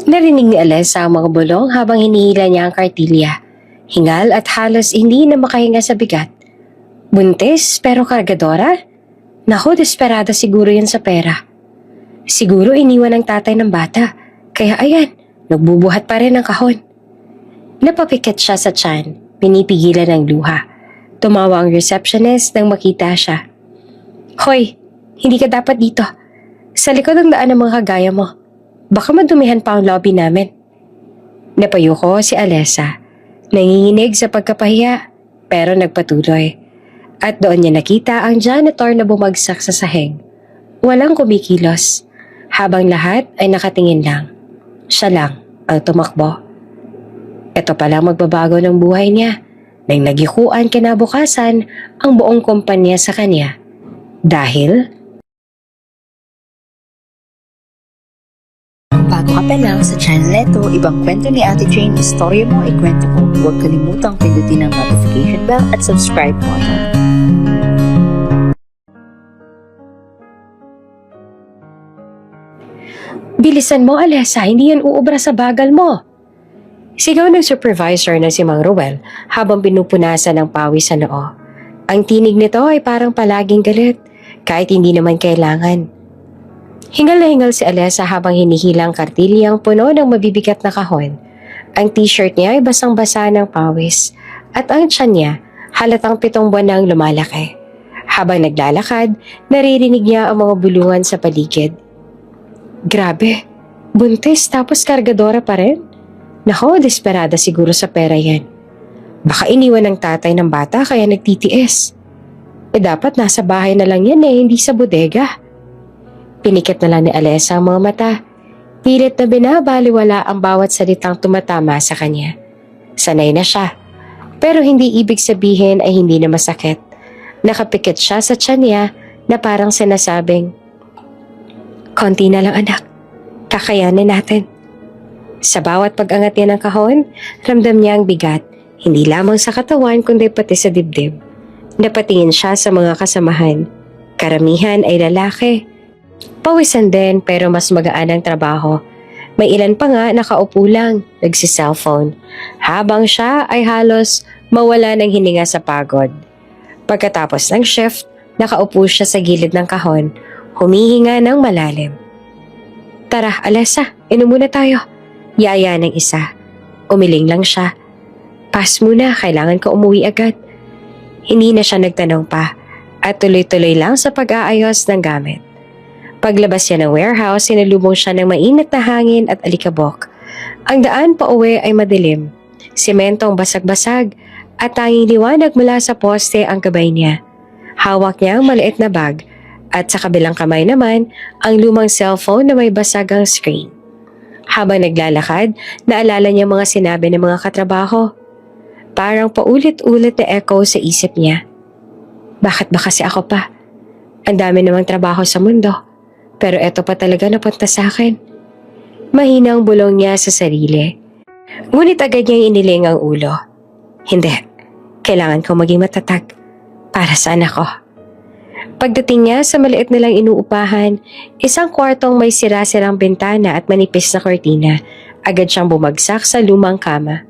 Narinig ni Alessa ang mga bulong habang hinihila niya ang kartilya. Hingal at halos hindi na makahinga sa bigat. Buntis pero kargadora? Naku, desperada siguro yan sa pera. Siguro iniwan ng tatay ng bata. Kaya ayan, nagbubuhat pa rin ang kahon. Napapikit siya sa tiyan, pinipigilan ng luha. Tumawa ang receptionist nang makita siya. Hoy, hindi ka dapat dito. Sa likod ang daan ng mga kagaya mo. Baka madumihan pa ang lobby namin. Napayuko si Alessa. Nanginginig sa pagkapahiya, pero nagpatuloy. At doon niya nakita ang janitor na bumagsak sa sahig. Walang kumikilos, habang lahat ay nakatingin lang. Siya lang ang tumakbo. Ito pala magbabago ng buhay niya. Nang nagikuan kinabukasan ang buong kumpanya sa kanya. Dahil Bago ka pa lang sa channel neto, ibang kwento ni Ate Jane, istorya mo, ikwento ko. Huwag kalimutang pindutin ang notification bell at subscribe button. bilisan mo, Alessa, hindi yan uubra sa bagal mo. Sigaw ng supervisor na si Mang Ruel habang pinupunasan ng pawis sa noo. Ang tinig nito ay parang palaging galit, kahit hindi naman kailangan. Hingal na hingal si Alessa habang hinihilang kartilyang puno ng mabibigat na kahon. Ang t-shirt niya ay basang-basa ng pawis at ang tiyan niya halatang 7 buwan nang lumalaki. Habang naglalakad, naririnig niya ang mga bulungan sa paligid. Grabe, buntis tapos kargadora pa rin? Nako, desperada siguro sa pera yan. Baka iniwan ng tatay ng bata kaya nagtitiis. Dapat nasa bahay na lang yan hindi sa bodega. Pinikit na lang ni Alessa ang mga mata. Pilit na binabaliwala ang bawat salitang tumatama sa kanya. Sanay na siya. Pero hindi ibig sabihin ay hindi na masakit. Nakapikit siya sa tiyan niya na parang sinasabing, konti na lang anak, kakayanin natin. Sa bawat pag-angat niya ng kahon, ramdam niya ang bigat, hindi lamang sa katawan kundi pati sa dibdib. Napatingin siya sa mga kasamahan. Karamihan ay lalaki. Pawisan din pero mas magaan ang trabaho. May ilan pa nga nakaupo lang, nagsi-cellphone. Habang siya ay halos mawala ng hininga sa pagod. Pagkatapos ng shift, nakaupo siya sa gilid ng kahon, humihinga ng malalim. Tara, Alessa, inom muna tayo. Yaya ng isa. Umiling lang siya. Pass muna, kailangan ka umuwi agad. Hindi na siya nagtanong pa at tuloy-tuloy lang sa pag-aayos ng gamit. Paglabas niya ng warehouse, sinalubong siya ng mainit na hangin at alikabok. Ang daan pa uwi ay madilim. Sementong basag-basag at tanging liwanag mula sa poste ang gabay niya. Hawak niya ang maliit na bag at sa kabilang kamay naman ang lumang cellphone na may basagang screen. Habang naglalakad, naalala niya mga sinabi ng mga katrabaho. Parang paulit-ulit na echo sa isip niya. Bakit ba kasi ako pa? Ang dami namang trabaho sa mundo. Pero eto pa talaga napunta sa akin. Mahinang bulong niya sa sarili. Ngunit agad niyang iniling ang ulo. Hindi. Kailangan ko maging matatag. Para sa anak ko. Pagdating niya sa maliit na lang inuupahan, isang kwartong may sira-sirang bintana at manipis na kortina. Agad siyang bumagsak sa lumang kama.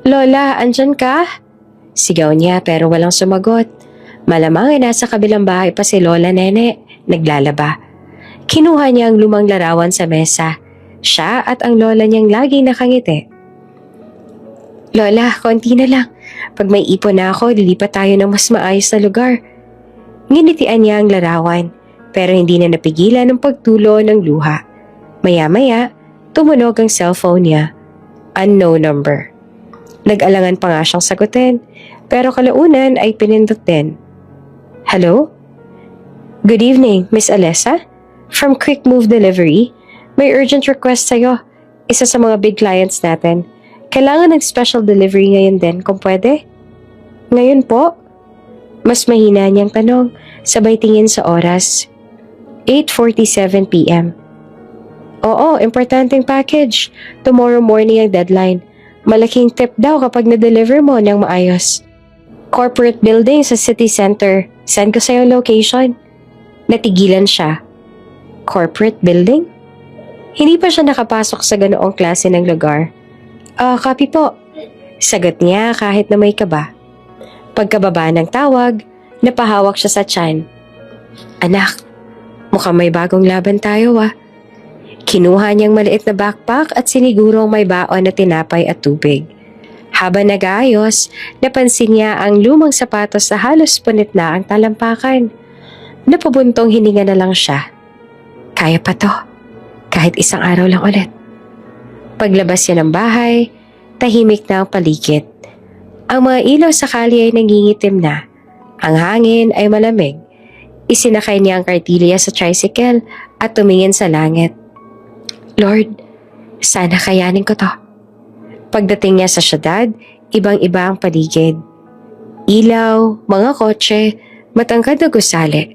Lola, andyan ka? Sigaw niya pero walang sumagot. Malamang ay nasa kabilang bahay pa si Lola Nene, naglalaba. Kinuha niya ang lumang larawan sa mesa. Siya at ang lola niyang laging nakangiti. Lola, konti na lang. Pag may ipon na ako, lilipat tayo ng mas maayos na lugar. Nginitian niya ang larawan, pero hindi na napigilan ng pagtulo ng luha. Maya-maya, tumunog ang cellphone niya. Unknown number. Nag-alangan pa nga siyang sagutin, pero kalaunan ay pinindot din. Hello? Good evening, Miss Alessa? From Quick Move Delivery. May urgent request sa'yo. Isa sa mga big clients natin. Kailangan ng special delivery ngayon din, kung pwede. Ngayon po? Mas mahina niyang tanong, sabay tingin sa oras. 8:47 p.m. Oo, importanteng package. Tomorrow morning ang deadline. Malaking tip daw kapag na-deliver mo ng maayos. Corporate building sa city center. Send ko sa'yo location. Natigilan siya. Corporate building? Hindi pa siya nakapasok sa ganoong klase ng lugar. Copy po. Sagot niya kahit na may kaba. Pagkababa ng tawag, napahawak siya sa tiyan. Anak, mukhang may bagong laban tayo Kinuha niyang maliit na backpack at sinigurong may baon na tinapay at tubig. Habang nag-aayos, napansin niya ang lumang sapatos na halos punit na ang talampakan. Napabuntong hininga na lang siya. Kaya pa to, kahit isang araw lang ulit. Paglabas niya ng bahay, tahimik na ang paligid. Ang mga ilaw sa kalye ay nangingitim na. Ang hangin ay malamig. Isinakay niya ang kartilya sa tricycle at tumingin sa langit. Lord, sana kayanin ko to. Pagdating niya sa syudad, ibang-iba ang paligid. Ilaw, mga kotse, matangkad na gusali.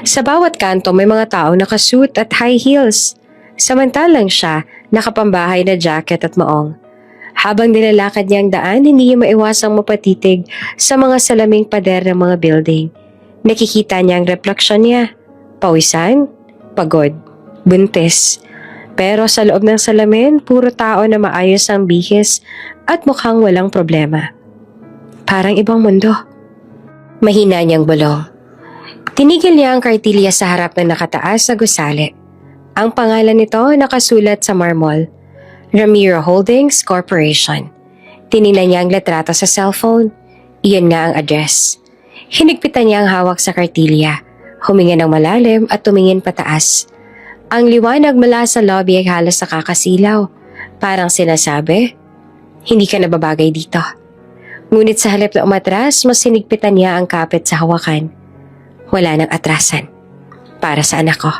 Sa bawat kanto may mga taong nakasuit at high heels. Samantalang siya, nakapambahay na jacket at maong. Habang nilalakad niya ang daan, hindi niya maiwasang mapatitig sa mga salaming pader ng mga building. Nakikita niya ang refleksyon niya. Pawisan, pagod, buntis. Pero sa loob ng salamin, puro tao na maayos ang bihis at mukhang walang problema. Parang ibang mundo. Mahina niyang bulong. Tinigil niya ang kartilya sa harap ng nakataas na gusali. Ang pangalan nito nakasulat sa marmol, Ramiro Holdings Corporation. Tinignan niya ang letrato sa cellphone. Iyon nga ang address. Hinigpitan niya ang hawak sa kartilya, huminga ng malalim at tumingin pataas. Ang liwanag mula sa lobby ay halos nakakasilaw. Parang sinasabi, hindi ka nababagay dito. Ngunit sa halip na umatras, mas sinigpitan niya ang kapit sa hawakan. Wala nang atrasan. Para sa anak ko.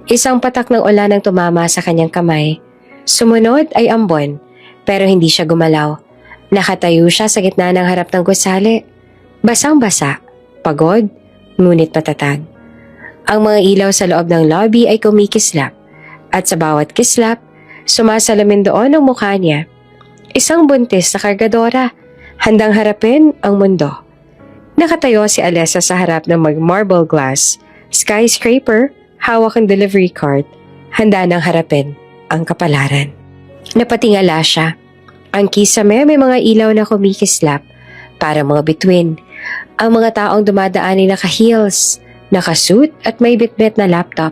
Isang patak ng ulan ang tumama sa kanyang kamay. Sumunod ay ambon, pero hindi siya gumalaw. Nakatayo siya sa gitna ng harap ng gusali. Basang-basa, pagod, ngunit matatag. Ang mga ilaw sa loob ng lobby ay kumikislap at sa bawat kislap, sumasalamin doon ang mukha niya. Isang buntis na kargadora, handang harapin ang mundo. Nakatayo si Alessa sa harap ng marble glass, skyscraper, hawak ang delivery cart, handa nang harapin ang kapalaran. Napatingala siya. Ang kisame may mga ilaw na kumikislap, para mga bituin. Ang mga taong dumadaan ay naka-heels, nakasuit at may bitbit na laptop.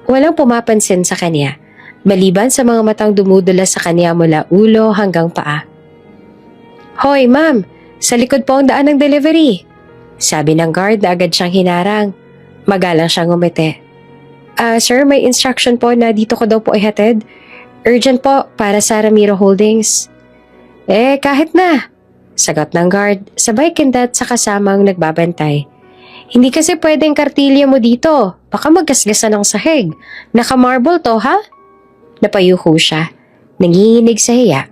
Walang pumapansin sa kanya, maliban sa mga matang dumudula sa kanya mula ulo hanggang paa. Hoy ma'am, sa likod po ang daan ng delivery. Sabi ng guard na agad siyang hinarang. Magalang siyang ngumiti. Sir, may instruction po na dito ko daw po ihatid. Urgent po para sa Ramiro Holdings. Kahit na. Sagot ng guard, sabay kindat sa kasamang nagbabantay. Hindi kasi pwedeng kartilya mo dito. Baka maggasgasan ng sahig. Naka-marble to, ha? Napayuko siya. Nanginginig sa hiya.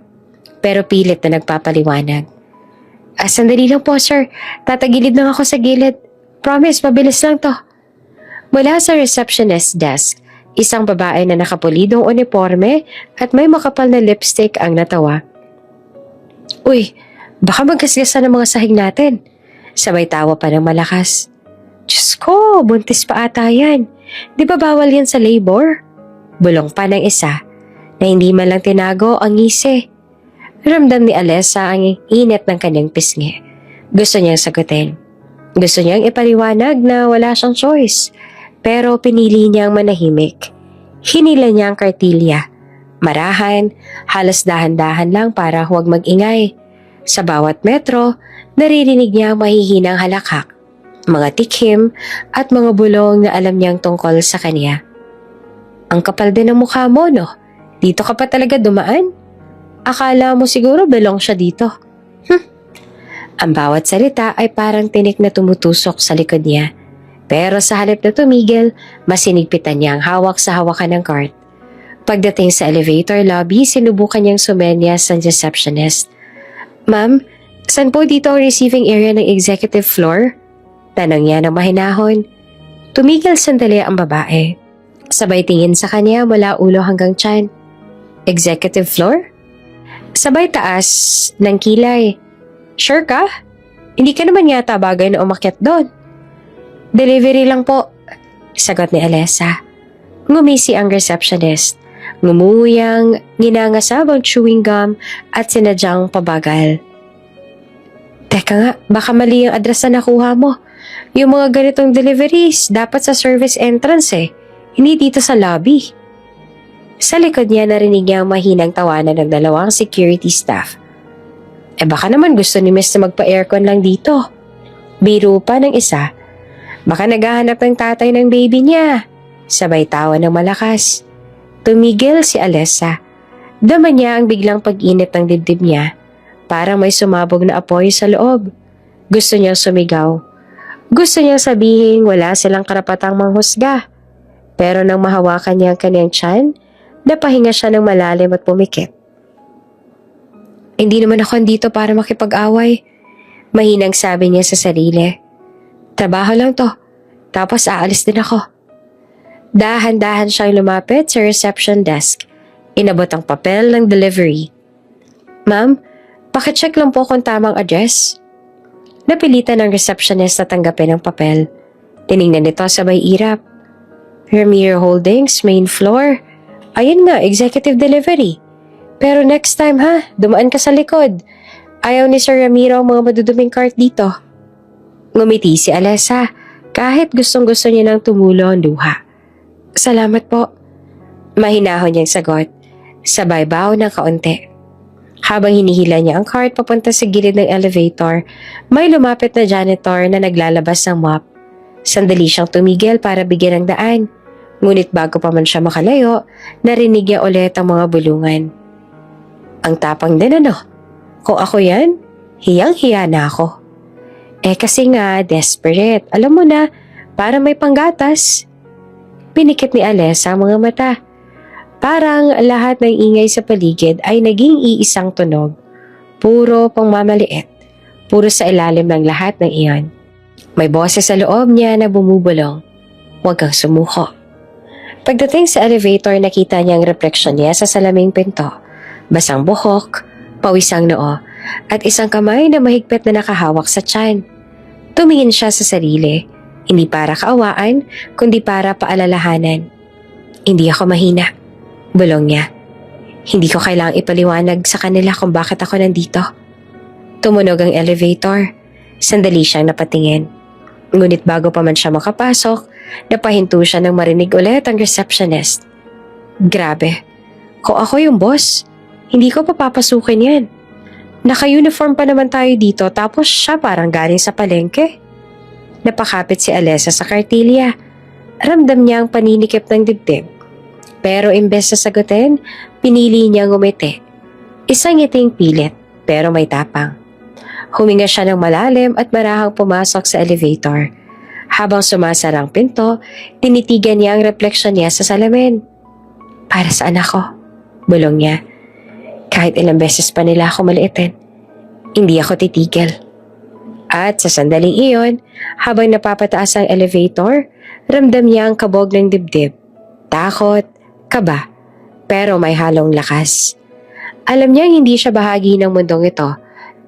Pero pilit na nagpapaliwanag. Sandali lang po, sir. Tatagilid lang ako sa gilid. Promise, mabilis lang to. Mula sa receptionist desk, isang babae na nakapulidong uniforme at may makapal na lipstick ang natawa. Uy, baka maggasgasan ng mga sahig natin. Sabay tawa pa ng malakas. Diyos ko, buntis pa ata yan. Di ba bawal yan sa labor? Bulong pa ng isa na hindi man lang tinago ang ngisi. Ramdam ni Alessa ang init ng kanyang pisngi. Gusto niyang sagutin. Gusto niyang ipaliwanag na wala siyang choice. Pero pinili niyang manahimik. Hinila niya ang kartilya. Marahan, halos dahan-dahan lang para huwag mag-ingay. Sa bawat metro, naririnig niya ang mahihinang halakhak, mga tikhim at mga bulong na alam niyang tungkol sa kanya. Ang kapal din ng mukha mo, no? Dito ka pa talaga dumaan? Akala mo siguro belong siya dito. Ang bawat salita ay parang tinik na tumutusok sa likod niya. Pero sa halip na tumigil, mas sinigpitan niya ang hawak sa hawakan ng cart. Pagdating sa elevator lobby, sinubukan niyang sumenyas sa receptionist. Ma'am, saan po dito ang receiving area ng executive floor? Tanong niya ng mahinahon. Tumigil sandali ang babae. Sabay tingin sa kanya mula ulo hanggang tiyan. Executive floor? Sabay taas ng kilay. Sure ka? Hindi ka naman yata bagay na umakyat doon. Delivery lang po, sagot ni Alessa. Ngumisi ang receptionist. Ngumuyang, nginangasabang chewing gum at sinadyang pabagal. Teka nga, baka mali ang address na nakuha mo. Yung mga ganitong deliveries, dapat sa service entrance hindi dito sa lobby. Sa likod niya narinig niya ang mahinang tawanan ng dalawang security staff. Baka naman gusto ni Miss na magpa-aircon lang dito. Biro pa ng isa. Baka naghahanap ng tatay ng baby niya. Sabay tawa ng malakas. Tumigil si Alessa. Dama niya ang biglang pag-init ng dibdib niya. Parang may sumabog na apoy sa loob. Gusto niyang sumigaw. Gusto niyang sabihin wala silang karapatang manghusga. Pero nang mahawakan niya ang kanyang tiyan, napahinga siya ng malalim at pumikit. Hindi naman ako andito para makipag-away. Mahinang sabi niya sa sarili. Trabaho lang to. Tapos aalis din ako. Dahan-dahan siyang lumapit sa reception desk. Inabot ang papel ng delivery. Ma'am, pakicheck lang po kung tamang address. Napilitan ng receptionist na tanggapin ang papel. Tiningnan nito sabay irap. Ramiro Holdings, main floor. Ayun nga, executive delivery. Pero next time dumaan ka sa likod. Ayaw ni Sir Ramiro ang mga maduduming cart dito. Ngumiti si Alessa kahit gustong-gusto niya nang tumulo ang luha. Salamat po. Mahinahon niyang sagot. Sabay baw ng kaunti. Habang hinihila niya ang cart papunta sa gilid ng elevator, may lumapit na janitor na naglalabas ng mop. Sandali siyang tumigil para bigyan ng daan. Ngunit bago pa man siya makalayo, narinig niya ulit ang mga bulungan. Ang tapang din Kung ako yan, hiyang-hiya na ako. Kasi nga, desperate. Alam mo na, para may panggatas. Pinikit ni Alessa ang mga mata. Parang lahat ng ingay sa paligid ay naging iisang tunog. Puro pangmamaliit. Puro sa ilalim ng lahat ng iyon. May boses sa loob niya na bumubulong. Huwag kang sumuko. Pagdating sa elevator, nakita niya ang refleksyon niya sa salaming pinto. Basang buhok, pawisang noo, at isang kamay na mahigpit na nakahawak sa tiyan. Tumingin siya sa sarili. Hindi para kaawaan, kundi para paalalahanan. Hindi ako mahina. Bulong niya. Hindi ko kailangang ipaliwanag sa kanila kung bakit ako nandito. Tumunog ang elevator. Sandali siyang napatingin. Ngunit bago pa man siya makapasok, napahinto siya nang marinig ulit ang receptionist. Grabe. Kung ako yung boss, hindi ko papapasukin yan. Naka-uniform pa naman tayo dito tapos siya parang galing sa palengke. Napakapit si Alessa sa kartilya. Ramdam niya ang paninikip ng dibdib. Pero imbes sa sagutin, pinili niyang umiti. Isang ngiting pilit, pero may tapang. Huminga siya ng malalim at marahang pumasok sa elevator. Habang sumasarang pinto, tinitigan niya ang refleksyon niya sa salamin. Para saan ako? Bulong niya. Kahit ilang beses pa nila ako maliitin, hindi ako titigil. At sa sandaling iyon, habang napapataas ang elevator, ramdam niya ang kabog ng dibdib. Takot, kaba, pero may halong lakas. Alam niyang hindi siya bahagi ng mundong ito,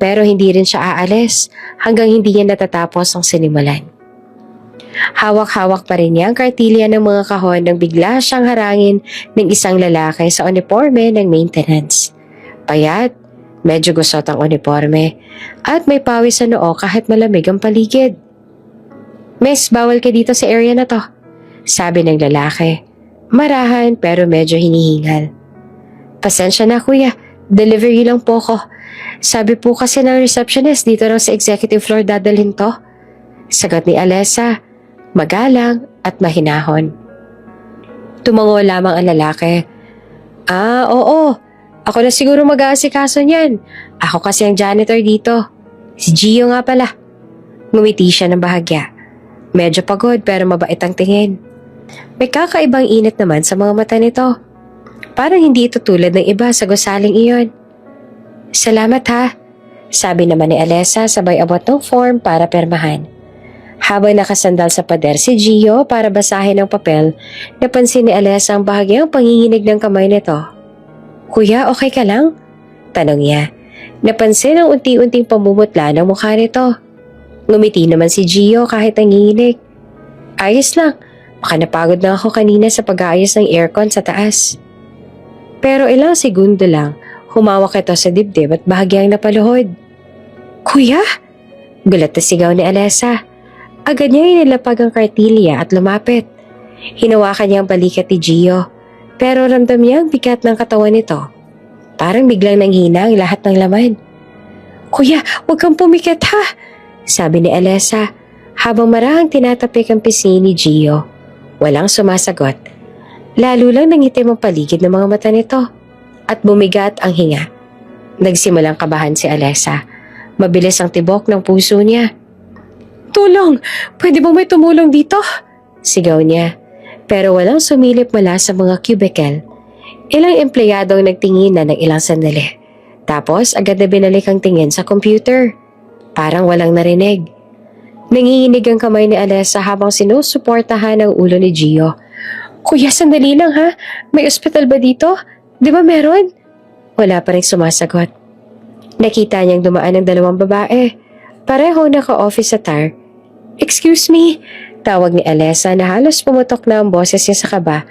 pero hindi rin siya aalis hanggang hindi niya natatapos ang sinimulan. Hawak-hawak pa rin niya ang kartilya ng mga kahon nang bigla siyang harangin ng isang lalaki sa uniforme ng maintenance. Payat, medyo gusot ang uniforme at may pawis sa noo kahit malamig ang paligid. Miss, bawal ka dito sa area na to, sabi ng lalaki. Marahan pero medyo hinihingal. Pasensya na kuya, delivery lang po ko. Sabi po kasi ng receptionist dito lang sa executive floor dadalhin to. Sagot ni Alessa, magalang at mahinahon. Tumango lamang ang lalaki. Oo. Ako na siguro mag-aasikaso niyan. Ako kasi ang janitor dito. Si Gio nga pala. Ngumiti siya ng bahagya. Medyo pagod pero mabait ang tingin. May kakaibang init naman sa mga mata nito. Parang hindi ito tulad ng iba sa gusaling iyon. Salamat ha, sabi naman ni Alessa sabay abot ng form para permahan. Habang nakasandal sa pader si Gio para basahin ang papel, napansin ni Alessa ang bahagyang panginginig ng kamay nito. Kuya, okay ka lang? Tanong niya. Napansin ang unti-unting pamumutla ng mukha nito. Ngumiti naman si Gio kahit nanginginig. Ayos lang, Baka napagod na ako kanina sa pag-aayos ng aircon sa taas. Pero ilang segundo lang, humawak ito sa dibdib at bahagyang napaluhod. Kuya? Gulat na sigaw ni Alessa. Agad niya inilapag ang kartilya at lumapit. Hinawakan niya ang balikat ni Gio, pero ramdam niya ang bigat ng katawan nito. Parang biglang nanghina ang lahat ng laman. Kuya, huwag kang pumikit ha, sabi ni Alessa habang marahang tinatapik ang pisngi ni Gio. Walang sumasagot. Lalo lang nangitim ang paligid ng mga mata nito at bumigat ang hinga. Nagsimulang kabahan si Alessa. Mabilis ang tibok ng puso niya. Tulong! Pwede bang may tumulong dito? Sigaw niya. Pero walang sumilip mula sa mga cubicle. Ilang empleyado ang nagtingin na ng ilang sandali. Tapos agad na binalik ang tingin sa computer. Parang walang narinig. Nanginginig ang kamay ni Alessa habang sinusuportahan ang ulo ni Gio. Kuya, sandali lang ha. May ospital ba dito? Di ba meron? Wala pa rin sumasagot. Nakita niyang dumaan ng dalawang babae. Pareho naka-office attire. Excuse me, tawag ni Alessa na halos pumutok na ang boses niya sa kaba.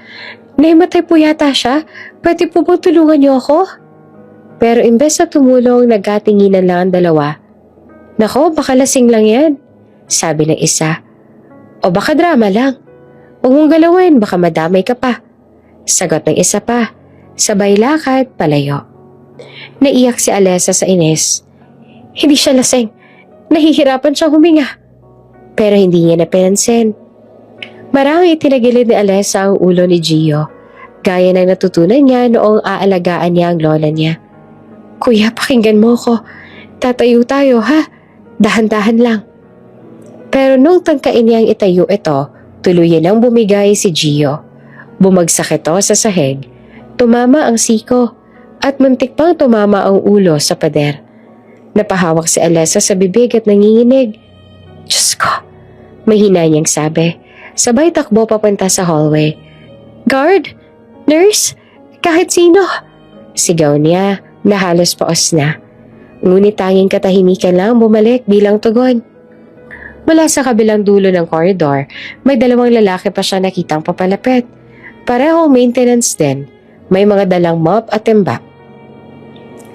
Naimatay po yata siya. Pwede po bang tulungan niyo ako? Pero imbes na tumulong, nagkatinginan lang ang dalawa. Nako, baka lasing lang yan, sabi ng isa. O baka drama lang. Huwag mong galawin, baka madamay ka pa. Sagot ng isa pa. Sabay lakad, palayo. Naiyak si Alessa sa inis. Hindi siya lasing. Nahihirapan siyang huminga. Pero hindi niya napansin. Marang itinagilid ni Alessa ang ulo ni Gio, gaya ng natutunan niya noong aalagaan niya ang lola niya. Kuya, pakinggan mo ko. Tatayo tayo ha. Dahan-dahan lang. Pero nung tangkain niyang itayo ito, tuluyan ang bumigay si Gio. Bumagsak ito sa sahig. Tumama ang siko at muntik pang tumama ang ulo sa pader. Napahawak si Alessa sa bibig at nanginginig. Diyos ko, mahina niyang sabi. Sabay takbo papunta sa hallway. Guard! Nurse! Kahit sino! Sigaw niya na halos paos na. Ngunit tanging katahimikan lang bumalik bilang tugon. Mula sa kabilang dulo ng koridor, may dalawang lalaki pa siya nakitang papalapit. Parehong maintenance din. May mga dalang mop at timba.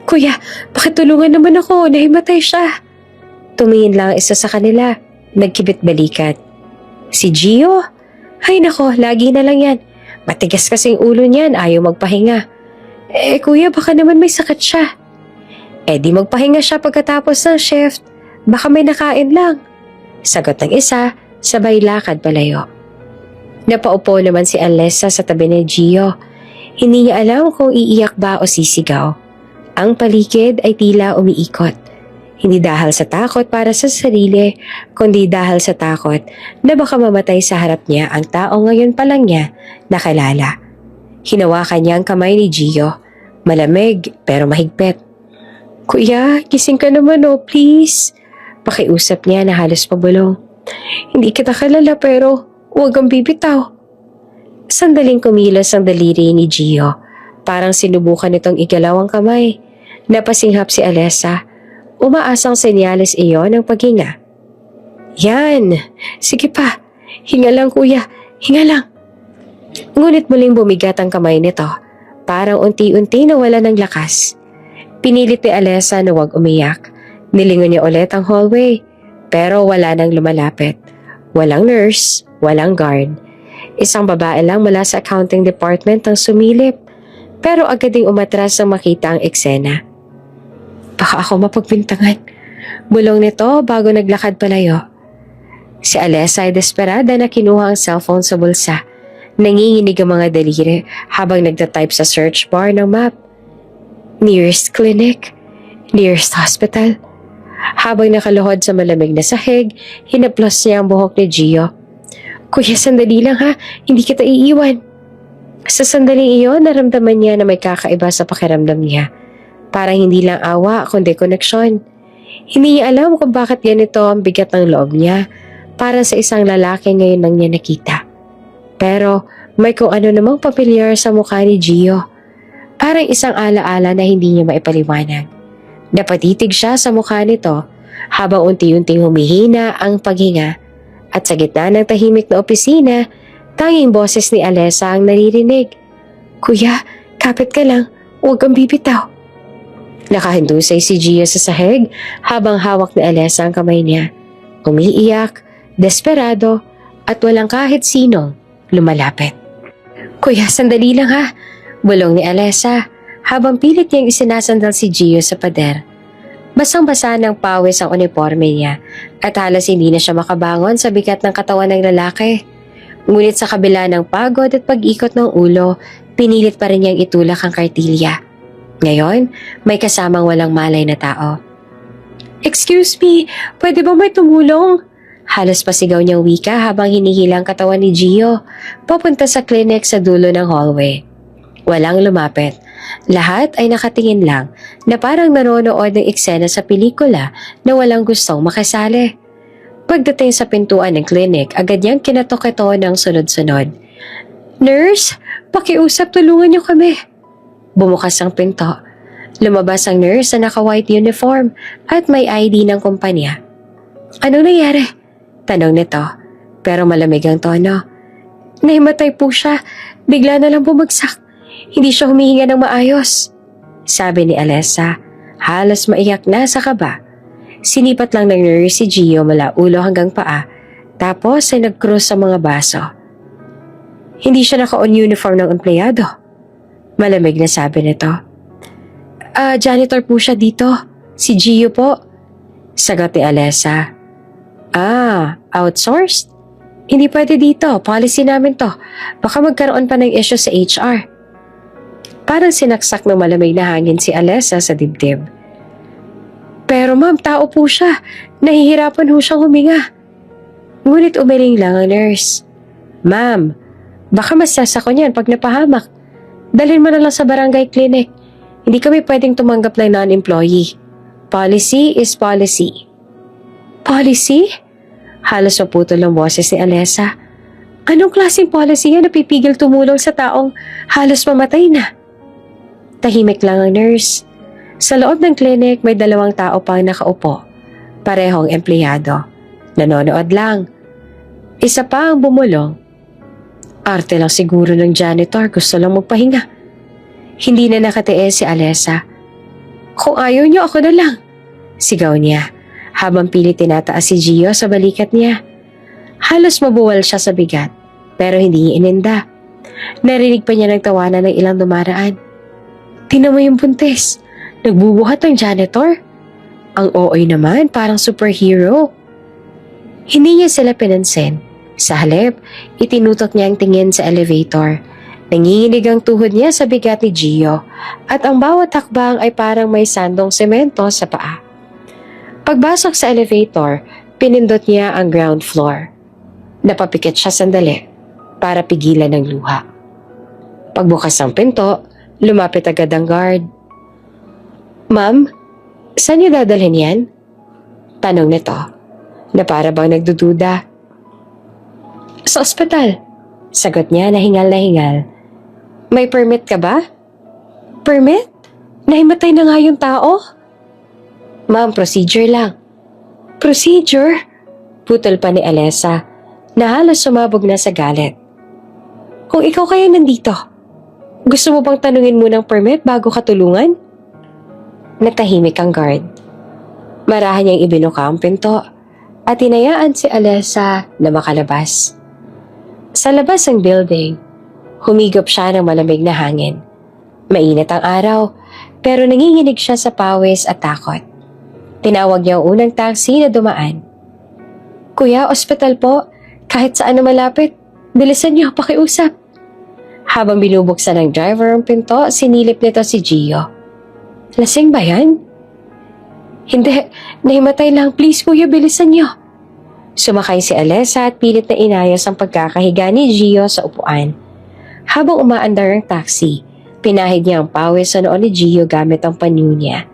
Kuya, pakitulungan naman ako. Nahimatay siya. Tumingin lang isa sa kanila. Nagkibit balikat. Si Gio? Ay nako, lagi na lang yan. Matigas kasing ulo niyan, ayaw magpahinga. Kuya, baka naman may sakit siya. Di magpahinga siya pagkatapos ng shift. Baka may nakain lang. Sagot ng isa, sabay lakad palayo. Napaupo naman si Alessa sa tabi ni Gio. Hindi niya alam kung iiyak ba o sisigaw. Ang paligid ay tila umiikot. Hindi dahil sa takot para sa sarili, kundi dahil sa takot na baka mamatay sa harap niya ang tao ngayon pa lang niya nakilala. Hinawakan niya ang kamay ni Gio. Malamig pero mahigpit. Kuya, gising ka naman please. Pakiusap niya na halos pabulong. Hindi kita kilala pero huwag kang bibitaw. Sandaling kumilos ang daliri ni Gio. Parang sinubukan nitong igalaw ang kamay. Napasinghap si Alessa. Umaasang senyales iyon ng paghinga. Yan! Sige pa! Hinga lang kuya! Hinga lang! Ngunit muling bumigat ang kamay nito. Parang unti-unti nawala ng lakas. Pinilit ni Alessa na huwag umiyak. Nilingon niya ulit ang hallway. Pero wala nang lumalapit. Walang nurse, walang guard. Isang babae lang mula sa accounting department ang sumilip. Pero agad ding umatras nang makita ang eksena. Baka ako mapagbintangan. Bulong nito bago naglakad palayo. Si Alessa ay desperada na kinuha ang cellphone sa bulsa. Nanginginig ang mga daliri habang nagtatype sa search bar ng map. Nearest clinic, nearest hospital. Habang nakaluhod sa malamig na sahig, hinaplos niya ang buhok ni Gio. Kuya, sandali lang ha, hindi kita iiwan. Sa sandaling iyon, naramdaman niya na may kakaiba sa pakiramdam niya. Parang hindi lang awa, kundi koneksyon. Hindi niya alam kung bakit ganito ang bigat ng loob niya para sa isang lalaki ngayon lang niya nakita. Pero may kung ano namang pamilyar sa mukha ni Gio. Parang isang alaala na hindi niya maipaliwanag. Napatitig siya sa mukha nito habang unti-unting humihina ang paghinga at sa gitna ng tahimik na opisina, Tanging boses ni Alessa ang naririnig. Kuya, kapit ka lang. Huwag kang bibitaw. Nakahindusay si Gio sa sahig habang hawak ni Alessa ang kamay niya. Umiiyak, desperado, at walang kahit sinong lumalapit. Kuya, sandali lang ha. Bulong ni Alessa habang pilit niyang isinasandal si Gio sa pader. Basang-basa ng pawis ang uniforme niya at halos hindi na siya makabangon sa bigat ng katawan ng lalaki. Ngunit sa kabila ng pagod at pag-ikot ng ulo, pinilit pa rin niyang itulak ang kartilya. Ngayon, may kasamang walang malay na tao. Excuse me, pwede ba may tumulong? Halos pasigaw niyang wika habang hinihilang katawan ni Gio, papunta sa clinic sa dulo ng hallway. Walang lumapit. Lahat ay nakatingin lang na parang nanonood ng eksena sa pelikula na walang gustong makasali. Pagdating sa pintuan ng clinic, agad niyang kinatok ito ng sunod-sunod. Nurse, pakiusap, tulungan niyo kami. Bumukas ang pinto. Lumabas ang nurse na naka-white uniform at may ID ng kumpanya. Anong nangyari? Tanong nito, pero malamig ang tono. Nahimatay po siya, bigla na lang bumagsak. Hindi siya humihinga ng maayos. Sabi ni Alessa, halos maiyak na sa kaba. Sinipat lang ng nurse si Gio mula ulo hanggang paa, tapos ay nag-cross sa mga baso. Hindi siya naka-on uniform ng empleyado. Malamig na sabi nito. Janitor po siya dito. Si Gio po. Sagot ni Alessa. Outsourced? Hindi pwede dito. Policy namin to. Baka magkaroon pa ng issue sa HR. Parang sinaksak ng malamig na hangin si Alessa sa dibdib. Pero ma'am, tao po siya. Nahihirapan ho siyang huminga. Ngunit umiling lang ang nurse. Ma'am, baka masasako niyan pag napahamak. Dalhin mo na lang sa barangay clinic. Hindi kami pwedeng tumanggap ng non-employee. Policy is policy. Policy? Halos maputol ang boses ni Alessa. Anong klaseng policy yan na pipigil tumulong sa taong halos mamatay na? Tahimik lang ang nurse. Sa loob ng clinic may 2 tao pang nakaupo. Parehong empleyado. Nanonood lang. Isa pa ang bumulong. Arte lang siguro ng janitor, gusto lang magpahinga. Hindi na nakatiis si Alessa. Kung ayaw niyo, ako na lang. Sigaw niya, habang pilit tinataas si Gio sa balikat niya. Halos mabuwal siya sa bigat, pero hindi ininda. Narinig pa niya ng tawanan ng ilang dumaraan. Tingnan mo yung buntis. Nagbubuhat ng janitor. Ang OA naman, parang superhero. Hindi niya sila pinansin. Sa halip, itinutok niya ang tingin sa elevator. Nanginginig ang tuhod niya sa bigat ni Gio at ang bawat hakbang ay parang may sandong semento sa paa. Pagbasok sa elevator, pinindot niya ang ground floor. Napapikit siya sandali para pigilan ng luha. Pagbukas ng pinto, lumapit agad ang guard. Ma'am, saan niyo dadalhin yan? Tanong nito, na para bang nagdududa. Sa ospital, sagot niya na hingal. May permit ka ba? Permit? Nahimatay na nga yung tao? Ma'am, procedure lang. Procedure? Putol pa ni Alessa, na halos sumabog na sa galit. Kung ikaw kaya nandito, gusto mo bang tanungin mo ng permit bago ka tulungan? Natahimik ang guard. Marahan niyang ibinuka ang pinto at hinayaan si Alessa na makalabas. Sa labas ng building, humigop siya ng malamig na hangin. Mainit ang araw, pero nanginginig siya sa pawis at takot. Tinawag niya ang unang taxi na dumaan. Kuya, ospital po. Kahit saan na malapit. Bilisan niyo, pakiusap. Habang binubuksan ng driver ang pinto, sinilip nito si Gio. Lasing ba yan? Hindi, nahimatay lang. Please kuya, bilisan niyo. Sumakay si Alessa at pilit na inayos ang pagkakahiga ni Gio sa upuan. Habang umaandar ang taxi, pinahid niya ang pawis sa noo ni Gio gamit ang panyo niya.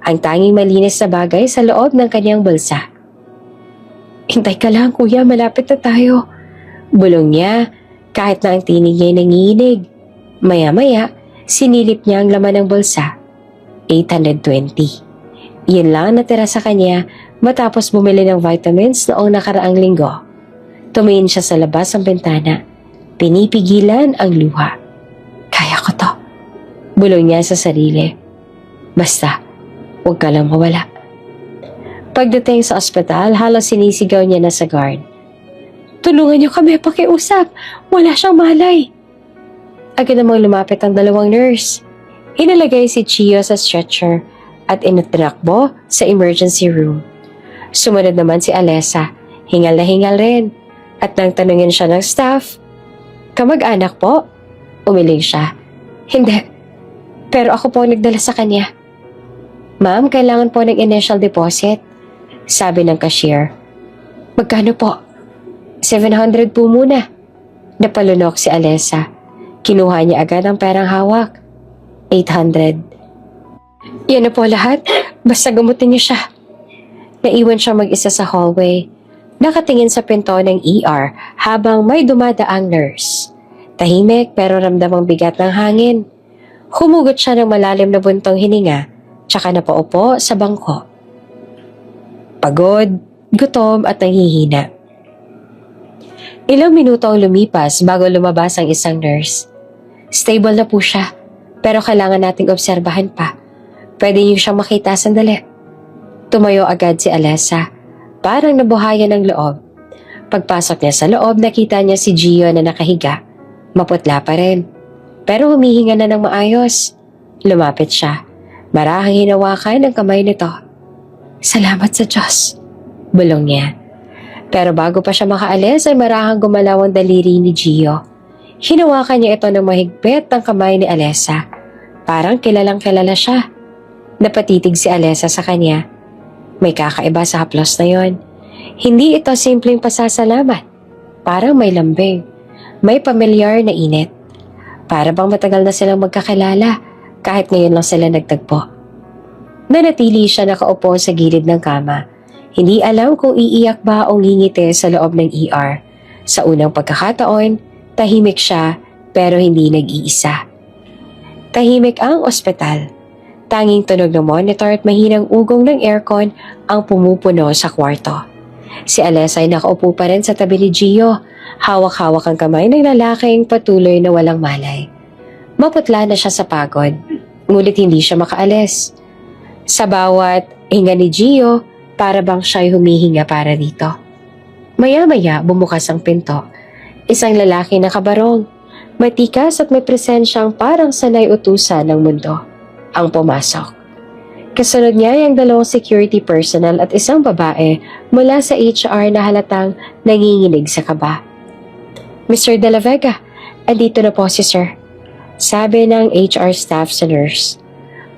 Ang tanging malinis na bagay sa loob ng kanyang bulsa. Hintay ka lang kuya, malapit na tayo. Bulong niya kahit na ang tinig niya ay nanginginig. Maya-maya, sinilip niya ang laman ng bulsa. 820. Yun lang natira sa kanya matapos bumili ng vitamins noong nakaraang linggo. Tumingin siya sa labas ng bintana. Pinipigilan ang luha. Kaya ko to. Bulong niya sa sarili. Basta, huwag ka lang mawala. Pagdating sa ospital, halos sinisigaw niya na sa guard. Tulungan niyo kami pakiusap. Wala siyang malay. Agad namang lumapit ang dalawang nurse. Inalagay si Chio sa stretcher at inatrakbo sa emergency room. Sumunod naman si Alessa. Hingal na hingal rin. At nang tanungin siya ng staff, kamag-anak po? Umiling siya. Hindi. Pero ako po nagdala sa kanya. Ma'am, kailangan po ng initial deposit. Sabi ng cashier. Magkano po? 700 po muna. Napalunok si Alessa. Kinuha niya agad ang perang hawak. 800. Yan na po lahat. Basta gamutin niyo siya. Naiwan siya mag-isa sa hallway. Nakatingin sa pinto ng ER habang may dumadaang nurse. Tahimik pero ramdamang bigat ng hangin. Humugot siya ng malalim na buntong hininga tsaka napaupo sa bangko. Pagod, gutom at nanghihina. Ilang minuto ang lumipas bago lumabas ang isang nurse. Stable na po siya, pero kailangan nating obserbahan pa. Pwede niyo siyang makita sandali. Tumayo agad si Alessa, parang nabuhayan ng loob. Pagpasok niya sa loob, nakita niya si Gio na nakahiga. Maputla pa rin, pero humihinga na ng maayos. Lumapit siya. Marahang hinawakan ang kamay nito. Salamat sa Diyos, bulong niya. Pero bago pa siya makaalis ay marahang gumalaw ang daliri ni Gio. Hinawakan niya ito ng mahigpit ang kamay ni Alessa. Parang kilalang kilala siya. Napatitig si Alessa sa kanya. May kakaiba sa haplos na yon. Hindi ito simpleng pasasalamat. Parang may lambing. May pamilyar na init. Para bang matagal na silang magkakilala kahit ngayon lang sila nagtagpo. Nanatili siya nakaupo sa gilid ng kama. Hindi alam kung iiyak ba o ngingiti sa loob ng ER. Sa unang pagkakataon, tahimik siya pero hindi nag-iisa. Tahimik ang ospital. Tanging tunog ng monitor at mahinang ugong ng aircon ang pumupuno sa kwarto. Si Alessa ay nakaupo pa rin sa tabi ni Gio. Hawak-hawak ang kamay ng lalaking patuloy na walang malay. Maputla na siya sa pagod, ngunit hindi siya makaalis. Sa bawat hinga ni Gio, para bang siya'y humihinga para dito. Maya-maya bumukas ang pinto. Isang lalaki na kabarong, matikas at may presensyang parang sanay utusan ng mundo, ang pumasok. Kasunod niya ay ang dalawang security personnel at isang babae mula sa HR na halatang nanginginig sa kaba. Mr. De La Vega, andito na po si Sir. Sabi ng HR staff sa nurse.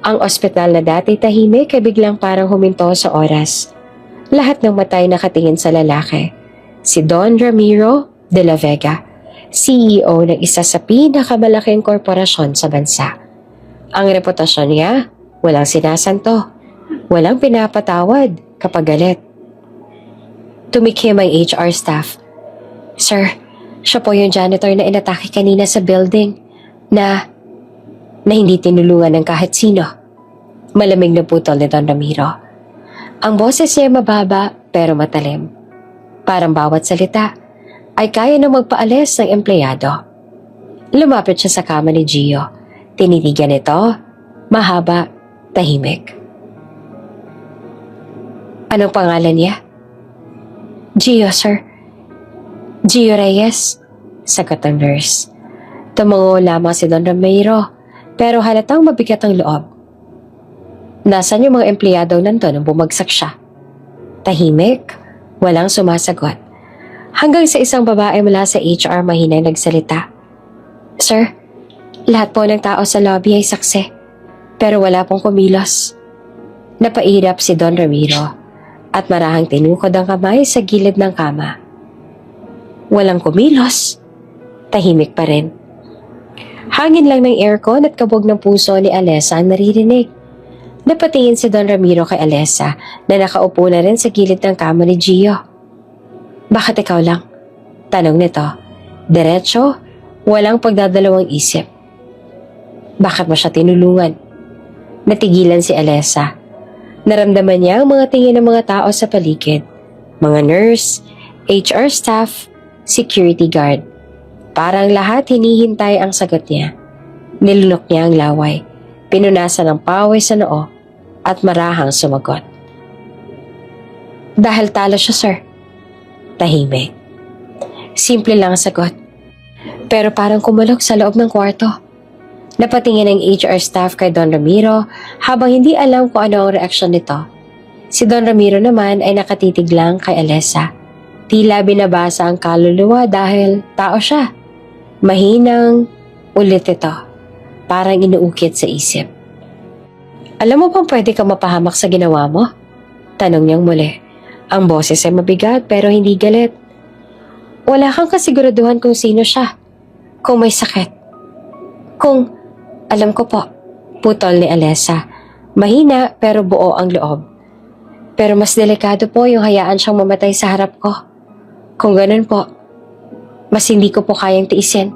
Ang ospital na dati tahimik ay biglang parang huminto sa oras. Lahat ng matay nakatingin sa lalaki. Si Don Ramiro De La Vega, CEO ng isa sa pinakamalaking korporasyon sa bansa. Ang reputasyon niya, walang sinasanto, walang pinapatawad kapag galit. Tumikim ang HR staff. Sir, siya po yung janitor na inatake kanina sa building na hindi tinulungan ng kahit sino. Malamig na putol ni Don Ramiro. Ang boses niya mababa pero matalim. Parang bawat salita ay kaya na magpaalis ng empleyado. Lumapit siya sa kama ni Gio. Tinitigan ito, mahaba, tahimik. Anong pangalan niya? Gio, sir. Gio Reyes, sagot ng nurse. Tumango lamang si Don Ramiro, pero halatang mabigat ang loob. Nasaan yung mga empleyado nandun nung bumagsak siya? Tahimik, walang sumasagot. Hanggang sa isang babae mula sa HR mahinang nagsalita. Sir, lahat po ng tao sa lobby ay saksi, pero wala pong kumilos. Napairap si Don Ramiro at marahang tinukod ang kamay sa gilid ng kama. Walang kumilos, tahimik pa rin. Hangin lang ng aircon at kabog ng puso ni Alessa ang naririnig. Napatingin si Don Ramiro kay Alessa na nakaupo na rin sa gilid ng kama ni Gio. Bakit ikaw lang? Tanong nito. Diretso, walang pagdadalawang isip. Bakit mo siya tinulungan? Natigilan si Alessa. Naramdaman niya ang mga tingin ng mga tao sa paligid. Mga nurse, HR staff, security guard. Parang lahat hinihintay ang sagot niya. Nilunok niya ang laway, pinunasan ng pawis sa noo at marahang sumagot. Dahil talo siya, sir. Tahimik. Simple lang ang sagot. Pero parang kumulok sa loob ng kwarto. Napatingin ang HR staff kay Don Ramiro habang hindi alam kung ano ang reaksyon nito. Si Don Ramiro naman ay nakatitig lang kay Alessa. Tila binabasa ang kaluluwa dahil tao siya. Mahinang ulit ito. Parang inuukit sa isip. Alam mo bang pwede kang mapahamak sa ginawa mo? Tanong niyang muli. Ang boses ay mabigat pero hindi galit. Wala kang kasiguraduhan kung sino siya. Kung may sakit. Kung, alam ko po, putol ni Alessa. Mahina pero buo ang loob. Pero mas delikado po yung hayaan siyang mamatay sa harap ko. Kung ganun po, mas hindi ko po kayang tiisin.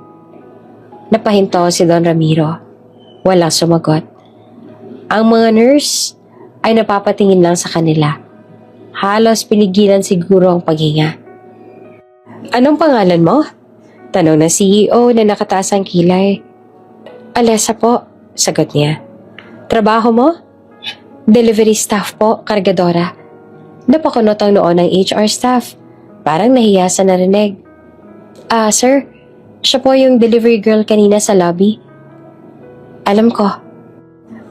Napahinto si Don Ramiro. Walang sumagot. Ang mga nurse ay napapatingin lang sa kanila. Halos pinigilan siguro ang paghinga. Anong pangalan mo? Tanong ng CEO na nakataas ang kilay. Alessa po, sagot niya. Trabaho mo? Delivery staff po, kargadora. Napakunot ang noon ng HR staff. Parang nahiya sa narinig. Sir, siya po yung delivery girl kanina sa lobby. Alam ko.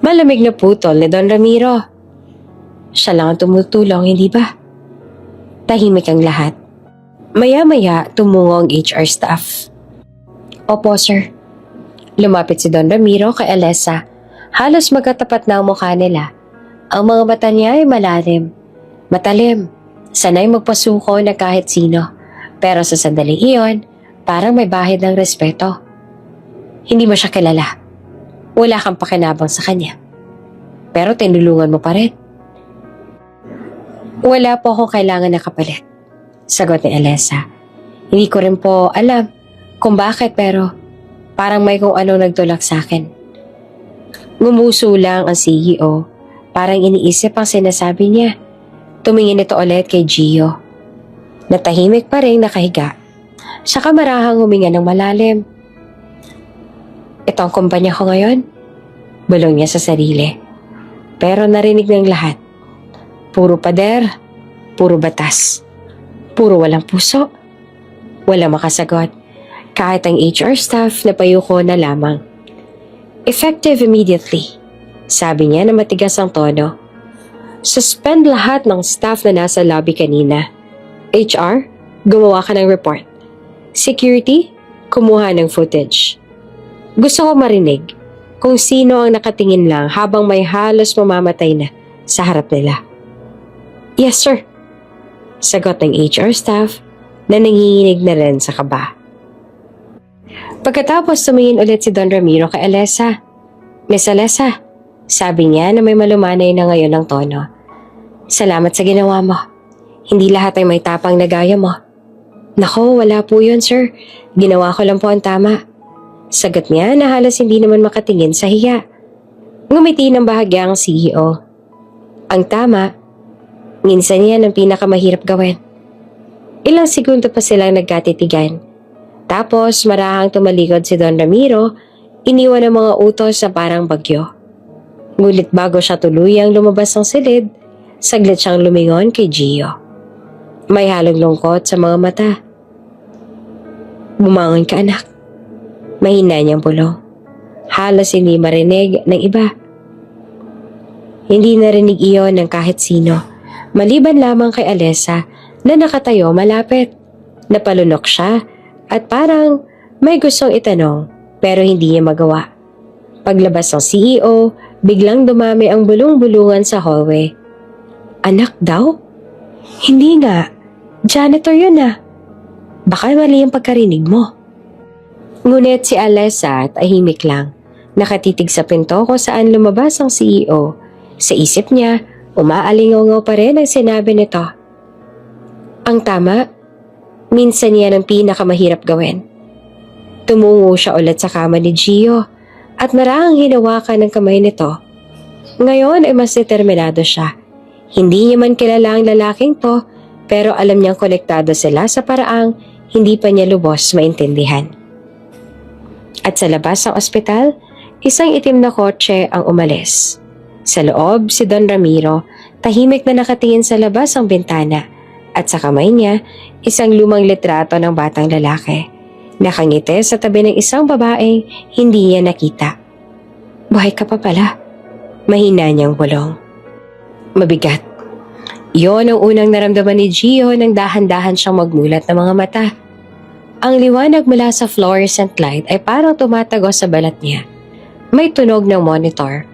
Malamig na putol ni Don Ramiro. Siya lang ang tumutulong, hindi ba? Tahimik ang lahat. Maya-maya, tumungo ang HR staff. Opo, sir. Lumapit si Don Ramiro kay Alessa. Halos magkatapat na ang mukha nila. Ang mga mata niya ay malalim. Matalim. Sanay magpasuko na kahit sino. Pero sa sandaling iyon, parang may bahid ng respeto. Hindi mo siya kilala. Wala kang pakinabang sa kanya. Pero tinulungan mo pa rin. Wala po akong kailangan na kapalit. Sagot ni Alessa. Hindi ko rin po alam kung bakit pero parang may kung anong nagtulak sa akin. Ngumuso lang ang CEO. Parang iniisip ang sinasabi niya. Tumingin ito ulit kay Gio. Natahimik pa rin nakahiga. Saka marahang huminga ng malalim. Ito ang kumpanya ko ngayon. Bulong niya sa sarili. Pero narinig ng lahat. Puro pader, puro batas. Puro walang puso. Walang makasagot. Kahit ang HR staff na payuko na lamang. Effective immediately. Sabi niya na matigas ang tono. Suspend lahat ng staff na nasa lobby kanina. HR, gumawa ka ng report. Security, kumuha ng footage. Gusto ko marinig kung sino ang nakatingin lang habang may halos mamamatay na sa harap nila. Yes, sir. Sagot ng HR staff na nanginginig na rin sa kaba. Pagkatapos tumingin ulit si Don Ramiro kay Alessa. Miss Alessa, sabi niya na may malumanay na ngayon ang tono. Salamat sa ginawa mo. Hindi lahat ay may tapang na gaya mo. Nako, wala po yun, sir. Ginawa ko lang po ang tama. Sagot niya na halos hindi naman makatingin sa hiya. Ngumiti ng bahagya ang CEO. Ang tama, minsan yan ang pinakamahirap gawin. Ilang segundo pa silang nagkatitigan. Tapos marahang tumalikod si Don Ramiro, iniwan ang mga utos sa parang bagyo. Ngunit bago siya tuluyang lumabas ng silid, saglit siyang lumingon kay Gio. May halong lungkot sa mga mata. Bumangon ka, anak. Mahina niyang bulong. Halos hindi marinig ng iba. Hindi narinig iyon ng kahit sino. Maliban lamang kay Alessa na nakatayo malapit. Napalunok siya at parang may gustong itanong pero hindi niya magawa. Paglabas ng CEO, biglang dumami ang bulong-bulungan sa hallway. Anak daw? Hindi nga. Janitor yun ah. Baka mali ang pagkarinig mo. Ngunit si Alessa tahimik lang. Nakatitig sa pinto kung saan lumabas ang CEO. Sa isip niya, umaalingaw pa rin ang sinabi nito. Ang tama, minsan yan ang pinakamahirap gawin. Tumungo siya ulit sa kama ni Gio at marahang hinawakan ng kamay nito. Ngayon ay mas determinado siya. Hindi niya man kilala ang lalaking to pero alam niyang konektado sila sa paraang hindi pa niya lubos maintindihan. At sa labas ng ospital, isang itim na kotse ang umalis. Sa loob, si Don Ramiro, tahimik na nakatingin sa labas ang bintana at sa kamay niya, isang lumang litrato ng batang lalaki. Nakangiti sa tabi ng isang babaeng hindi niya nakita. Buhay ka pa pala. Mahina niyang bulong. Mabigat. Iyon ang unang naramdaman ni Gio nang dahan-dahan siyang magmulat ng mga mata. Ang liwanag mula sa fluorescent light ay parang tumatagos sa balat niya. May tunog ng monitor.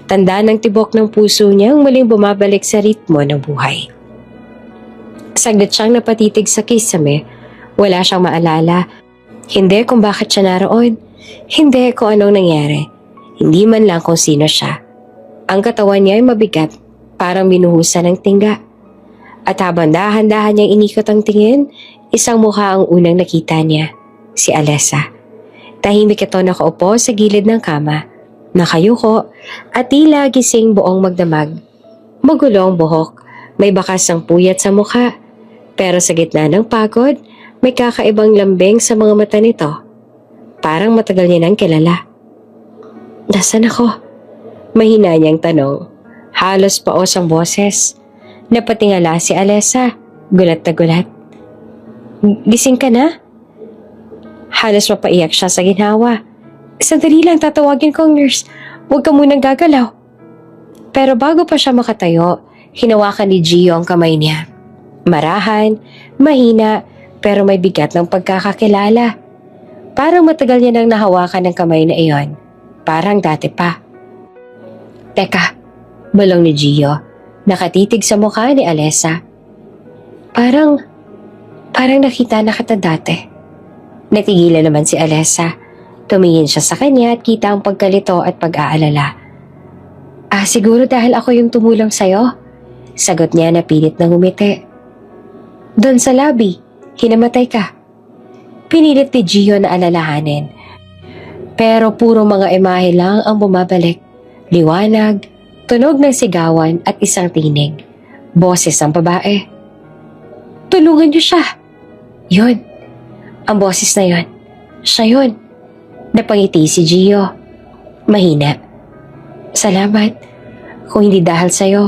Tanda ng tibok ng puso niya ang muling bumabalik sa ritmo ng buhay. Saglit siyang napatitig sa kisame. Wala siyang maalala. Hindi kung bakit siya naroon. Hindi kung anong nangyari. Hindi man lang kung sino siya. Ang katawan niya ay mabigat, parang binuhusan ng tingga. At habang dahan-dahan niyang inikot ang tingin, isang mukha ang unang nakita niya, si Alessa. Tahimik ito nakaupo sa gilid ng kama, nakayuko at tila gising buong magdamag. Magulong buhok, may bakas ng puyat sa mukha, pero sa gitna ng pagod, may kakaibang lambing sa mga mata nito. Parang matagal niya nang kilala. Nasaan ako? Mahina niyang tanong. Halos paos ang boses. Napatingala si Alessa, gulat na gulat. Gising ka na? Halos mapaiyak siya sa ginawa. Sandali lang, tatawagin ko ang nurse. Huwag ka munang gagalaw. Pero bago pa siya makatayo, hinawakan ni Gio ang kamay niya. Marahan, mahina, pero may bigat ng pagkakakilala. Parang matagal niya nang nahawakan ng kamay na iyon. Parang dati pa. Teka, bulong ni Gio. Nakatitig sa mukha ni Alessa. Parang nakita na kita dati. Natigilan naman si Alessa. Tumingin siya sa kanya at kita ang pagkalito at pag-aalala. Siguro dahil ako yung tumulong sa'yo. Sagot niya na pilit na ngumiti. Doon sa lobby, hinamatay ka. Pinilit ni Gio na alalahanin. Pero puro mga imahe lang ang bumabalik. Liwanag, tunog ng sigawan at isang tinig. Boses ang babae. Tulungan niyo siya. Yun. Ang boses na yun. Siya yun. Napangiti si Gio. Mahina. Salamat. Kung hindi dahil sa'yo.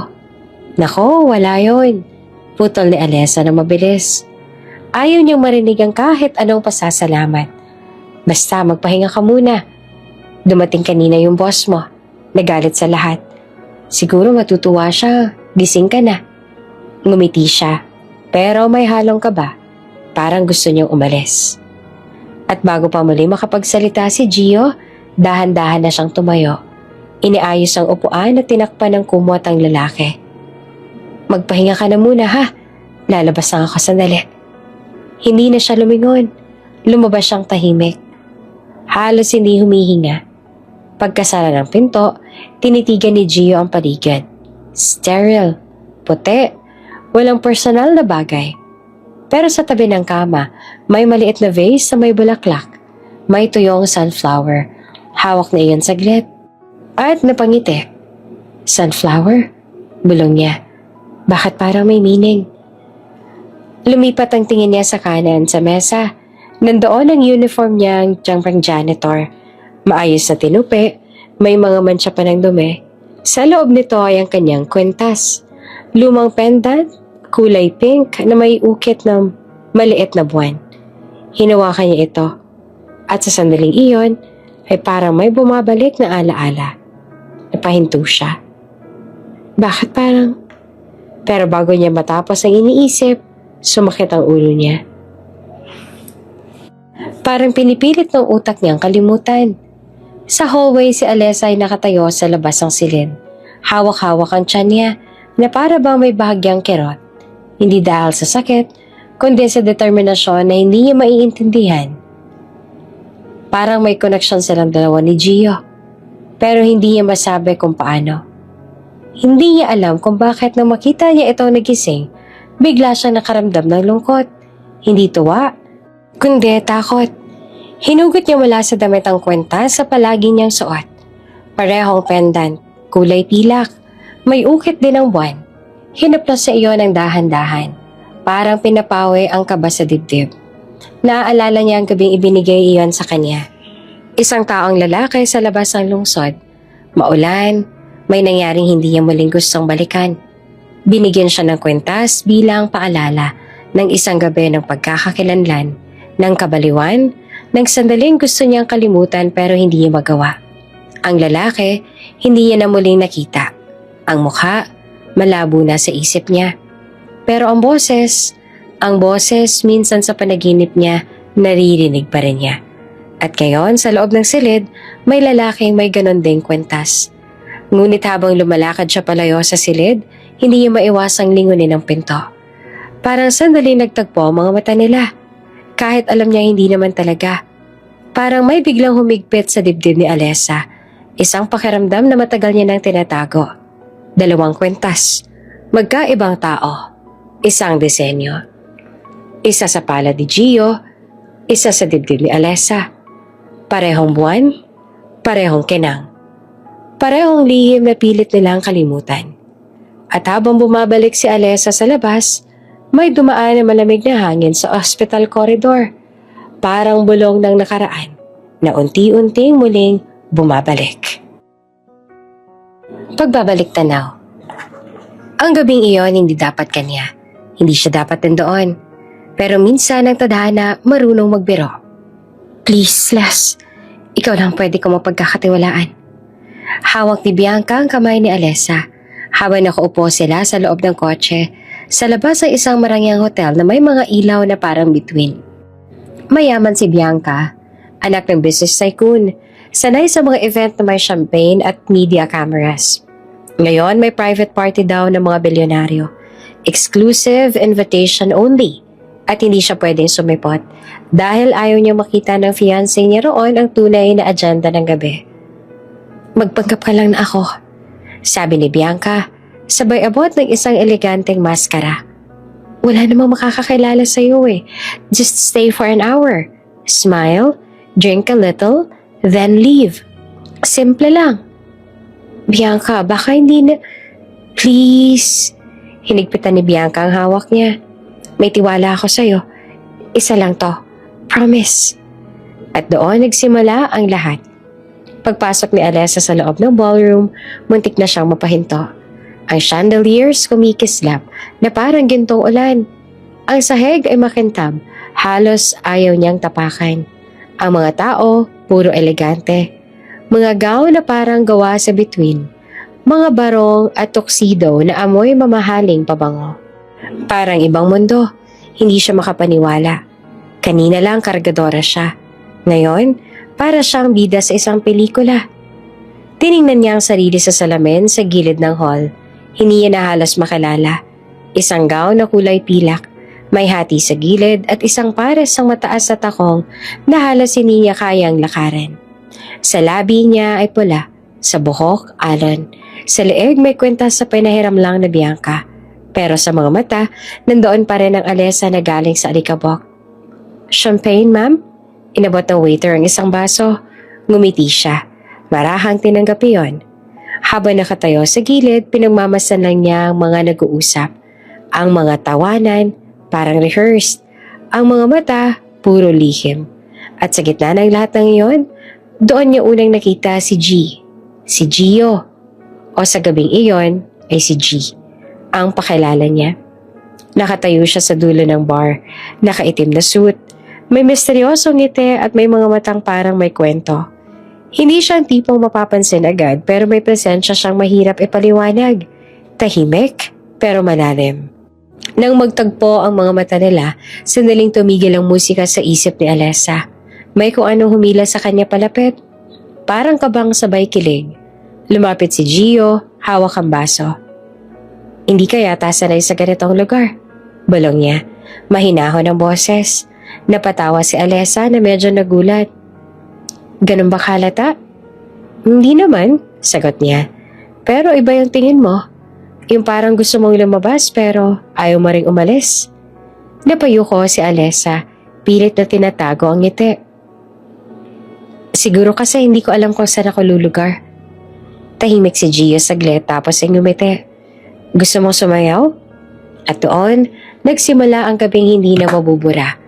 Nako, wala yun. Putol ni Alessa na mabilis. Ayaw niyang marinig ang kahit anong pasasalamat. Basta magpahinga ka muna. Dumating kanina yung boss mo. Nagalit sa lahat. Siguro matutuwa siya. Gising ka na. Ngumiti siya. Pero may halong kaba. Parang gusto niyang umalis. At bago pa muli makapagsalita si Gio, dahan-dahan na siyang tumayo. Iniayos ang upuan at tinakpan ng kumot ang lalaki. Magpahinga ka na muna ha. Lalabas lang ako sandali. Hindi na siya lumingon. Lumabas siyang tahimik. Halos hindi humihinga. Pagkasara ng pinto, tinitigan ni Gio ang paligid. Sterile, puti, walang personal na bagay. Pero sa tabi ng kama, may maliit na vase sa may bulaklak. May tuyong sunflower. Hawak na iyon saglit. At napangiti. Sunflower? Bulong niya. Bakit parang may meaning? Lumipat ang tingin niya sa kanan sa mesa. Nandoon ang uniform niyang janitor. Maayos na tinupi, may mga mantsa pa ng dumi. Sa loob nito ay ang kanyang kwentas. Lumang pendant, kulay pink na may ukit ng maliit na buwan. Hinawakan niya ito. At sa sandaling iyon ay parang may bumabalik na alaala. Napahinto siya. Bakit parang? Pero bago niya matapos ang iniisip, sumakit ang ulo niya. Parang pinipilit ng utak niyang kalimutan. Sa hallway si Alessa ay nakatayo sa labas ng silid. Hawak-hawak ang tiyan niya na para bang may bahagyang kirot. Hindi dahil sa sakit, kundi sa determinasyon na hindi niya maiintindihan. Parang may koneksyon silang dalawa ni Gio. Pero hindi niya masabi kung paano. Hindi niya alam kung bakit nang makita niya ito nagising, bigla siyang nakaramdam ng lungkot. Hindi tuwa, kundi takot. Hinugot niya mula sa damit ang kwentas sa palagi niyang suot. Parehong pendant, kulay pilak, may ukit din ang buwan. Hinaplos sa iyo ng dahan-dahan. Parang pinapawi ang kaba sa dibdib. Naaalala niya ang gabing ibinigay iyon sa kanya. Isang taong lalaki sa labas ng lungsod. Maulan, may nangyaring hindi niya muling gustong balikan. Binigyan siya ng kwentas bilang paalala ng isang gabi ng pagkakakilanlan, ng kabaliwan, ng sandaling gusto niyang kalimutan pero hindi niya magawa. Ang lalaki, hindi niya na muling nakita. Ang mukha, malabo na sa isip niya. Pero ang boses minsan sa panaginip niya, naririnig pa rin niya. At ngayon, sa loob ng silid, may lalaking may ganon ding kwentas. Ngunit habang lumalakad siya palayo sa silid, hindi niya maiwasang lingunin ang pinto. Parang sandali nagtagpo ang mga mata nila. Kahit alam niya hindi naman talaga. Parang may biglang humigpit sa dibdib ni Alessa. Isang pakiramdam na matagal niya nang tinatago. 2 kwentas. Magkaibang tao. Isang disenyo. Isa sa palad ni Gio, isa sa dibdib ni Alessa. Parehong buwan, parehong kinang. Parehong lihim na pilit nilang kalimutan. At habang bumabalik si Alessa sa labas, may dumaan na malamig na hangin sa hospital corridor. Parang bulong ng nakaraan na unti-unting muling bumabalik. Pagbabalik tanaw. Ang gabing iyon hindi dapat kanya. Hindi siya dapat nandoon. Pero minsan ang tadhana marunong magbiro. Please, Les. Ikaw lang pwede ko mapagkakatiwalaan. Hawak ni Bianca ang kamay ni Alessa habang nakaupo sila sa loob ng kotse sa labas ng isang marangyang hotel na may mga ilaw na parang bituin. Mayaman si Bianca, anak ng business tycoon, sanay sa mga event na may champagne at media cameras. Ngayon may private party daw ng mga bilyonaryo. Exclusive invitation only. At hindi siya pwedeng sumipot dahil ayaw niya makita ng fiancé niya roon ang tunay na agenda ng gabi. Magpanggap ka lang na ako, sabi ni Bianca, sabay abot ng isang eleganteng maskara. Wala namang makakakilala sa iyo eh. Just stay for an hour. Smile, drink a little, then leave. Simple lang. Bianca, baka hindi na... Please. Hinigpitan ni Bianca ang hawak niya. May tiwala ako sa'yo. Isa lang to. Promise. At doon nagsimula ang lahat. Pagpasok ni Alessa sa loob ng ballroom, muntik na siyang mapahinto. Ang chandeliers kumikislap na parang gintong ulan. Ang sahig ay makintab, halos ayaw niyang tapakan. Ang mga tao, puro elegante. Mga gown na parang gawa sa bituin. Mga barong at tuxedo na amoy mamahaling pabango. Parang ibang mundo, hindi siya makapaniwala. Kanina lang kargadora siya. Ngayon, para siyang bida sa isang pelikula. Tiningnan niya ang sarili sa salamin sa gilid ng hall. Hindi niya na halos makilala. Isang gown na kulay pilak, may hati sa gilid at isang pares ang mataas sa takong na halos hindi niya kayang lakarin. Sa labi niya ay pula, sa buhok, alon. Sa leeg may kwintas sa pinahiram lang na Bianca. Pero sa mga mata, nandoon pa rin ang Alessa na galing sa alikabok. Champagne, ma'am? Inabot ng waiter ang isang baso. Ngumiti siya. Marahang tinanggap iyon. Habang nakatayo sa gilid, pinagmamasan lang niya ang mga nag-uusap. Ang mga tawanan, parang rehearsed. Ang mga mata, puro lihim. At sa gitna ng lahat ng iyon, doon niya unang nakita si G. Si Gio. O sa gabing iyon ay si G. Ang pakilala niya. Nakatayo siya sa dulo ng bar, nakaitim na suit, may misteryosong ngiti at may mga matang parang may kwento. Hindi siya ang tipong mapapansin agad pero may presensya siyang mahirap ipaliwanag. Tahimik pero malalim. Nang magtagpo ang mga mata nila, sandaling tumigil ang musika sa isip ni Alessa. May kung anong humila sa kanya palapit. Parang kabang sabay kilig. Lumapit si Gio, hawak ang baso. Hindi ka yata sanay sa ganitong lugar. Bulong niya. Mahinahon ang boses. Napatawa si Alessa na medyo nagulat. Ganun ba kalata? Hindi naman, sagot niya. Pero iba yung tingin mo. Yung parang gusto mong lumabas pero ayaw mo ring umalis. Napayuko si Alessa, pilit na tinatago ang ngiti. Siguro kasi hindi ko alam kung saan ako lulugar. Tahimik si Gio saglit tapos ay ngumiti. Gusto mong sumayaw? At doon, nagsimula ang gabing hindi na mabubura.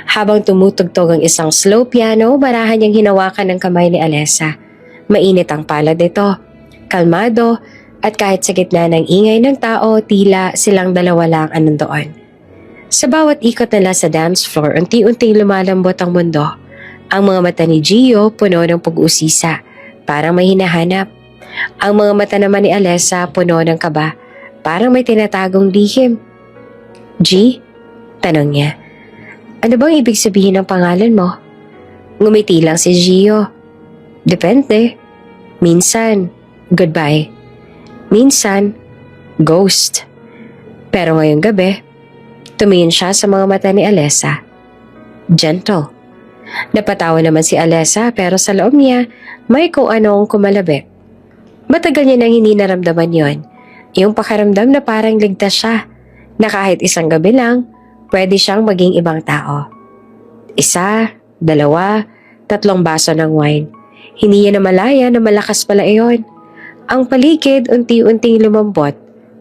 Habang tumutugtog ang isang slow piano, marahan niyang hinawakan ng kamay ni Alessa. Mainit ang palad nito, kalmado, at kahit sa gitna ng ingay ng tao, tila silang dalawa lang ang nandoon. Sa bawat ikot nila sa dance floor, unti-unting lumalambot ang mundo. Ang mga mata ni Gio puno ng pag-uusisa, parang may hinahanap. Ang mga mata naman ni Alessa puno ng kaba, parang may tinatagong lihim. G? Tanong niya. Ano bang ibig sabihin ng pangalan mo? Ngumiti lang si Gio. Depende. Minsan, goodbye. Minsan, ghost. Pero ngayong gabi, tumingin siya sa mga mata ni Alessa. Gentle. Napatawa naman si Alessa pero sa loob niya, may kung anong kumalabit. Matagal niya nang hindi naramdaman yon. Yung pakiramdam na parang ligtas siya, na kahit isang gabi lang, pwede siyang maging ibang tao. 1, 2, 3 baso ng wine. Hindi niya namalaya na malakas pala iyon. Ang paligid unti-unting lumambot,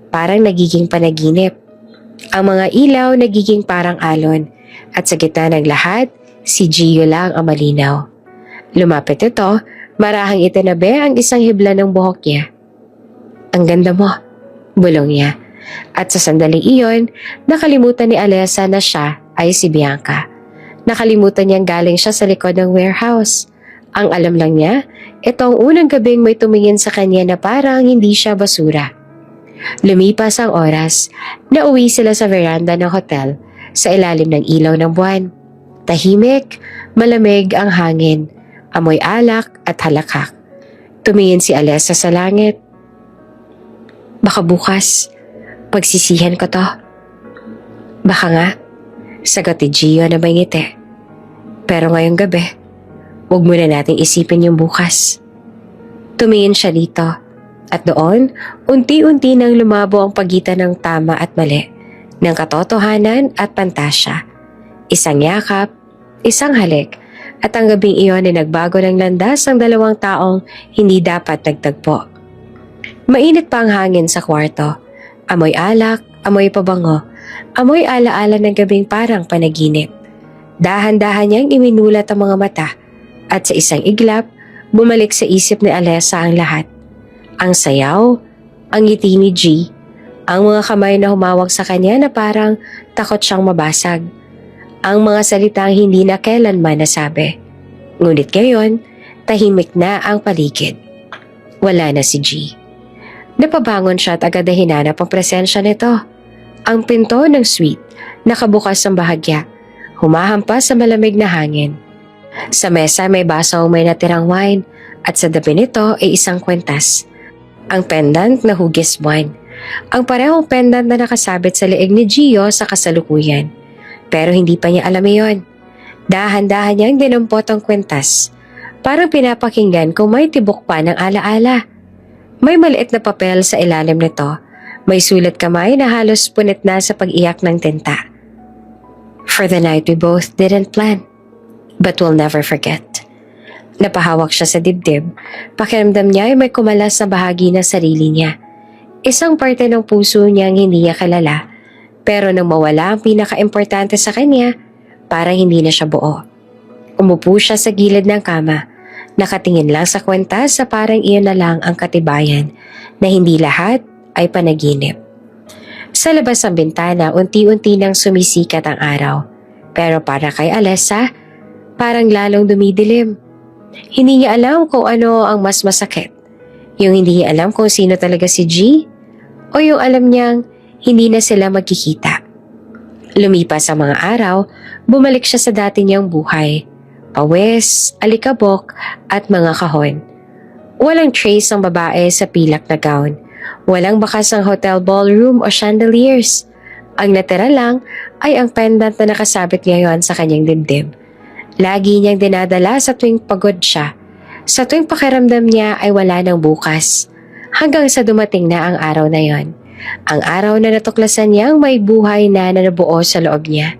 parang nagiging panaginip. Ang mga ilaw nagiging parang alon, at sa gitna ng lahat, si Gio lang ang malinaw. Lumapit ito, marahang itinabi ang isang hibla ng buhok niya. Ang ganda mo, bulong niya. At sa sandaling iyon, nakalimutan ni Alessa na siya ay si Bianca. Nakalimutan niyang galing siya sa likod ng warehouse. Ang alam lang niya, ito ang unang gabing may tumingin sa kanya na parang hindi siya basura. Lumipas ang oras, nauwi sila sa veranda ng hotel sa ilalim ng ilaw ng buwan. Tahimik, malamig ang hangin, amoy alak at halakak. Tumingin si Alessa sa langit. Baka bukas, pagsisihan ko to. Baka nga, sagot ni Gio na may ngiti. Pero ngayong gabi, huwag muna nating isipin yung bukas. Tumingin siya dito, at doon, unti-unti nang lumabo ang pagitan ng tama at mali, ng katotohanan at pantasya. Isang yakap, isang halik, at ang gabing iyon ay nagbago ng landas ang dalawang taong hindi dapat nagtagpo. Mainit pa ang hangin sa kwarto. Amoy alak, amoy pabango, amoy alaala ng gabing parang panaginip. Dahan-dahan niyang iminulat ang mga mata, at sa isang iglap, bumalik sa isip ni Alessa ang lahat. Ang sayaw, ang ngiti ni G, ang mga kamay na humawak sa kanya na parang takot siyang mabasag. Ang mga salitang hindi na kailanman nasabi. Ngunit ngayon, tahimik na ang paligid. Wala na si G. Napabangon siya at agad na hinanap ang presensya nito. Ang pinto ng suite, nakabukas ang bahagya, humahampas sa malamig na hangin. Sa mesa may basong may natirang wine at sa tabi nito ay isang kwentas. Ang pendant na hugis wine. Ang parehong pendant na nakasabit sa leeg ni Gio sa kasalukuyan. Pero hindi pa niya alam iyon. Dahan-dahan niyang dinampot ang kwentas. Parang pinapakinggan kung may tibok pa ng alaala. May maliit na papel sa ilalim nito. May sulat kamay na halos punit na sa pag-iyak ng tinta. For the night we both didn't plan, but we'll never forget. Napahawak siya sa dibdib. Pakiramdam niya ay may kumalas na bahagi ng sarili niya. Isang parte ng puso niyang hindi niya kilala. Pero nang mawala ang pinaka-importante sa kanya, parang hindi na siya buo. Umupo siya sa gilid ng kama. Nakatingin lang sa kwentas sa parang iyon na lang ang katibayan na hindi lahat ay panaginip. Sa labas ng bintana, unti-unti nang sumisikat ang araw. Pero para kay Alessa, parang lalong dumidilim. Hindi niya alam kung ano ang mas masakit. Yung hindi niya alam kung sino talaga si G o yung alam niyang hindi na sila magkikita. Lumipas ang mga araw, bumalik siya sa dati niyang buhay. Pawis, alikabok at mga kahon. Walang trace ng babae sa pilak na gown. Walang bakas ng hotel ballroom o chandeliers. Ang natira lang ay ang pendant na nakasabit ngayon sa kanyang dibdib. Lagi niyang dinadala sa tuwing pagod siya. Sa tuwing pakiramdam niya ay wala ng bukas. Hanggang sa dumating na ang araw na yon. Ang araw na natuklasan niyang may buhay na nabuo sa loob niya.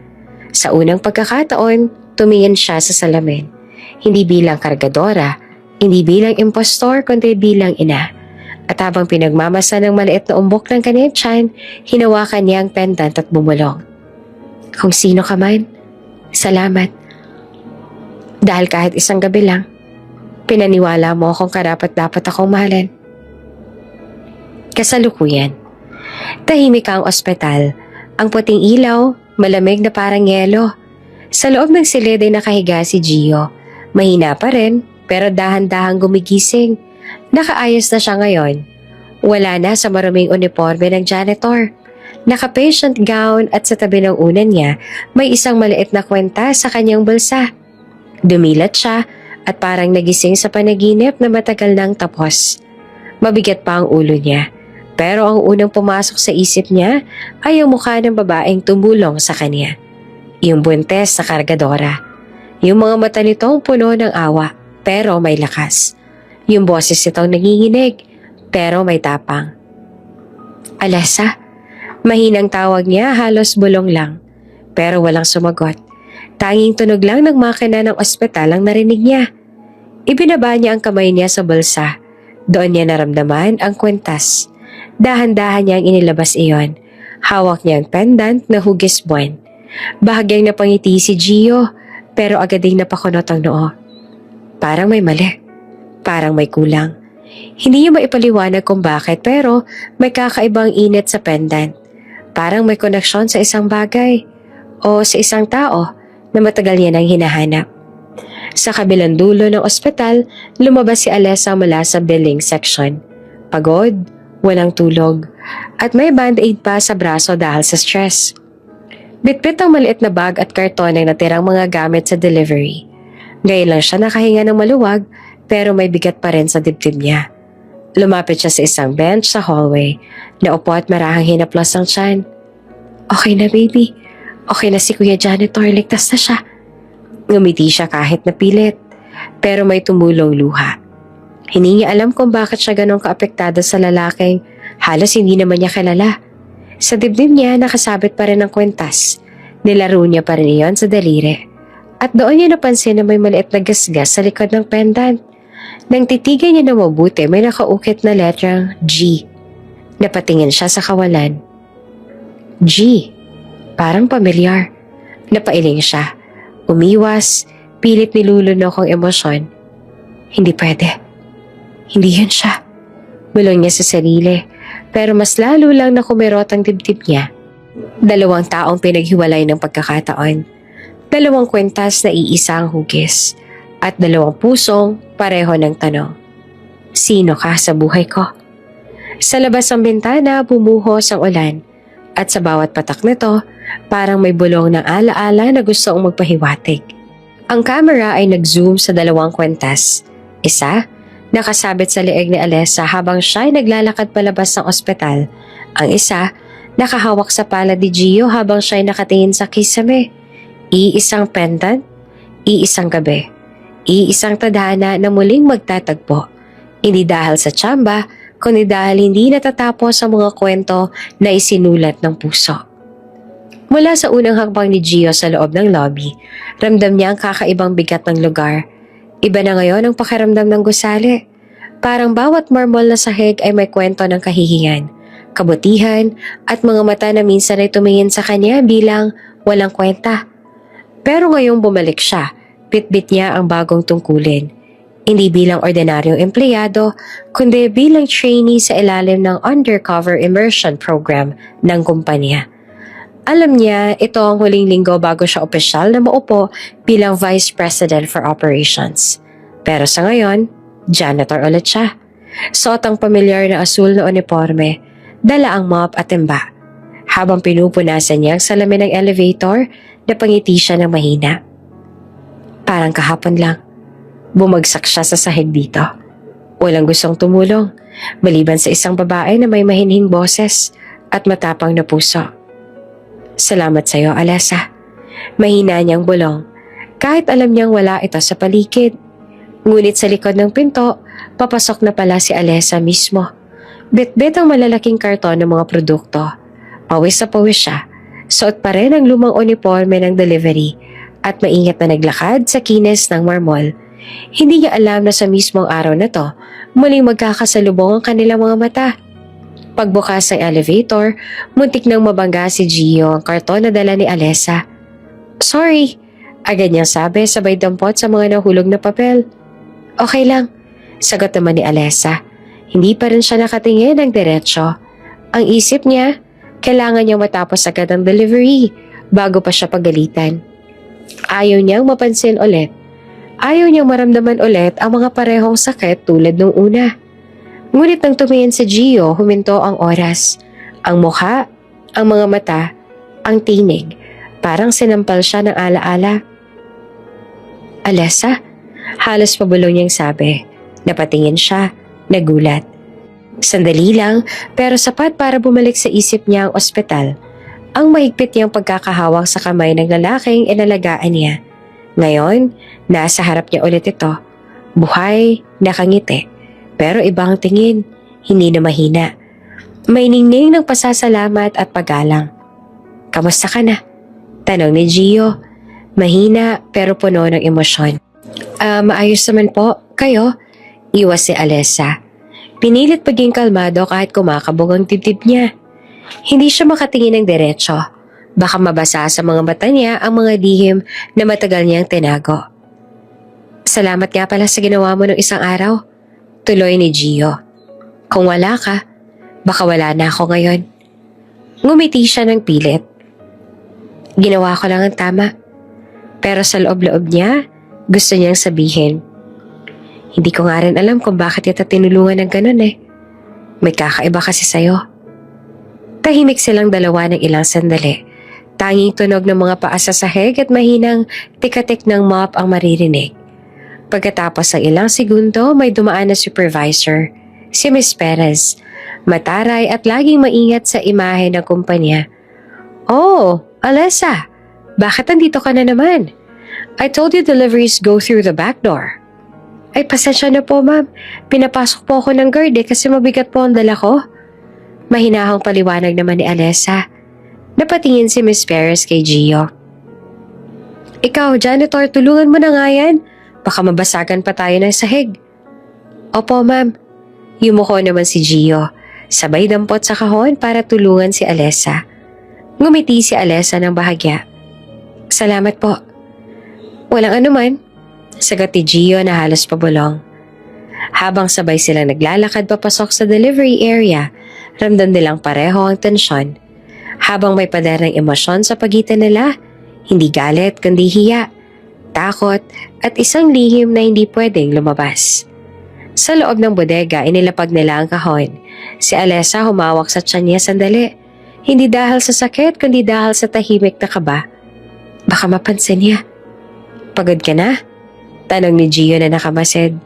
Sa unang pagkakataon, tumingin siya sa salamin. Hindi bilang kargadora, hindi bilang impostor, kundi bilang ina. At habang pinagmamasa ng maliit na umbok ng kanyang tiyan, hinawakan niya ang pendant at bumulong. Kung sino ka man, Salamat. Dahil kahit isang gabi lang, pinaniwala mo akong karapat-dapat akong mahalin. Kasalukuyan. Tahimik ang ospital. Ang puting ilaw, malamig na parang yelo. Sa loob ng silid ay nakahiga si Gio. Mahina pa rin, pero dahan-dahang gumigising. Nakaayos na siya ngayon. Wala na sa maruming uniforme ng janitor. Naka-patient gown at sa tabi ng unan niya, may isang maliit na kwenta sa kanyang bulsa. Dumilat siya at parang nagising sa panaginip na matagal nang tapos. Mabigat pa ang ulo niya. Pero ang unang pumasok sa isip niya ay ang mukha ng babaeng tumulong sa kanya. Yung buntes sa kargadora. Yung mga mata nitong puno ng awa pero may lakas. Yung boses nitong nanginginig pero may tapang. Alessa, mahinang tawag niya, halos bulong lang. Pero walang sumagot. Tanging tunog lang ng makina ng ospital ang narinig niya. Ibinaba niya ang kamay niya sa bulsa. Doon niya naramdaman ang kwentas. Dahan-dahan niyang inilabas iyon. Hawak niya ang pendant na hugis buwan. Bahagyang napangiti si Gio, pero agad ding napakunot ang noo. Parang may mali. Parang may kulang. Hindi niya maipaliwanag kung bakit, pero may kakaibang init sa pendant. Parang may koneksyon sa isang bagay o sa isang tao na matagal niya nang hinahanap. Sa kabilang dulo ng ospital, lumabas si Alessa mula sa billing section. Pagod, walang tulog, at may band-aid pa sa braso dahil sa stress. Bitbit ang maliit na bag at karton ng natirang mga gamit sa delivery. Ngayon lang siya nakahinga ng maluwag, pero may bigat pa rin sa dibdib niya. Lumapit siya sa isang bench sa hallway. Naupo at marahang hinaplos ang tiyan. Okay na baby. Okay na si Kuya Janitor, ligtas na siya. Ngumiti siya kahit napilit, pero may tumulong luha. Hindi niya alam kung bakit siya ganong kaapektado sa lalaking halos hindi naman niya kilala. Sa dibdib niya nakasabit pa rin ang kwentas. Nilaro niya pa rin iyon sa daliri. At doon niya napansin na may maliit na gasgas sa likod ng pendant. Nang titigan niya na mabuti, may nakaukit na letrang G. Napatingin siya sa kawalan. G. Parang pamilyar. Napailing siya. Umiwas, pilit nilulunok ang emosyon. Hindi pwede. Hindi yun siya. Bulong niya sa sarili, pero mas lalo lang na kumirot ang dibdib niya. Dalawang taong pinaghiwalay ng pagkakataon. Dalawang kwentas na iisa ang hugis. At dalawang pusong pareho ng tanong. Sino ka sa buhay ko? Sa labas ng bintana, bumuhos ang ulan. At sa bawat patak nito, parang may bulong ng alaala na gustong magpahiwatig. Ang camera ay nag-zoom sa dalawang kwentas. Isa, nakasabit sa leeg ni Alessa habang siya ay naglalakad palabas ng ospital. Ang isa, nakahawak sa palad ni Gio habang siya ay nakatingin sa kisame. Iisang pendant, iisang gabi. Iisang tadhana na muling magtatagpo. Hindi dahil sa tsamba, kundi dahil hindi natatapos ang mga kwento na isinulat ng puso. Mula sa unang hakbang ni Gio sa loob ng lobby, ramdam niya ang kakaibang bigat ng lugar. Iba na ngayon ang pakiramdam ng gusali. Parang bawat marmol na sahig ay may kwento ng kahihiyan, kabutihan at mga mata na minsan ay tumingin sa kanya bilang walang kwenta. Pero ngayong bumalik siya, bitbit niya ang bagong tungkulin. Hindi bilang ordinaryong empleyado, kundi bilang trainee sa ilalim ng undercover immersion program ng kumpanya. Alam niya, ito ang huling linggo bago siya opisyal na maupo bilang Vice President for Operations. Pero sa ngayon, janitor ulit siya. Suot ang pamilyar na asul na uniforme, dala ang mop at timba. Habang pinupunasan niya ang salamin ng elevator, napangiti siya ng mahina. Parang kahapon lang. Bumagsak siya sa sahig dito. Walang gustong tumulong, maliban sa isang babae na may mahinhing boses at matapang na puso. Salamat sa iyo, Alessa. Mahina niyang bulong, kahit alam niyang wala ito sa paligid. Ngunit sa likod ng pinto, papasok na pala si Alessa mismo. Bitbit ang malalaking karton ng mga produkto. Pawis sa pawis siya. Suot pa rin ang lumang uniforme ng delivery at maingat na naglakad sa kinis ng marmol. Hindi niya alam na sa mismong araw na to, muling magkakasalubong ang kanilang mga mata. Pagbukas ng elevator, muntik nang mabangga si Gio ang karton na dala ni Alessa. Sorry, Agad niyang sabi sabay dampot sa mga nahulog na papel. Okay lang, sagot naman ni Alessa. Hindi pa rin siya nakatingin ng diretsyo. Ang isip niya, kailangan niyang matapos agad ang delivery bago pa siya pagalitan. Ayaw niyang mapansin ulit. Ayaw niyang maramdaman ulit ang mga parehong sakit tulad nung una. Ngunit nang tumingin si Gio, huminto ang oras. Ang mukha, ang mga mata, ang tinig. Parang sinampal siya ng alaala. Alessa? Halos pabulong niyang sabi. Napatingin siya, nagulat. Sandali lang, pero sapat para bumalik sa isip niya ang ospital. Ang mahigpit niyang pagkakahawak sa kamay ng lalaking inalagaan niya. Ngayon, nasa harap niya ulit ito. Buhay, nakangiti. Pero ibang tingin, hindi na mahina. May ningning ng pasasalamat at paggalang. Kamusta ka na? Tanong ni Gio. Mahina pero puno ng emosyon. Maayos naman po. Kayo? Iwas si Alessa. Pinilit paging kalmado kahit kumakabog ang dibdib niya. Hindi siya makatingin ng diretsyo. Baka mabasa sa mga mata niya ang mga lihim na matagal niyang tinago. Salamat nga pala sa ginawa mo ng isang araw. Tuloy ni Gio. Kung wala ka, baka wala na ako ngayon. Ngumiti siya ng pilit. Ginawa ko lang ang tama. Pero sa loob-loob niya, gusto niyang sabihin. Hindi ko nga rin alam kung bakit kita tinulungan ng ganun eh. May kakaiba kasi sa'yo. Tahimik silang dalawa ng ilang sandali. Tanging tunog ng mga paa sa sahig at mahinang tikatik ng mop ang maririnig. Pagkatapos ng ilang segundo, may dumaan na supervisor, si Miss Perez. Mataray at laging maingat sa imahe ng kumpanya. Oh, Alessa, bakit andito ka na naman? I told you deliveries go through the back door. Ay, pasensya na po ma'am. Pinapasok po ako ng guard kasi mabigat po ang dala ko. Mahinahong paliwanag naman ni Alessa. Napatingin si Miss Perez kay Gio. Ikaw, janitor, tulungan mo na nga yan. Baka mabasagan pa tayo ng sahig. Opo ma'am. Yumuko naman si Gio. Sabay dampot sa kahon para tulungan si Alessa. Ngumiti si Alessa ng bahagya. Salamat po. Walang anuman. Sagot ni Gio na halos pabulong. Habang sabay silang naglalakad papasok sa delivery area, ramdam nilang pareho ang tensyon. Habang may pader ng emosyon sa pagitan nila, hindi galit kundi hiya, takot at isang lihim na hindi pwedeng lumabas. Sa loob ng bodega, inilapag nila ang kahon. Si Alessa humawak sa tiyan niya sandali. Hindi dahil sa sakit kundi dahil sa tahimik na kaba. Baka mapansin niya. Pagod ka na? Tanong ni Gio na nakamasid.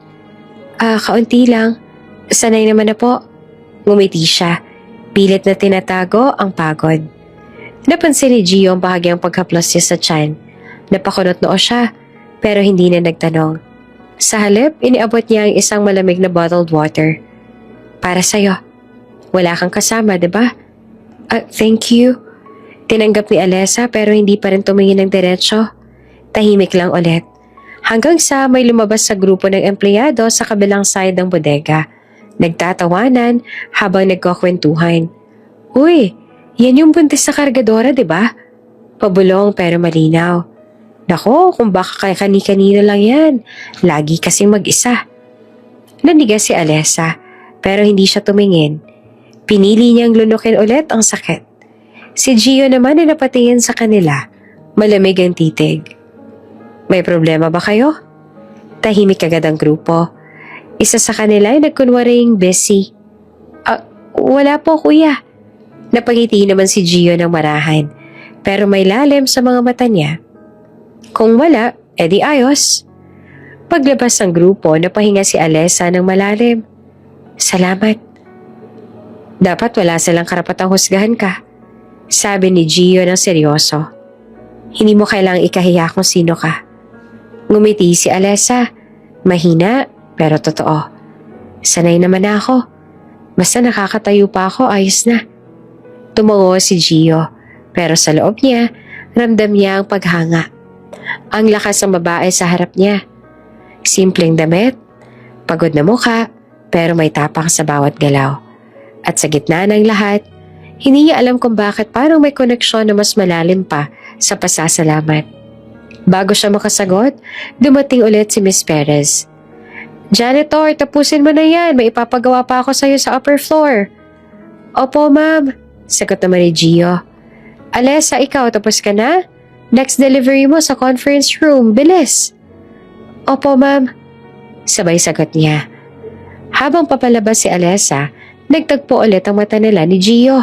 Kaunti lang. Sanay naman na po. Ngumiti siya. Pilit na tinatago ang pagod. Napansin ni Gio ang bahagyang paghaplos niya sa tiyan. Napakunot noo siya, pero hindi na nagtanong. Sa halip, iniabot niya ang isang malamig na bottled water. Para sa'yo. Wala kang kasama, diba? Thank you. Tinanggap ni Alessa pero hindi pa rin tumingin ng diretsyo. Tahimik lang ulit. Hanggang sa may lumabas sa grupo ng empleyado sa kabilang side ng bodega. Nagtatawanan habang nagkukwentuhan. Uy, yan yung buntis sa kargadora, diba? Pabulong pero malinaw. Nako, kung baka kay kani-kanino lang yan. Lagi kasing mag-isa. Nanigas si Alessa, pero hindi siya tumingin. Pinili niyang lunukin ulit ang sakit. Si Gio naman ay napatingin sa kanila. Malamig ang titig. May problema ba kayo? Tahimik agad ang grupo. Isa sa kanila ay nagkunwaring busy. Wala po kuya. Napangiti naman si Gio ng marahan. Pero may lalim sa mga mata niya. Kung wala, edi ayos. Paglabas ng grupo, napahinga si Alessa ng malalim. Salamat. Dapat wala silang karapatang husgahan ka. Sabi ni Gio ng seryoso. Hindi mo kailangang ikahiya kung sino ka. Ngumiti si Alessa. Mahina, pero totoo. Sanay naman ako. Basta nakakatayo pa ako, ayos na. Tumango si Gio, pero sa loob niya, ramdam niya ang paghanga. Ang lakas ng babae sa harap niya. Simpleng damit, pagod na mukha, pero may tapang sa bawat galaw. At sa gitna ng lahat, hindi niya alam kung bakit parang may koneksyon na mas malalim pa sa pasasalamat. Bago siya makasagot, dumating ulit si Miss Perez. Janitor, tapusin mo na yan. May ipapagawa pa ako sa'yo sa upper floor. Opo, ma'am. Sagot naman ni Gio. Alessa, ikaw, tapos ka na? Next delivery mo sa conference room. Bilis. Opo, ma'am. Sabay sagot niya. Habang papalabas si Alessa, nagtagpo ulit ang mata nila ni Gio.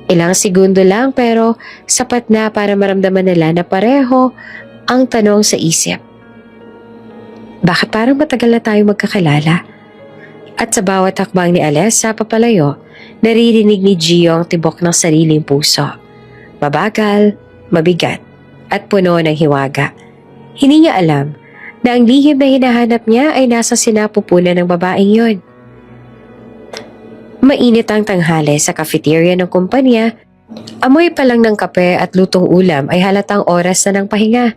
Ilang segundo lang pero sapat na para maramdaman nila na pareho ang tanong sa isip. Bakit parang matagal na tayo magkakilala? At sa bawat hakbang ni Alessa papalayo, naririnig ni Gio ang tibok ng sariling puso. Mabagal, mabigat, at puno ng hiwaga. Hindi niya alam na ang lihim na hinahanap niya ay nasa sinapupunan ng babaeng yon. Mainit ang tanghali sa cafeteria ng kumpanya. Amoy pa lang ng kape at lutong ulam ay halatang oras na ng pahinga.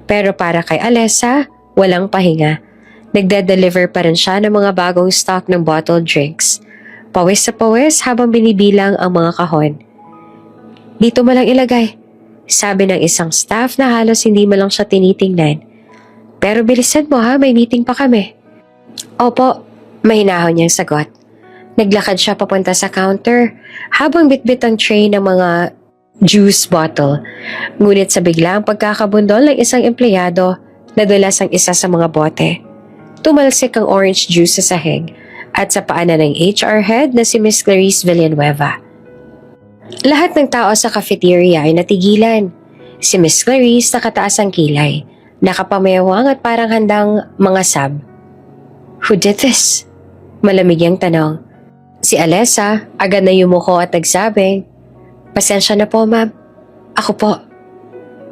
Pero para kay Alessa, walang pahinga. Nagde-deliver pa rin siya ng mga bagong stock ng bottled drinks. Pawis sa pawis habang binibilang ang mga kahon. Dito mo lang ilagay, sabi ng isang staff na halos hindi mo lang siya tinitingnan. Pero bilisan mo ha, may meeting pa kami. Opo, mahinahon niyang sagot. Naglakad siya papunta sa counter habang bitbit ang tray ng mga juice bottle. Ngunit sa biglang pagkakabundol ng isang empleyado, nadulas ang isa sa mga bote. Tumalsik ang orange juice sa sahig at sa paanan ng HR head na si Miss Clarice Villanueva. Lahat ng tao sa cafeteria ay natigilan. Si Miss Clarice nakataas ang kilay, nakapamewang at parang handang mangasab. Who did this? Malamig ang tanong. Si Alessa agad na yumuko at nagsabing, Pasensya na po, ma'am. Ako po.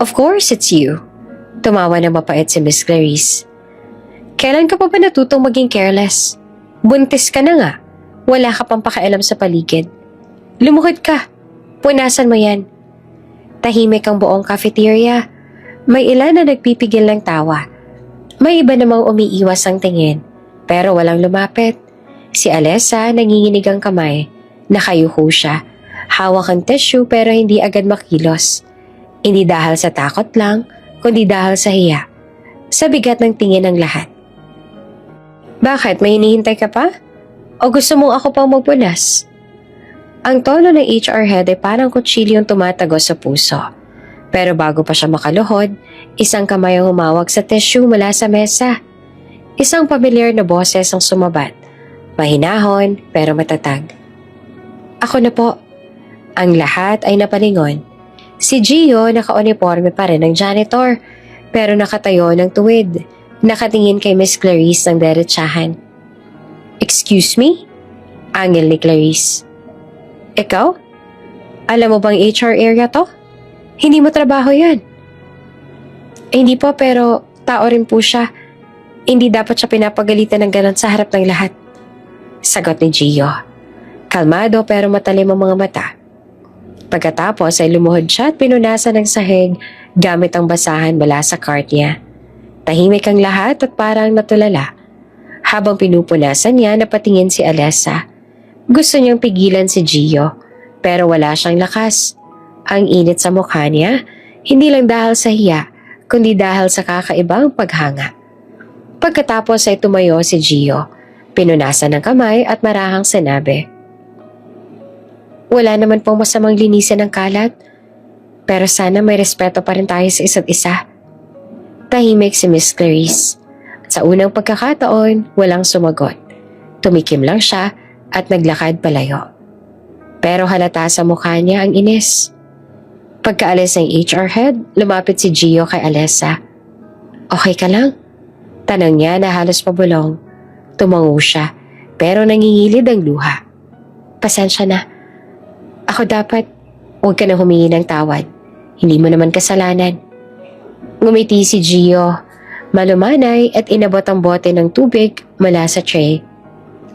Of course, it's you. Tumawa na mapait si Miss Clarice. Kailan ka pa ba natutong maging careless? Buntis ka na nga. Wala ka pang pakialam sa paligid. Lumuhod ka. Punasan mo yan. Tahimik ang buong cafeteria. May ilan na nagpipigil ng tawa. May iba namang umiiwas ang tingin. Pero walang lumapit. Si Alessa nanginginig ang kamay. Nakayuko siya. Hawak ang tissue pero hindi agad makilos. Hindi dahil sa takot lang, kundi dahil sa hiya. Sa bigat ng tingin ng lahat. Bakit? May hinihintay ka pa? O gusto mong ako pang magpunas? Ang tono ng HR head ay parang kutsilyong tumatagos sa puso. Pero bago pa siya makaluhod, isang kamay ang humawak sa tissue mula sa mesa. Isang pamilyar na boses ang sumabat. Mahinahon pero matatag. Ako na po. Ang lahat ay napalingon. Si Gio naka-uniforme pa rin ng janitor pero nakatayo ng tuwid. Nakatingin kay Miss Clarice ng derechahan. Excuse me? Angil ni Clarice. Ikaw? Alam mo bang HR area to? Hindi mo trabaho yan. Hindi po pero tao rin po siya. Hindi dapat siya pinapagalitan ng ganon sa harap ng lahat. Sagot ni Gio. Kalmado pero matalim ang mga mata. Pagkatapos ay lumuhod siya at pinunasan ng sahig gamit ang basahan mula sa cart niya. Tahimik ang lahat at parang natulala. Habang pinupunasan niya, napatingin si Alessa. Gusto niyang pigilan si Gio pero wala siyang lakas. Ang init sa mukha niya, hindi lang dahil sa hiya, kundi dahil sa kakaibang paghanga. Pagkatapos ay tumayo si Gio. Pinunasan ng kamay at marahang sinabi, Wala naman pong masamang linisan ng kalat, pero sana may respeto pa rin tayo sa isa't isa. Tahimik si Miss Clarice. Sa unang pagkakataon, walang sumagot. Tumikim lang siya at naglakad palayo. Pero halata sa mukha niya ang inis. Pagkaalis ng HR head, lumapit si Gio kay Alessa. Okay ka lang? Tanong niya na halos pabulong. Tumango siya, pero nangingilid ang luha. Pasensya na. Ako dapat, huwag ka na humingi ng tawad. Hindi mo naman kasalanan. Ngumiti si Gio, malumanay at inabot ang bote ng tubig mula sa tray.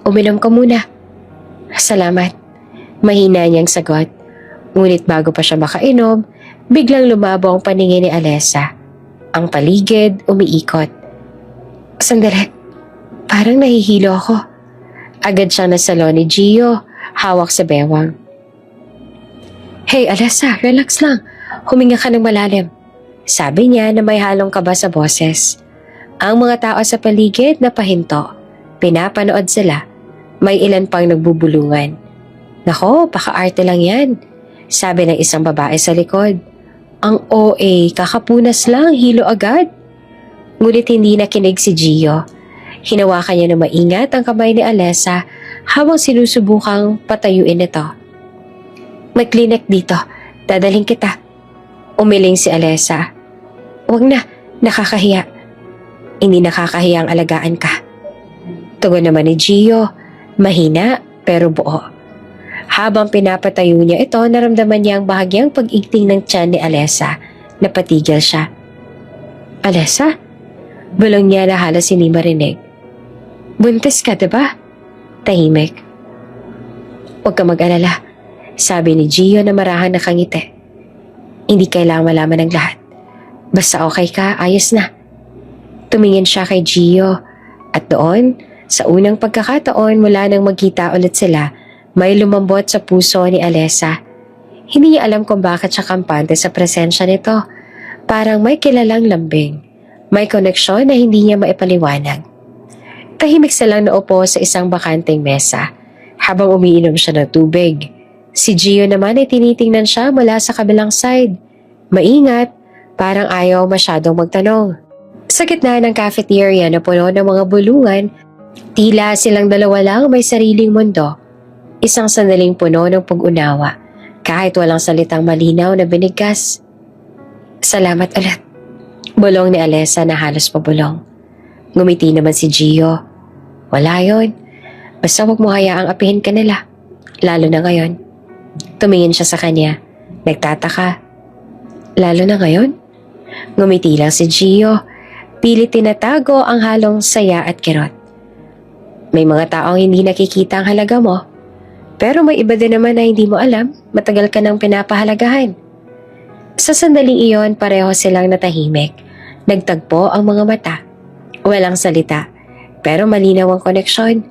Uminom ka muna. Salamat. Mahina niyang sagot. Ngunit bago pa siya makainom, biglang lumabo ang paningin ni Alessa. Ang paligid umiikot. Sandali. Parang nahihilo ako. Agad siyang nasalo ni Gio, hawak sa bewang. Hey Alessa, relax lang. Huminga ka ng malalim. Sabi niya na may halong kaba sa boses. Ang mga tao sa paligid na pahinto. Pinapanood sila. May ilan pang nagbubulungan. Nako, paka-arte lang yan. Sabi ng isang babae sa likod. Ang OA, kakapunas lang, hilo agad. Ngunit hindi nakinig si Gio. Hinawakan niya na maingat ang kamay ni Alessa habang sinusubukang patayuin ito. May klinik dito, dadalhin kita. Umiling si Alessa. Huwag na, nakakahiya. Hindi nakakahiya ang alagaan ka. Tugon naman ni Gio, mahina pero buo. Habang pinapatayo niya ito, naramdaman niya ang bahagyang pag-igting ng tiyan ni Alessa. Napatigil siya. Alessa? Bulong niya na halos hindi marinig. Buntis ka, diba? Tahimik. Huwag ka mag-alala, sabi ni Gio na marahang nakangiti. Hindi kailangang malaman ng lahat. Basta okay ka, ayos na. Tumingin siya kay Gio at doon, sa unang pagkakataon mula nang magkita ulit sila, may lumambot sa puso ni Alessa. Hindi niya alam kung bakit siya kampante sa presensya nito. Parang may kilalang lambing. May koneksyon na hindi niya maipaliwanag. Tahimik silang naupo sa isang bakanteng mesa habang umiinom siya ng tubig. Si Gio naman ay tinitingnan siya mula sa kabilang side. Maingat, parang ayaw masyadong magtanong. Sa gitna ng cafeteria na puno ng mga bulungan, tila silang dalawa lang may sariling mundo. Isang sandaling puno ng pag-unawa, kahit walang salitang malinaw na binigkas. Salamat ulit. Bulong ni Alessa na halos pabulong. Ngumiti naman si Gio. Wala yon. Basta huwag mo hayaang apihin ka nila. Lalo na ngayon. Tumingin siya sa kanya. Nagtataka. Lalo na ngayon? Ngumiti lang si Gio. Pilit tinatago ang halong saya at kirot. May mga taong hindi nakikita ang halaga mo. Pero may iba din naman na hindi mo alam. Matagal ka nang pinapahalagahan. Sa sandaling iyon, pareho silang natahimik. Nagtagpo ang mga mata. Walang salita. Pero malinaw ang koneksyon.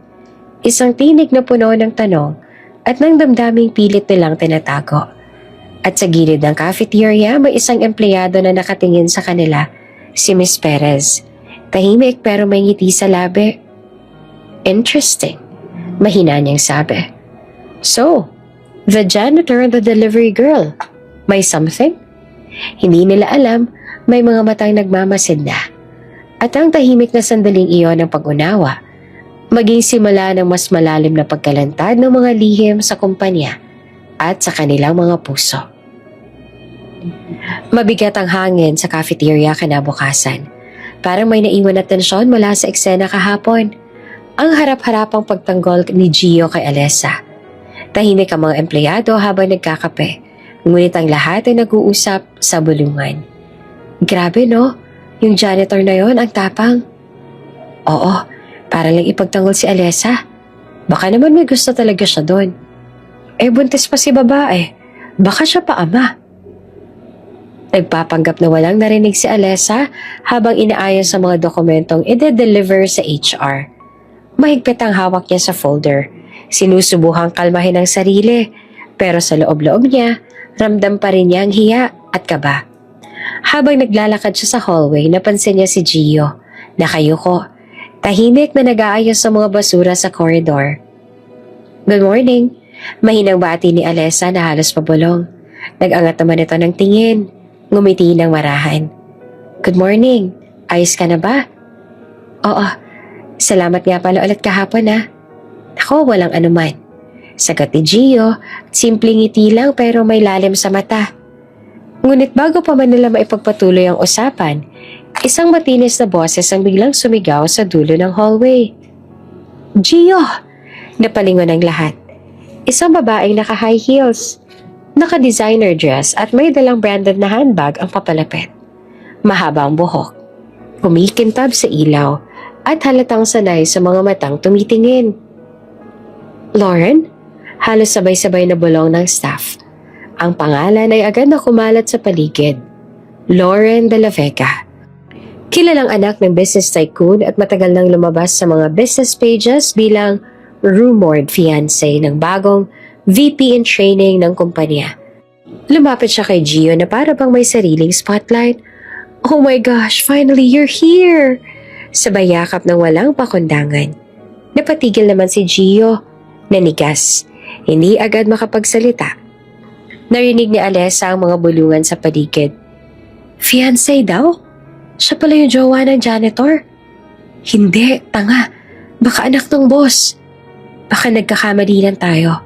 Isang tinig na puno ng tanong at ng damdaming pilit nilang tinatago. At sa gilid ng cafeteria, may isang empleyado na nakatingin sa kanila, si Miss Perez. Tahimik pero may ngiti sa labi. Interesting, mahina niyang sabi. So, the janitor and the delivery girl, may something? Hindi nila alam, may mga matang nagmamasid na. At ang tahimik na sandaling iyon ng pag-unawa, maging simula ng mas malalim na pagkalantad ng mga lihim sa kumpanya at sa kanilang mga puso. Mabigat ang hangin sa cafeteria kinabukasan. Parang may naiwan na tensyon mula sa eksena kahapon. Ang harap-harapang pagtanggol ni Gio kay Alessa. Tahimik ang mga empleyado habang nagkakape, ngunit ang lahat ay nag-uusap sa bulungan. Grabe no? Yung janitor na yon ang tapang. Oo, para lang ipagtanggol si Alessa. Baka naman may gusto talaga siya doon. Buntis pa si babae. Baka siya pa ama. Nagpapanggap na walang narinig si Alessa habang inaayos sa mga dokumentong ide-deliver sa HR. Mahigpit ang hawak niya sa folder. Sinusubuhang kalmahin ang sarili. Pero sa loob-loob niya, ramdam pa rin niya ang hiya at kaba. Habang naglalakad siya sa hallway, napansin niya si Gio. Nakayuko. Tahimik na nag-aayos sa mga basura sa corridor. Good morning. Mahinang bati ni Alessa na halos pabulong. Nag-angat naman ito ng tingin. Ngumiti ng marahan. Good morning. Ayos ka na ba? Oo. Salamat nga pala ulit kahapon ha. Ako, walang anuman. Sagot ni Gio, simpleng ngiti lang pero may lalim sa mata. Ngunit bago pa man nila maipagpatuloy ang usapan, isang matinis na boses ang biglang sumigaw sa dulo ng hallway. Gio! Napalingon ang lahat. Isang babaeng naka-high heels, naka-designer dress at may dalang branded na handbag ang papalapit. Mahaba ang buhok, kumikintab sa ilaw at halatang sanay sa mga matang tumitingin. Lauren? Halos sabay-sabay na bulong ng staff. Ang pangalan ay agad na kumalat sa paligid. Lauren de la Vega. Kilalang anak ng business tycoon at matagal nang lumabas sa mga business pages bilang rumored fiancé ng bagong VP in training ng kumpanya. Lumapit siya kay Gio na para bang may sariling spotlight. Oh my gosh, finally you're here! Sabay yakap ng walang pakundangan. Napatigil naman si Gio. Nanigas. Hindi agad makapagsalita. Narinig ni Alessa ang mga bulungan sa paligid. Fiancé daw? Siya pala yung jowa ng janitor? Hindi, tanga. Baka anak ng boss. Baka nagkakamali lang tayo.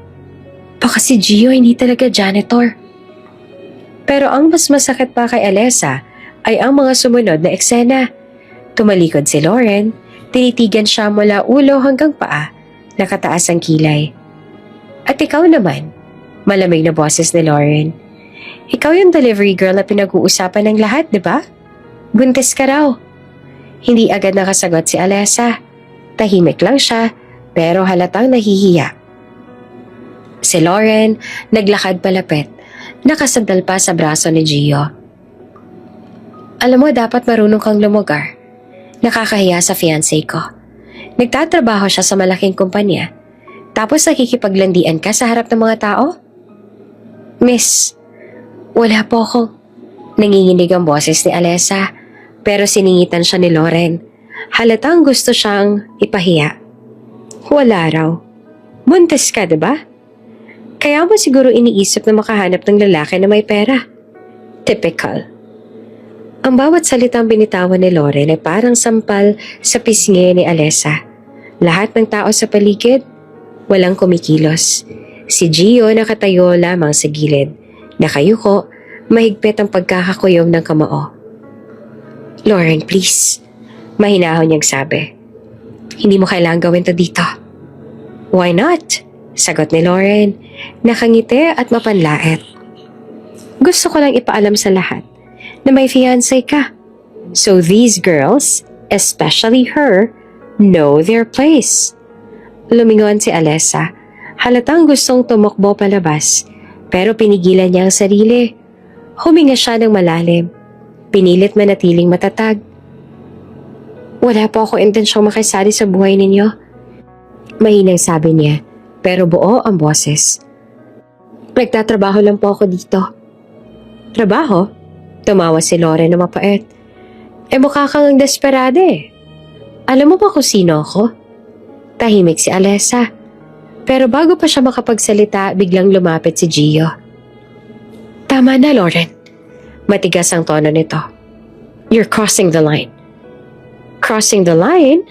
Baka si Gio hindi talaga janitor. Pero ang mas masakit pa kay Alessa ay ang mga sumunod na eksena. Tumalikod si Lauren, tinitigan siya mula ulo hanggang paa, nakataas ang kilay. At ikaw naman, malamig na boses ni Lauren. Ikaw yung delivery girl na pinag-uusapan ng lahat, di ba? Buntis ka raw. Hindi agad nakasagot si Alessa. Tahimik lang siya, pero halatang nahihiya. Si Lauren, naglakad palapit, nakasandal pa sa braso ni Gio. Alam mo, dapat marunong kang lumugar. Nakakahiya sa fiancé ko. Nagtatrabaho siya sa malaking kumpanya, tapos nakikipaglandian ka sa harap ng mga tao? Miss, wala po ako. Nanginginig ang boses ni Alessa, pero siningitan siya ni Lauren. Halatang gusto siyang ipahiya. Wala raw. Buntis ka, diba? Kaya mo siguro iniisip na makahanap ng lalaki na may pera. Typical. Ang bawat salitang binitawan ni Lauren ay parang sampal sa pisngi ni Alessa. Lahat ng tao sa paligid, walang kumikilos. Si Gio nakatayo lamang sa gilid. Nakayuko, mahigpit ang pagkakakuyom ng kamao. Lauren, please. Mahinahon niyang sabi. Hindi mo kailangang gawin to dito. Why not? Sagot ni Lauren, nakangiti at mapanlait. Gusto ko lang ipaalam sa lahat na may fiancé ka. So these girls, especially her, know their place. Lumingon si Alessa. Halatang gustong tumakbo palabas, pero pinigilan niya ang sarili. Huminga siya ng malalim. Pinilit manatiling matatag. Wala po ako intensyong makisali sa buhay ninyo. Mahinang sabi niya, pero buo ang boses. Nagtatrabaho lang po ako dito. Trabaho? Tumawa si Lauren na mapait. Mukha kang desperada eh. Alam mo ba kung sino ako? Tahimik si Alessa. Pero bago pa siya makapagsalita, biglang lumapit si Gio. Tama na, Lauren. Matigas ang tono nito. You're crossing the line. Crossing the line?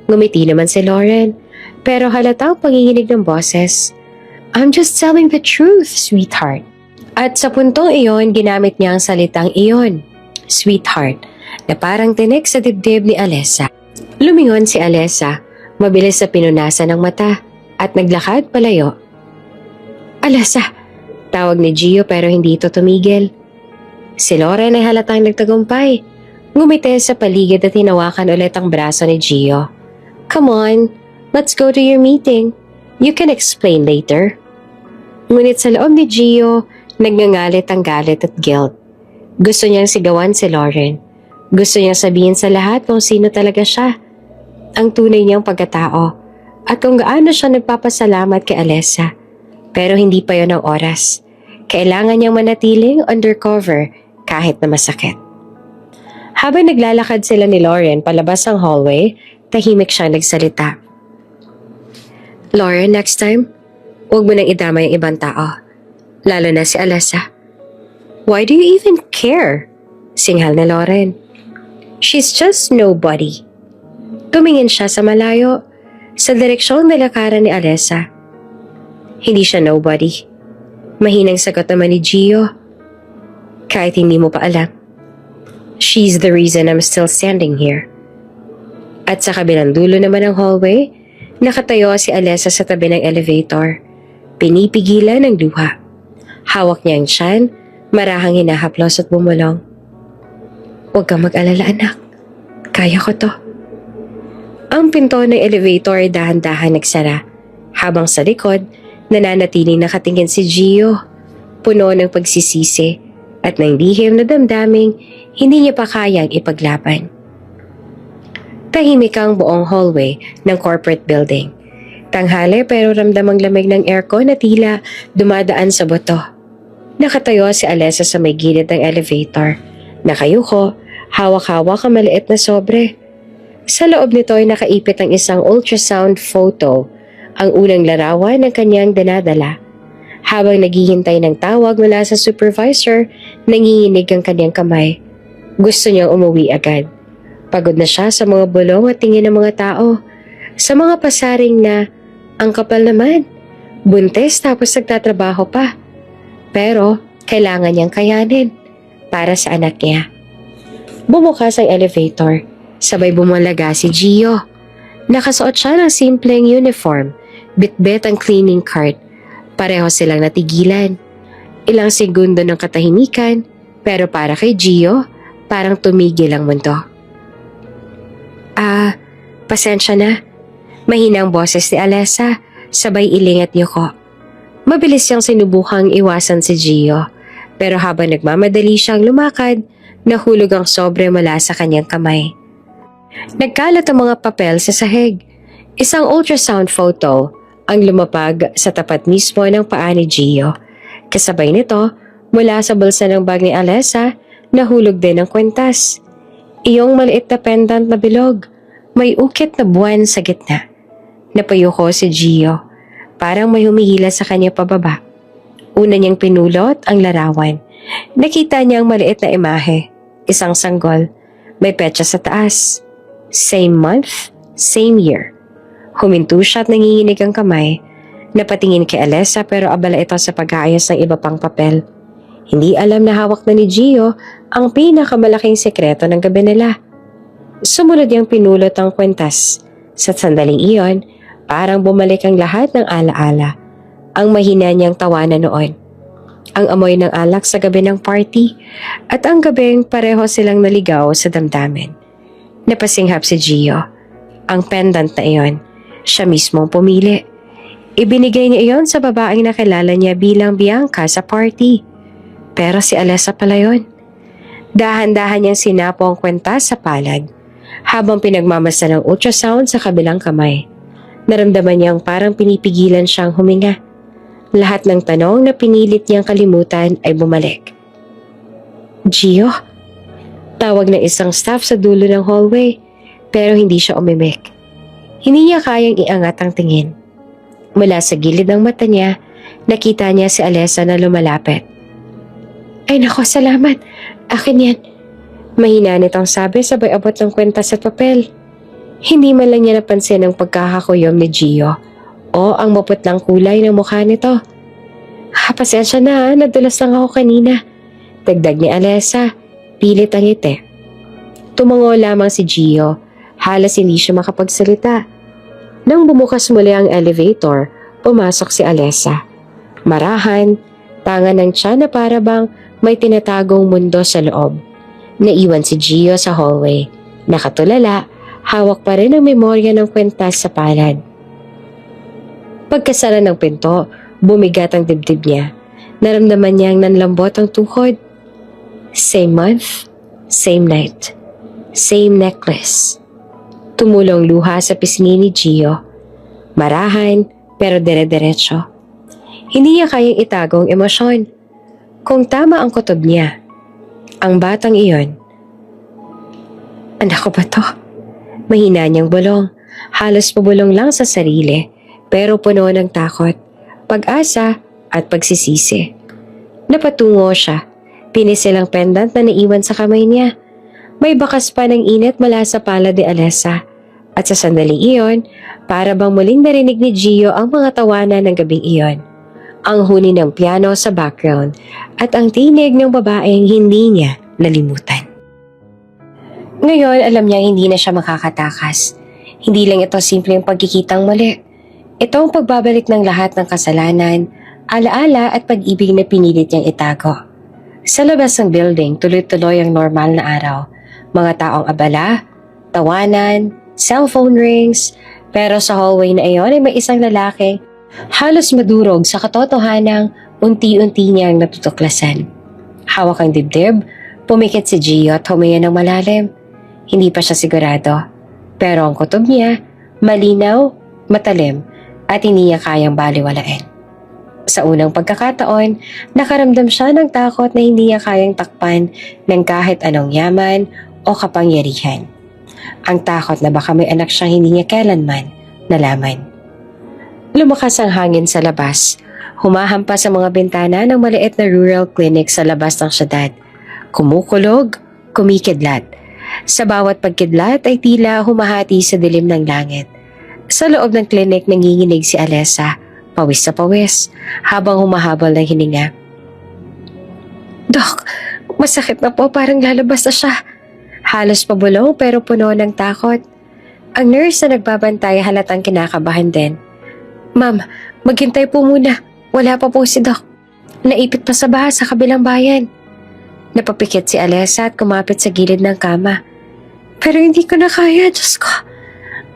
Ngumiti naman si Lauren, pero halatang panginginig ng boses. I'm just telling the truth, sweetheart. At sa puntong iyon, ginamit niya ang salitang iyon, sweetheart, na parang tinik sa dibdib ni Alessa. Lumingon si Alessa, mabilis sa pinunasan ng mata, at naglakad palayo. Alessa! Tawag ni Gio pero hindi ito tumigil. Si Lauren ay halatang nagtagumpay. Ngumiti sa paligid at hinawakan ulit ang braso ni Gio. Come on, let's go to your meeting. You can explain later. Ngunit sa loob ni Gio, nagngangalit ang galit at guilt. Gusto niyang sigawan si Lauren. Gusto niyang sabihin sa lahat kung sino talaga siya. Ang tunay niyang pagkatao. At kung gaano siya nagpapasalamat kay Alessa. Pero hindi pa yon ang oras. Kailangan niyang manatiling undercover kahit na masakit. Habang naglalakad sila ni Lauren palabas ang hallway, tahimik siyang nagsalita. Lauren, next time, huwag mo nang idama yung ibang tao. Lalo na si Alessa. Why do you even care? Singhal ni Lauren. She's just nobody. Tumingin siya sa malayo, sa direksyong nilakaran ni Alessa. Hindi siya nobody. Mahinang sagot naman ni Gio. Kahit hindi mo pa alam. She's the reason I'm still standing here. At sa kabilang dulo naman ng hallway, nakatayo si Alessa sa tabi ng elevator. Pinipigilan ng luha. Hawak niya ang tiyan, marahang hinahaplos at bumulong. Huwag kang mag-alala, anak. Kaya ko to. Ang pinto ng elevator ay dahan-dahan nagsara, habang sa likod, nananatiling nakatingin si Gio, puno ng pagsisisi at ng lihim na damdaming hindi niya pa kayang ipaglaban. Tahimik ang buong hallway ng corporate building. Tanghali pero ramdamang lamig ng aircon na tila dumadaan sa buto. Nakatayo si Alessa sa may gilid ng elevator, nakayuko Hawak-hawak ang maliit na sobre. Sa loob nito ay nakaipit ang isang ultrasound photo, ang unang larawan ng kanyang dinadala. Habang naghihintay ng tawag mula sa supervisor, nanginginig ang kanyang kamay. Gusto niyang umuwi agad. Pagod na siya sa mga bulong at tingin ng mga tao. Sa mga pasaring na, ang kapal naman, buntis tapos nagtatrabaho pa. Pero kailangan niyang kayanin para sa anak niya. Bumukas ang elevator. Sabay bumalaga si Gio. Nakasuot siya ng simpleng uniform, bitbit ang cleaning cart. Pareho silang natigilan. Ilang segundo ng katahimikan, pero para kay Gio, parang tumigil ang mundo. Pasensya na. Mahina ang boses ni Alessa, sabay iling at yuko. Mabilis siyang sinubukang iwasan si Gio, pero habang nagmamadali siyang lumakad, nahulog ang sobre mula sa kanyang kamay. Nagkalat ang mga papel sa sahig. Isang ultrasound photo ang lumapag sa tapat mismo ng paa ni Gio. Kasabay nito, mula sa bulsa ng bag ni Alessa, nahulog din ang kwentas. Iyong maliit na pendant na bilog, may ukit na buwan sa gitna. Napayuko si Gio, parang may humihila sa kanya pababa. Una niyang pinulot ang larawan. Nakita niya ang maliit na imahe, isang sanggol, may petsa sa taas. Same month, same year. Huminto siya at nanginginig ang kamay. Napatingin kay Alessa pero abala ito sa pag-aayos ng iba pang papel. Hindi alam na hawak na ni Gio ang pinakamalaking sekreto ng gabi nila. Sumunod niyang pinulot ang kwentas. Sa sandaling iyon, parang bumalik ang lahat ng alaala. Ang mahina niyang tawanan noon. Ang amoy ng alak sa gabi ng party at ang gabing pareho silang naligaw sa damdamin. Napasinghap si Gio. Ang pendant na iyon, siya mismo ang pumili. Ibinigay niya iyon sa babaeng nakilala niya bilang Bianca sa party. Pero si Alessa pala yun. Dahan-dahan niyang sinapo ang kwentas sa palad habang pinagmamasa ng ultrasound sa kabilang kamay. Naramdaman niyang parang pinipigilan siyang huminga. Lahat ng tanong na pinilit niyang kalimutan ay bumalik. Gio? Tawag ng isang staff sa dulo ng hallway, pero hindi siya umimik. Hindi niya kayang iangat ang tingin. Mula sa gilid ng mata niya, nakita niya si Alessa na lumalapit. Ay nako, salamat. Akin yan. Mahina nitong sabi sabay abot ng kwentas at papel. Hindi man lang niya napansin ang pagkakakuyom ni Gio o ang maputlang kulay ng mukha nito. Pasensya na, nadulas lang ako kanina. Dagdag ni Alessa, pilit ang ngiti. Tumango lamang si Gio, halos hindi siya makapagsalita. Nang bumukas muli ang elevator, pumasok si Alessa. Marahan, tanga ng tiyan na para bang may tinatagong mundo sa loob. Naiwan si Gio sa hallway. Nakatulala, hawak pa rin ang memorya ng kwentas sa palad. Pagkasara ng pinto, bumigat ang dibdib niya. Naramdaman niyang nanlambot ang tuhod. Same month, same night, same necklace. Tumulong luha sa pisngi ni Gio. Marahan, pero dire-diretso. Hindi niya kayang itagong emosyon. Kung tama ang kutob niya, ang batang iyon. Anak ko ba to? Mahina niyang bulong. Halos pabulong lang sa sarili, pero puno ng takot, pag-asa at pagsisisi. Napatungo siya. Pinisil ang pendant na naiwan sa kamay niya. May bakas pa ng init mula sa palad ni Alessa. At sa sandaling iyon, para bang muling narinig ni Gio ang mga tawanan ng gabing iyon. Ang huni ng piano sa background at ang tinig ng babaeng hindi niya nalimutan. Ngayon, alam niya hindi na siya makakatakas. Hindi lang ito simpleng pagkikitang muli. Ito ang pagbabalik ng lahat ng kasalanan, alaala at pag-ibig na pinilit niyang itago. Sa labas ng building, tuloy-tuloy ang normal na araw. Mga taong abala, tawanan, cellphone rings, pero sa hallway na iyon ay may isang lalaki halos madurog sa katotohanang unti-unti niyang natutuklasan. Hawak ang dibdib, pumikit si Gio at huminga ng malalim. Hindi pa siya sigurado, pero ang kutob niya, malinaw, matalim, at hindi niya kayang baliwalain. Sa unang pagkakataon, nakaramdam siya ng takot na hindi niya kayang takpan ng kahit anong yaman o kapangyarihan. Ang takot na baka may anak siyang hindi niya kailanman nalaman. Lumakas ang hangin sa labas. Humahampas sa mga bintana ng maliit na rural clinic sa labas ng syudad. Kumukulog, kumikidlat. Sa bawat pagkidlat ay tila humahati sa dilim ng langit. Sa loob ng klinik nanginginig si Alessa, pawis sa pawis, habang humahabol ng hininga. Dok, masakit na po, parang lalabas na siya. Halos pabulong pero puno ng takot. Ang nurse na nagbabantay halatang kinakabahan din. Ma'am, maghintay po muna. Wala pa po si Doc. Naipit pa sa baha sa kabilang bayan. Napapikit si Alessa at kumapit sa gilid ng kama. Pero hindi ko na kaya, Diyos ko.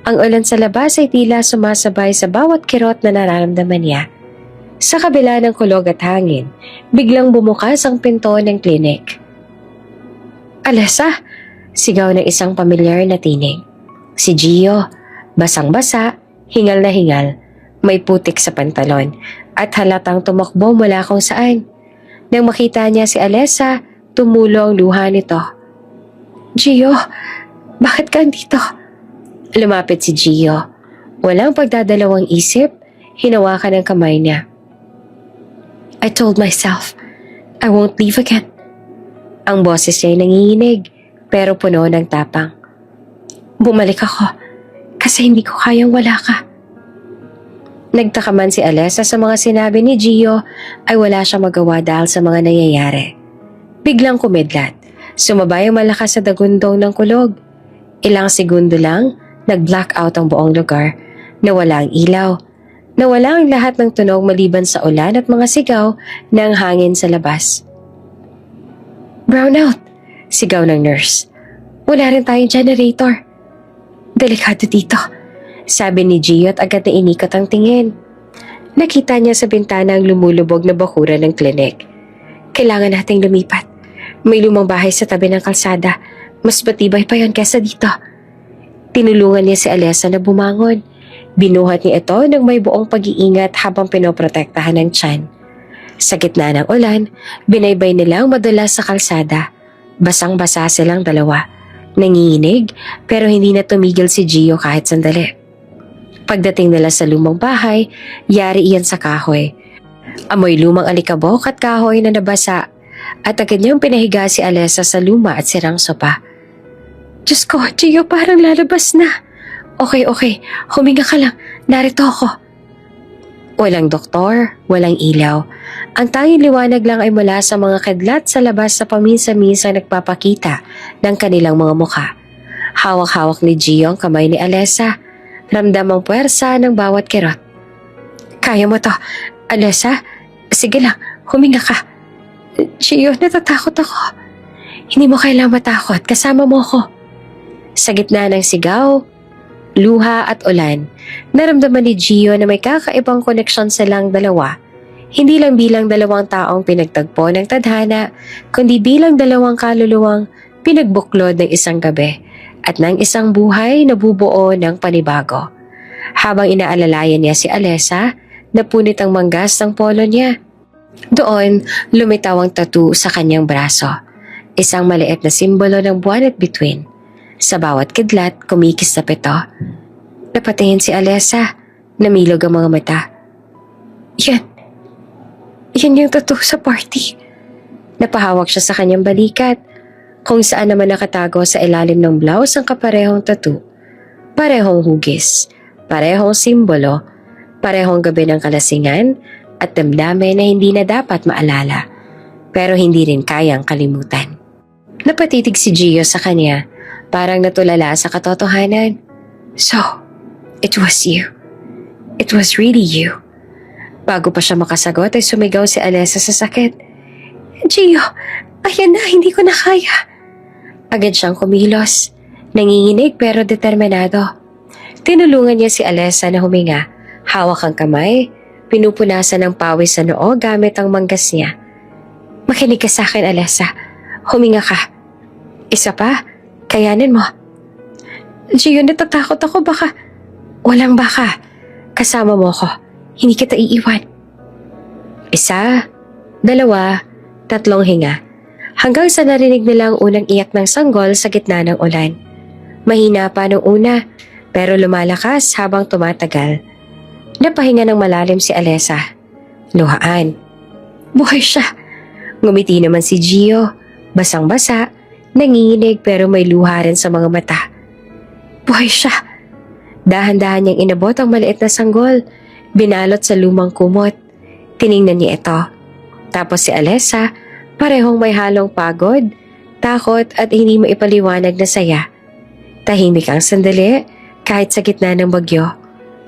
Ang ulan sa labas ay tila sumasabay sa bawat kirot na nararamdaman niya. Sa kabila ng kulog at hangin, biglang bumukas ang pinto ng klinik. Alessa! Sigaw ng isang pamilyar na tinig. Si Gio, basang-basa, hingal na hingal, may putik sa pantalon at halatang tumakbo mula kung saan. Nang makita niya si Alessa, tumulo ang luha nito. Gio, bakit ka andito? Lumapit si Gio. Walang pagdadalawang isip, hinawakan ang kamay niya. I told myself, I won't leave again. Ang boses niya ay nanginginig, pero puno ng tapang. Bumalik ako, kasi hindi ko kayang wala ka. Nagtaka man si Alessa sa mga sinabi ni Gio, ay wala siyang magawa dahil sa mga nangyayari. Biglang kumidlat, sumabay ang malakas sa dagundong ng kulog. Ilang segundo lang, nag-blackout ang buong lugar, nawala ang ilaw, nawala ang lahat ng tunog maliban sa ulan at mga sigaw ng hangin sa labas. Brownout! Sigaw ng nurse. Wala rin tayong generator. Delikado dito, sabi ni Gio at agad na inikot ang tingin. Nakita niya sa bintana ang lumulubog na bakura ng klinik. Kailangan nating lumipat. May lumang bahay sa tabi ng kalsada. Mas matibay pa yon kesa dito. Tinulungan niya si Alessa na bumangon. Binuhat niya ito ng may buong pag-iingat habang pinoprotektahan ng tiyan. Sa gitna ng ulan, binaybay nila ang madulas sa kalsada. Basang-basa silang dalawa. Nanginginig pero hindi na tumigil si Gio kahit sandali. Pagdating nila sa lumang bahay, yari iyan sa kahoy. Amoy lumang alikabok at kahoy na nabasa at agad niyang pinahiga si Alessa sa luma at sirang sopa. Diyos ko, Gio, parang lalabas na. Okay, huminga ka lang. Narito ako. Walang doktor, walang ilaw. Ang tanging liwanag lang ay mula sa mga kidlat sa labas sa paminsan-minsan nagpapakita ng kanilang mga mukha. Hawak-hawak ni Gio ang kamay ni Alessa. Ramdam ang puwersa ng bawat kirot. Kaya mo to, Alessa? Sige lang, huminga ka. Gio, natatakot ako. Hindi mo kailangang matakot, kasama mo ako. Sa gitna ng sigaw, luha at ulan, naramdaman ni Gio na may kakaibang koneksyon silang dalawa. Hindi lang bilang dalawang taong pinagtagpo ng tadhana, kundi bilang dalawang kaluluwang pinagbuklod ng isang gabi at ng isang buhay na bubuo ng panibago. Habang inaalalayan niya si Alessa, napunit ang manggas ng polo niya. Doon, lumitaw ang tattoo sa kanyang braso. Isang maliit na simbolo ng buwan at bituin. Sa bawat kidlat, kumikis na pito. Napatingin si Alessa, namilog ang mga mata. Yan yung tattoo sa party. Napahawak siya sa kanyang balikat, kung saan naman nakatago sa ilalim ng blouse ang kaparehong tattoo. Parehong hugis, parehong simbolo, parehong gabi ng kalasingan at damdamin na hindi na dapat maalala, pero hindi rin kayang kalimutan. Napatitig si Gio sa kanya, parang natulala sa katotohanan. So, it was you. It was really you. Bago pa siya makasagot ay sumigaw si Alessa sa sakit. Gio, ayan na, hindi ko na kaya. Agad siyang kumilos. Nanginginig pero determinado. Tinulungan niya si Alessa na huminga. Hawak ang kamay, pinupunasan ng pawis sa noo gamit ang manggas niya. Makinig ka sa akin, Alessa. Huminga ka. Isa pa, kayanin mo. Gio, natatakot ako, baka... Walang baka. Kasama mo ko. Hindi kita iiwan. Isa, dalawa, tatlong hinga. Hanggang sa narinig nila ang unang iyak ng sanggol sa gitna ng ulan. Mahina pa nung una, pero lumalakas habang tumatagal. Napahinga ng malalim si Alessa. Luhaan. Buhay siya. Ngumiti naman si Gio. Basang-basa, nanginginig pero may luha rin sa mga mata. Buhay siya. Dahan-dahan niyang inabot ang maliit na sanggol. Binalot sa lumang kumot. Tiningnan niya ito. Tapos si Alessa, parehong may halong pagod, takot at hindi mo ipaliwanag na saya. Tahimik ang sandali kahit sa gitna ng bagyo.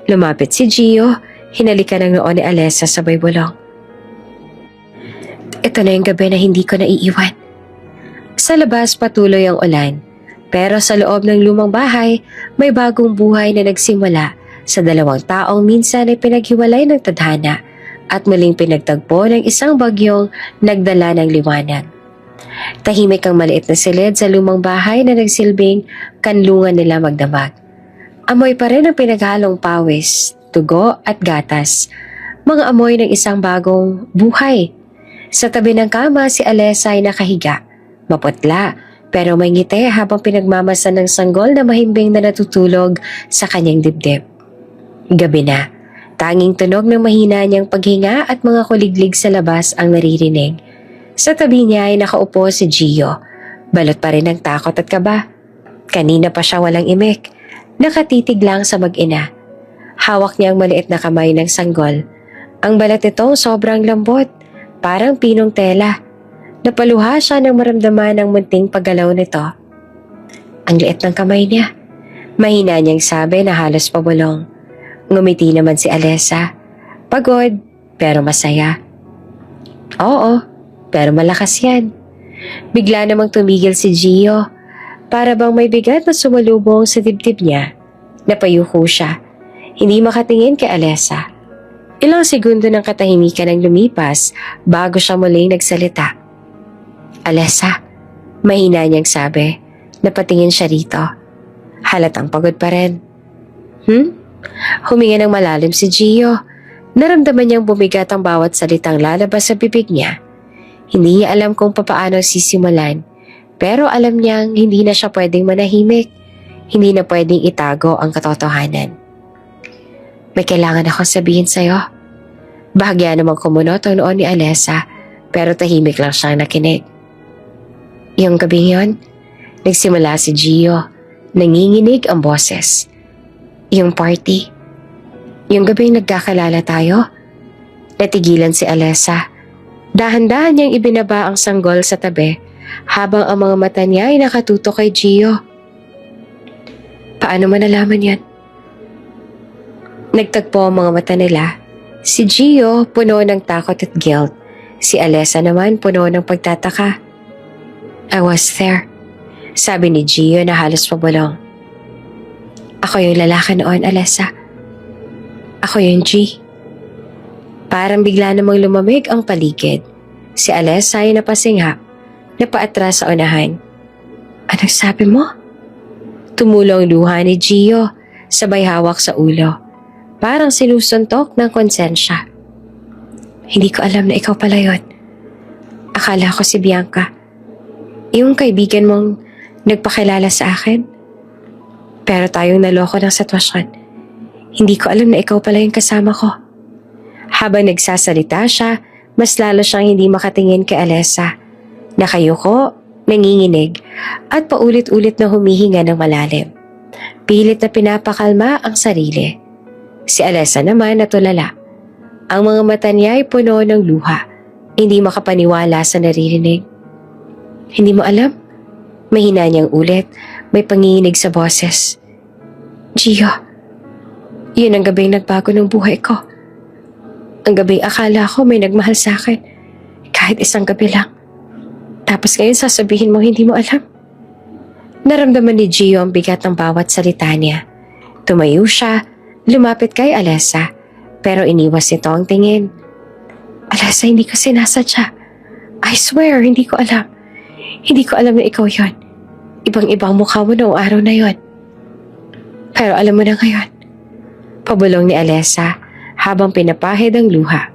Lumapit si Gio, hinalikan ng noo ni Alessa sabay bulong. Ito na yung gabi na hindi ko naiiwan. Sa labas patuloy ang ulan, pero sa loob ng lumang bahay may bagong buhay na nagsimula sa dalawang taong minsan ay pinaghiwalay ng tadhana at muling pinagtagpo ng isang bagyong nagdala ng liwanag. Tahimik ang maliit na silid sa lumang bahay na nagsilbing kanlungan nila magdamag. Amoy pa rin ang pinaghalong pawis, tugo at gatas, mga amoy ng isang bagong buhay. Sa tabi ng kama si Alessa ay nakahiga, maputla pero may ngiti habang pinagmamasan ng sanggol na mahimbing na natutulog sa kanyang dibdib. Gabi na, tanging tunog ng mahina niyang paghinga at mga kuliglig sa labas ang naririnig. Sa tabi niya ay nakaupo si Gio, balot pa rin ng takot at kaba. Kanina pa siya walang imik, nakatitig lang sa mag-ina. Hawak niya ang maliit na kamay ng sanggol. Ang balat nito sobrang lambot, parang pinong tela. Napaluha siya nang maramdaman ang munting paggalaw nito. Ang liit ng kamay niya. Mahina niyang sabi na halos pabulong. Ngumiti naman si Alessa. Pagod, pero masaya. Oo, pero malakas yan. Bigla namang tumigil si Gio. Para bang may bigat na sumalubong sa dibdib niya. Napayuko siya. Hindi makatingin kay Alessa. Ilang segundo ng katahimikan ang lumipas bago siya muling nagsalita. Alessa, mahina niyang sabi. Napatingin siya rito. Halatang pagod pa rin. Huminga ng malalim si Gio. Naramdaman niyang bumigat ang bawat salitang lalabas sa bibig niya. Hindi niya alam kung papaano sisimulan, pero alam niyang hindi na siya pwedeng manahimik. Hindi na pwedeng itago ang katotohanan. May kailangan akong sabihin sa'yo. Bahagya namang kumunot ang noon ni Alessa, pero tahimik lang siyang nakinig. Yung gabi yon, nagsimula si Gio. Nanginginig ang boses. Yung party. Yung gabing nagkakalala tayo. Natigilan si Alessa. Dahan-dahan niyang ibinaba ang sanggol sa tabi habang ang mga mata niya ay nakatutok kay Gio. Paano mo nalaman yan? Nagtagpo ang mga mata nila. Si Gio puno ng takot at guilt. Si Alessa naman puno ng pagtataka. I was there. Sabi ni Gio na halos pabulong. Ako yung lalaki noon, Alessa. Ako yung G. Parang bigla namang lumamig ang paligid. Si Alessa ay napasingha, napaatras sa unahan. Anong sabi mo? Tumulong luha ni Gio, sabay hawak sa ulo. Parang sinusuntok ng konsensya. Hindi ko alam na ikaw pala yun. Akala ko si Bianca. Yung kaibigan mong nagpakilala sa akin. Pero tayong naloko ng sitwasyon. Hindi ko alam na ikaw pala yung kasama ko. Habang nagsasalita siya, mas lalo siyang hindi makatingin kay Alessa. Nakayuko, nanginginig, at paulit-ulit na humihinga ng malalim. Pilit na pinapakalma ang sarili. Si Alessa naman natulala. Ang mga mata niya ay puno ng luha. Hindi makapaniwala sa naririnig. Hindi mo alam? Mahina niyang ulit, may panginginig sa boses. Gio, yun ang gabing nagbago ng buhay ko. Ang gabing akala ko may nagmahal sa akin. Kahit isang gabi lang. Tapos ngayon sasabihin mo hindi mo alam. Naramdaman ni Gio ang bigat ng bawat salita niya. Tumayo siya, lumapit kay Alessa, pero iniwas nito ang tingin. Alessa, hindi ko sinasadya. I swear, hindi ko alam. Hindi ko alam na ikaw yon. Ibang-ibang mukha mo noong araw na yon. Pero alam mo na ngayon. Pabulong ni Alessa habang pinapahid ang luha.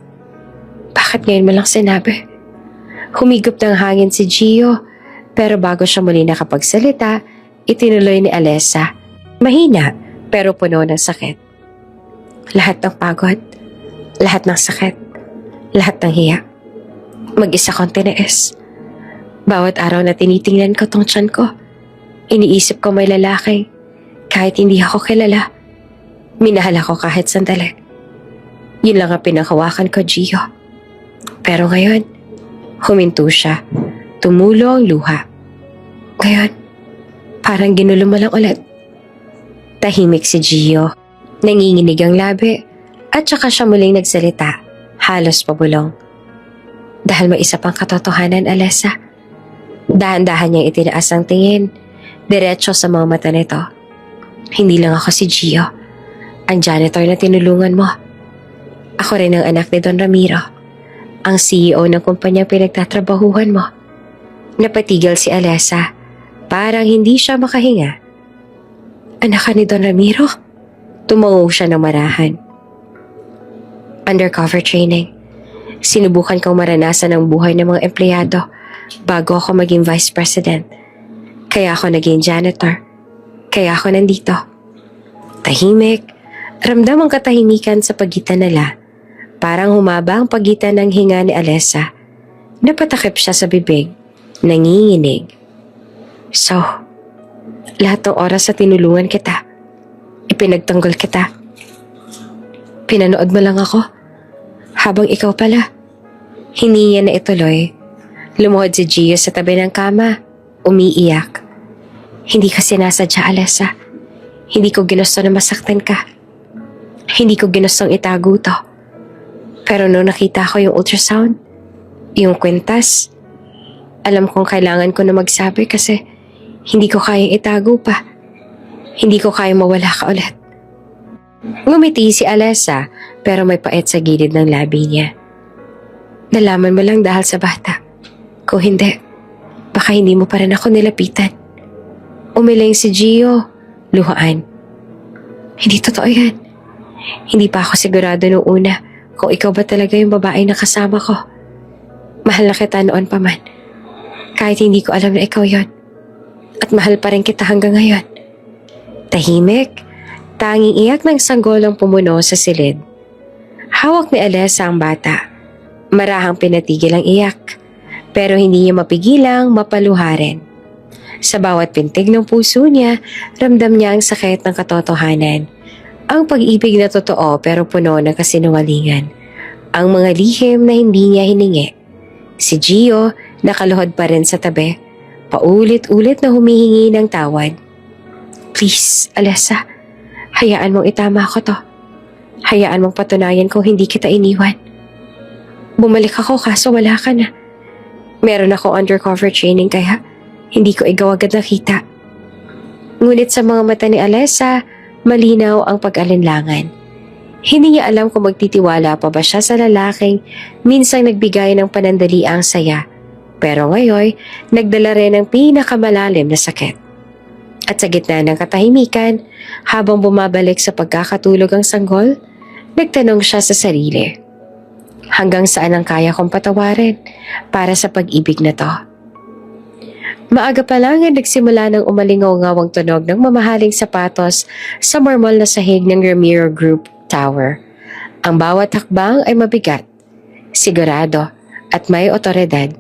Bakit ngayon mo lang sinabi? Humigop ng hangin si Gio, pero bago siya muli nakapagsalita, itinuloy ni Alessa. Mahina, pero puno ng sakit. Lahat ng pagod, lahat ng sakit, lahat ng hiya. Mag-isa kong tiniis. Bawat araw na tinitingnan ko tong tiyan ko, iniisip ko may lalaki, kahit hindi ako kilala. Minahal ako kahit sandali. Yun lang ang pinanghawakan ko, Gio. Pero ngayon, huminto siya. Tumulo ang luha. Ngayon, parang ginulo mo lang ulit. Tahimik si Gio. Nanginginig ang labi at saka siya muling nagsalita. Halos pabulong. Dahil may isa pang katotohanan, Alessa. Dahan-dahan niyang itinaas ang tingin. Diretso sa mga mata nito. Hindi lang ako si Gio. Ang janitor na tinulungan mo. Ako rin ang anak ni Don Ramiro. Ang CEO ng kumpanyang pinagtatrabahuhan mo. Napatigil si Alessa. Parang hindi siya makahinga. Anak ka ni Don Ramiro? Tumango siya ng marahan. Undercover training. Sinubukan kong maranasan ang buhay ng mga empleyado bago ako maging vice president. Kaya ako naging janitor. Kaya ako nandito. Tahimik. Ramdam ang katahimikan sa pagitan nila. Parang humaba ang pagitan ng hinga ni Alessa. Napatakip siya sa bibig. Nanginginig. So, lahat ng oras sa tinulungan kita. Ipinagtanggol kita. Pinanood mo lang ako. Habang ikaw pala. Hindi niya na ituloy. Lumuhod si Gio sa tabi ng kama. Umiiyak. Hindi ka sinasadya, Alessa. Hindi ko ginusto na masaktan ka. Hindi ko ginustong itago to. Pero nung nakita ko yung ultrasound, yung kwintas, alam kong kailangan ko na magsabi kasi hindi ko kayang itago pa. Hindi ko kayang mawala ka ulit. Ngumiti si Alessa pero may pait sa gilid ng labi niya. Nalaman mo lang dahil sa bata. Kung hindi, baka hindi mo pa rin ako nilapitan. Umiling si Gio, luhaan. Hindi totoo yan. Hindi pa ako sigurado noong una kung ikaw ba talaga yung babae na kasama ko. Mahal na kita noon pa man. Kahit hindi ko alam na ikaw yon. At mahal pa rin kita hanggang ngayon. Tahimik, tanging iyak ng sanggol ang pumuno sa silid. Hawak ni Alessa ang bata. Marahang pinatigil ang iyak, pero hindi niya mapigilang mapaluharin. Sa bawat pintig ng puso niya, ramdam niya ang sakit ng katotohanan. Ang pag-ibig na totoo pero puno ng kasinungalingan. Ang mga lihim na hindi niya hiningi. Si Gio nakaluhod pa rin sa tabi, paulit-ulit na humihingi ng tawad. Please, Alessa, hayaan mong itama ko to. Hayaan mong patunayan kung hindi kita iniwan. Bumalik ako kaso wala ka na. Meron ako undercover training kaya hindi ko ikaw agad nakita. Ngunit sa mga mata ni Alessa, malinaw ang pag-alinlangan. Hindi niya alam kung magtitiwala pa ba siya sa lalaking minsang nagbigay ng panandaliang saya. Pero ngayon, nagdala rin ng pinakamalalim na sakit. At sa gitna ng katahimikan, habang bumabalik sa pagkakatulog ang sanggol, nagtanong siya sa sarili. Hanggang saan ang kaya kong patawarin para sa pag-ibig na to? Maaga pa lang ay nagsimula ng umalingaw-ngawang tunog ng mamahaling sapatos sa marmol na sahig ng Ramiro Group Tower. Ang bawat hakbang ay mabigat, sigurado at may otoridad.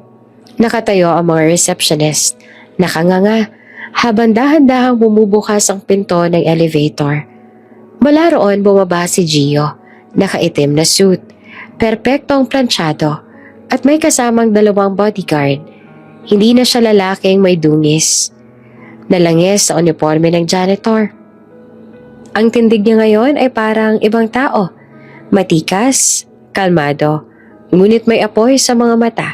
Nakatayo ang mga receptionist, nakanganga, habang dahan-dahang bumubukas ang pinto ng elevator. Mula roon bumaba si Gio, nakaitim na suit, perpektong planchado, at may kasamang 2 bodyguard. Hindi na siya lalaking may dungis. Nalangis sa uniforme ng janitor. Ang tindig niya ngayon ay parang ibang tao. Matikas, kalmado, ngunit may apoy sa mga mata.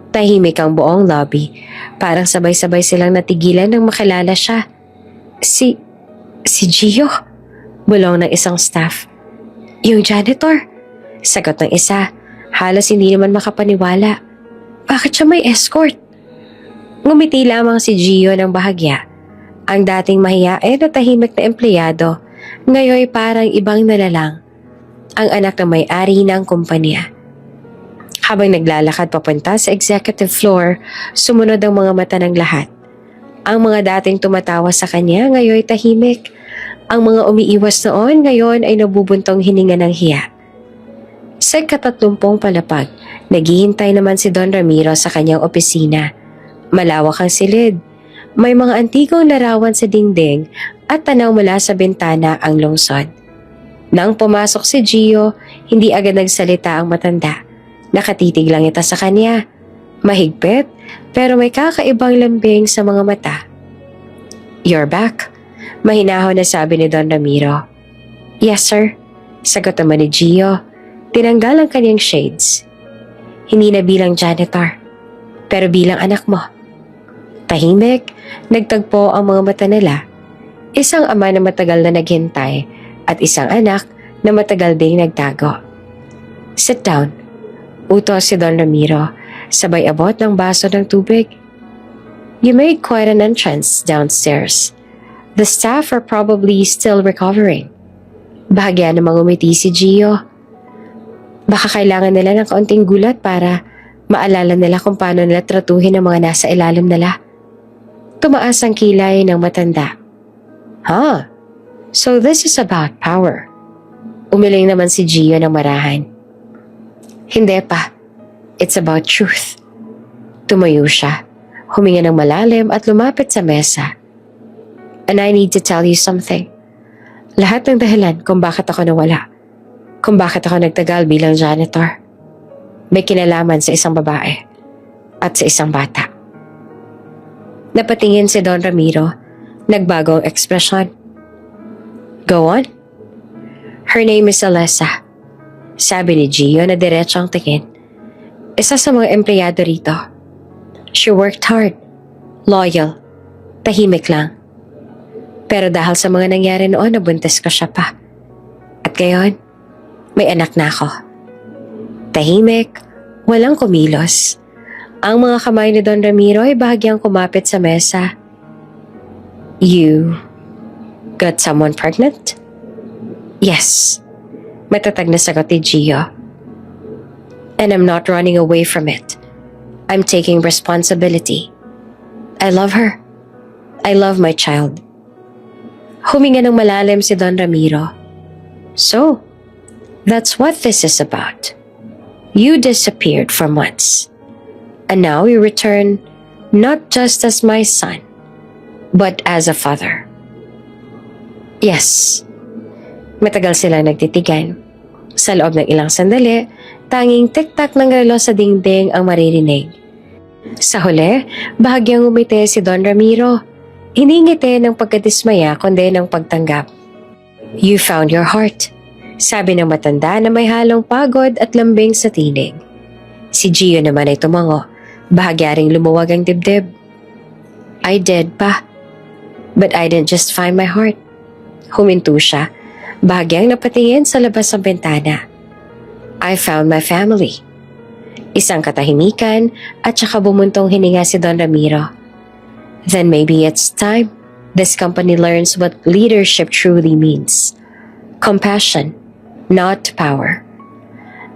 Tahimik ang buong lobby. Parang sabay-sabay silang natigilan nang makilala siya. Si Gio, bulong ng isang staff. Yung janitor, sagot ng isa. Halos hindi naman makapaniwala. Bakit siya may escort? Ngumiti lamang si Gio ng bahagya. Ang dating mahiyain at tahimik na empleyado, ngayon parang ibang nalalang. Ang anak ng may-ari ng kumpanya. Habang naglalakad papunta sa executive floor, sumunod ang mga mata ng lahat. Ang mga dating tumatawa sa kanya ngayon ay tahimik. Ang mga umiiwas noon ngayon ay nabubuntong hininga ng hiya. Sa 30 palapag, naghihintay naman si Don Ramiro sa kanyang opisina. Malawak ang silid. May mga antigong larawan sa dingding at tanaw mula sa bintana ang lungsod. Nang pumasok si Gio, hindi agad nagsalita ang matanda. Nakatitig lang ito sa kanya. Mahigpit, pero may kakaibang lambing sa mga mata. "You're back," mahinahon na sabi ni Don Ramiro. "Yes, sir," sagot naman ni Gio. Tinanggal ang kanyang shades. "Hindi na bilang janitor, pero bilang anak mo." Tahimik, nagtagpo ang mga mata nila. Isang ama na matagal na naghintay at isang anak na matagal ding nagtago. "Sit down," utos si Don Ramiro, sabay abot ng baso ng tubig. "You made quite an entrance downstairs. The staff are probably still recovering." Bahagya namang umiti si Gio. Baka kailangan nila ng kaunting gulat para maalala nila kung paano nila tratuhin ang mga nasa ilalim nila. Tumaas ang kilay ng matanda. "Huh? So this is about power." Umiling naman si Gio ng marahan. "Hindi pa. It's about truth." Tumayo siya, huminga ng malalim at lumapit sa mesa. "And I need to tell you something. Lahat ng dahilan kung bakit ako nawala, kung bakit ako nagtagal bilang janitor, may kinalaman sa isang babae at sa isang bata." Napatingin si Don Ramiro, nagbago ang ekspresyon. "Go on." "Her name is Alessa," sabi ni Gio na diretso ang tingin. "Isa sa mga empleyado rito. She worked hard, loyal, tahimik lang. Pero dahil sa mga nangyari noon, nabuntis ko siya pa. At ngayon, may anak na ako." Tahimik, walang kumilos. Ang mga kamay ni Don Ramiro ay bahagyang kumapit sa mesa. "You got someone pregnant?" "Yes," matatag na sagot ni Gio. "And I'm not running away from it. I'm taking responsibility. I love her. I love my child." Huminga ng malalim si Don Ramiro. "So, that's what this is about. You disappeared for months. And now you return not just as my son, but as a father." "Yes." Matagal silang nagtitigan. Sa loob ng ilang sandali, tanging tik-tak ng relo sa dingding ang maririnig. Sa huli, bahagyang umiti si Don Ramiro. Hindi ngiti ng pagkadismaya kundi ng pagtanggap. "You found your heart," sabi ng matanda na may halong pagod at lambing sa tinig. Si Gio naman ay tumango. Bahagya ring lumuwag ang dibdib. "I did pa. But I didn't just find my heart." Huminto siya. Bahagyang napatingin sa labas ng bintana. "I found my family." Isang katahimikan at saka bumuntong hininga si Don Ramiro. "Then maybe it's time this company learns what leadership truly means. Compassion, not power."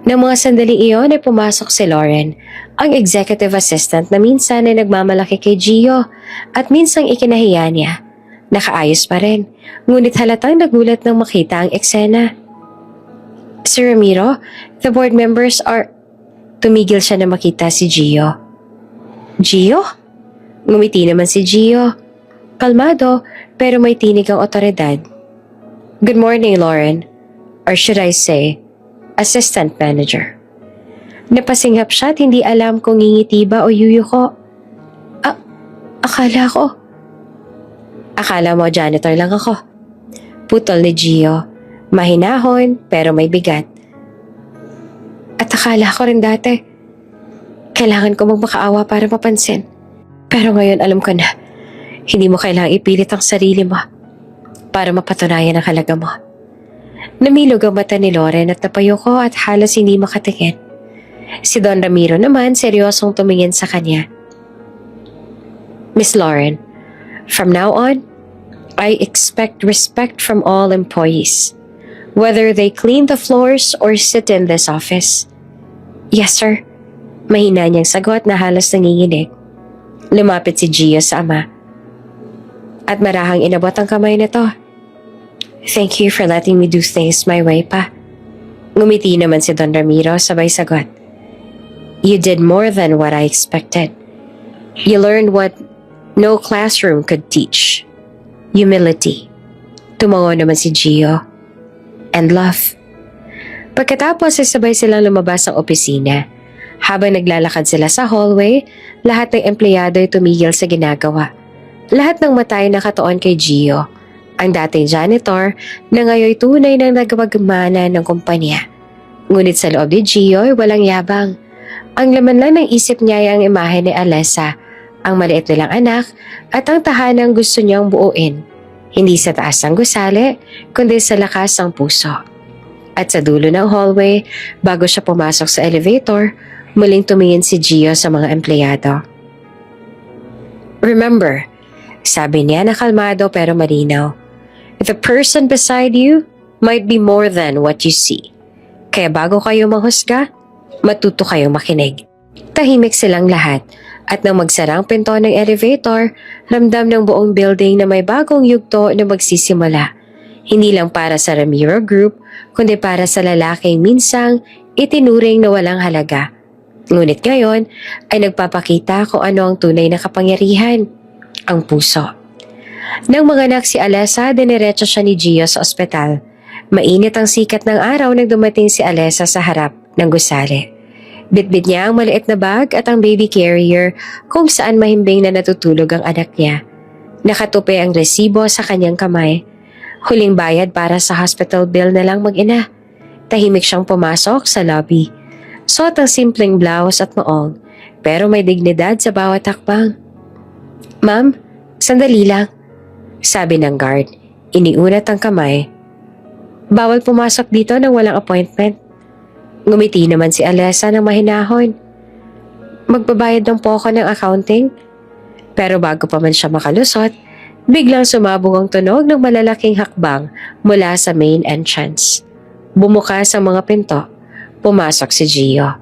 Nang mga sandali iyon ay pumasok si Lauren, ang executive assistant na minsan ay nagmamalaki kay Gio at minsang ikinahiya niya. Nakaayos pa rin, ngunit halatang nagulat nang makita ang eksena. "Sir Ramiro, the board members are..." Tumigil siya na makita si Gio. "Gio?" Ngumiti naman si Gio. Kalmado, pero may tinig ang otoridad. "Good morning, Lauren. Or should I say, assistant manager." Napasinghap siya at hindi alam kung ngingiti ba o yuyuko. Akala mo janitor lang ako." Putol ni Gio. Mahinahon pero may bigat. "At akala ko rin dati. Kailangan ko magmakaawa para mapansin. Pero ngayon alam ko na, hindi mo kailangang ipilit ang sarili mo para mapatunayan ang halaga mo." Namilog ang mata ni Lauren at napayuko at halos hindi makatingin. Si Don Ramiro naman seryosong tumingin sa kanya. "Miss Lauren, from now on, I expect respect from all employees, whether they clean the floors or sit in this office." "Yes, sir," Mahina niyang sagot na halos nanginginig. Lumapit si Gio sa ama. At marahang inabot ang kamay nito. Thank you for letting me do things my way, pa. Ngumiti naman si Don Ramiro sabay sagot. You did more than what I expected. You learned what no classroom could teach. Humility. Tumango naman si Gio. And love. Pagkatapos ay sabay silang lumabas ng opisina. Habang naglalakad sila sa hallway, lahat ng empleyado ay tumigil sa ginagawa. Lahat ng mata ay nakatuon kay Gio, ang dating janitor na ngayon tunay ng nagawagmana ng kumpanya. Ngunit sa loob ni Gio ay walang yabang. Ang laman lang ng isip niya ay ang imahe ni Alessa, ang maliit nilang anak at ang tahanang gusto niyang buuin. Hindi sa taas ng gusali, kundi sa lakas ng puso. At sa dulo ng hallway, bago siya pumasok sa elevator, muling tumingin si Gio sa mga empleyado. Remember, sabi niya na kalmado pero malinaw, the person beside you might be more than what you see. Kaya bago kayo manghusga, matuto kayong makinig. Tahimik silang lahat at nang magsarang pinto ng elevator, ramdam ng buong building na may bagong yugto na magsisimula. Hindi lang para sa Ramiro Group, kundi para sa lalaking minsang itinuring na walang halaga. Ngunit ngayon ay nagpapakita kung ano ang tunay na kapangyarihan, ang puso. Nang manganak si Alessa, diniretso siya ni Gio sa ospital. Mainit ang sikat ng araw nang dumating si Alessa sa harap ng gusali. Bitbit niya ang maliit na bag at ang baby carrier kung saan mahimbing na natutulog ang anak niya. Nakatupi ang resibo sa kanyang kamay. Huling bayad para sa hospital bill na lang mag-ina. Tahimik siyang pumasok sa lobby. Suot ang simpleng blouse at maong, pero may dignidad sa bawat hakbang. Ma'am, sandali lang, sabi ng guard. Iniunat ang kamay. Bawal pumasok dito nang walang appointment. Ngumiti naman si Alessa ng mahinahon. Magbabayad lang po ako ng accounting. Pero bago pa man siya makalusot, biglang sumabog ang tunog ng malalaking hakbang mula sa main entrance. Bumukas ang mga pinto. Pumasok si Gio.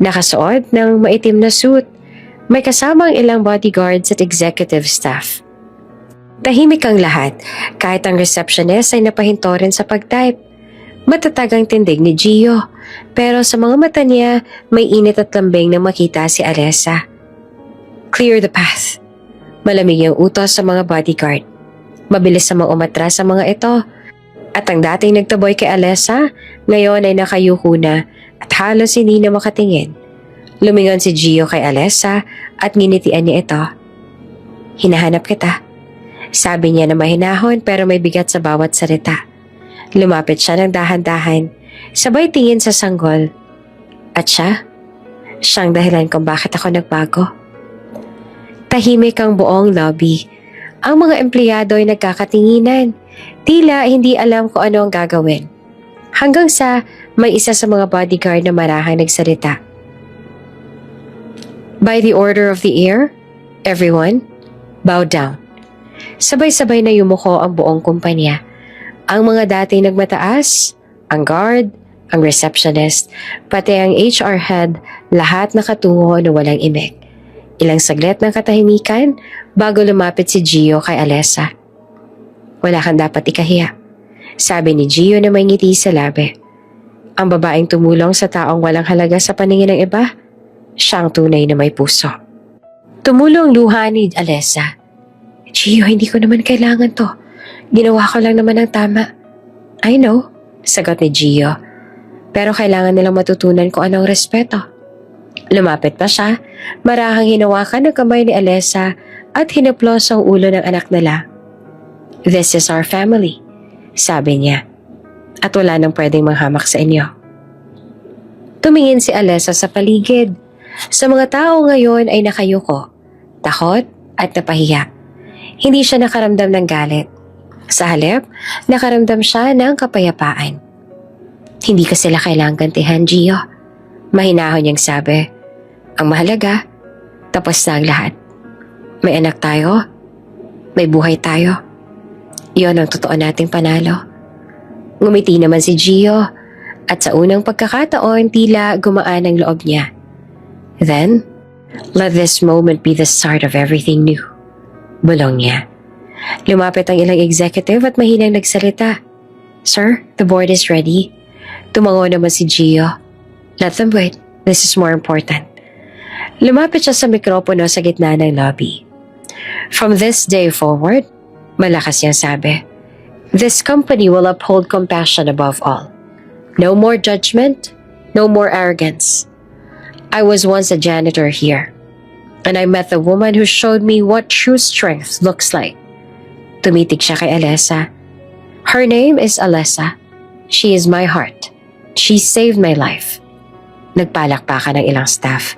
Nakasuot ng maitim na suit. May kasamang ilang bodyguards at executive staff. Tahimik ang lahat, kahit ang receptionist ay napahinto rin sa pag-type. Matatag ang tindig ni Gio, pero sa mga mata niya may init at lambing na makita si Alessa. Clear the path. Malamig ang utos sa mga bodyguard. Mabilis sa mga umatras sa mga ito. At ang dating nagtaboy kay Alessa, ngayon ay nakayuko na at halos hindi na makatingin. Lumingon si Gio kay Alessa at nginitian niya ito. Hinahanap kita. Sabi niya na mahinahon pero may bigat sa bawat salita. Lumapit siya ng dahan-dahan, sabay tingin sa sanggol. At siyang dahilan kung bakit ako nagbago. Tahimik ang buong lobby. Ang mga empleyado ay nagkakatinginan. Tila hindi alam kung ano ang gagawin. Hanggang sa may isa sa mga bodyguard na marahang nagsalita. By the order of the air, everyone, bow down. Sabay-sabay na yumuko ang buong kumpanya. Ang mga dating nagmataas, ang guard, ang receptionist, pati ang HR head, lahat nakatungo na walang imik. Ilang saglit ng katahimikan bago lumapit si Gio kay Alessa. Wala kang dapat ikahiya, sabi ni Gio na may ngiti sa labi. Ang babaeng tumulong sa taong walang halaga sa paningin ng iba, siyang tunay na may puso. Tumulong luha ni Alessa. Gio, hindi ko naman kailangan to. Ginawa ko lang naman ang tama. I know, sagot ni Gio. Pero kailangan nilang matutunan kung anong respeto. Lumapit pa siya, marahang hinawakan ng kamay ni Alessa at hinaplos ang ulo ng anak nila. This is our family, sabi niya. At wala nang pwedeng manghamak sa inyo. Tumingin si Alessa sa paligid. Sa mga tao ngayon ay nakayuko, takot at napahiya. Hindi siya nakaramdam ng galit. Sa halip, nakaramdam siya ng kapayapaan. Hindi ko sila kailangang gantihan, Gio. Mahinahon niyang sabi. Ang mahalaga, tapos na ang lahat. May anak tayo, may buhay tayo. Iyon ang totoo nating panalo. Ngumiti naman si Gio at sa unang pagkakataon tila gumaan ang loob niya. Then, let this moment be the start of everything new. Bulong niya. Lumapit ang ilang executive at mahinang nagsalita. Sir, the board is ready. Tumango naman si Gio. Let them wait. This is more important. Lumapit siya sa mikropono sa gitna ng lobby. From this day forward, malakas niyang sabi, this company will uphold compassion above all. No more judgment, no more arrogance. I was once a janitor here, and I met the woman who showed me what true strength looks like. Tumitig siya kay Alessa. Her name is Alessa. She is my heart. She saved my life. Nagpalakpakan ng ilang staff.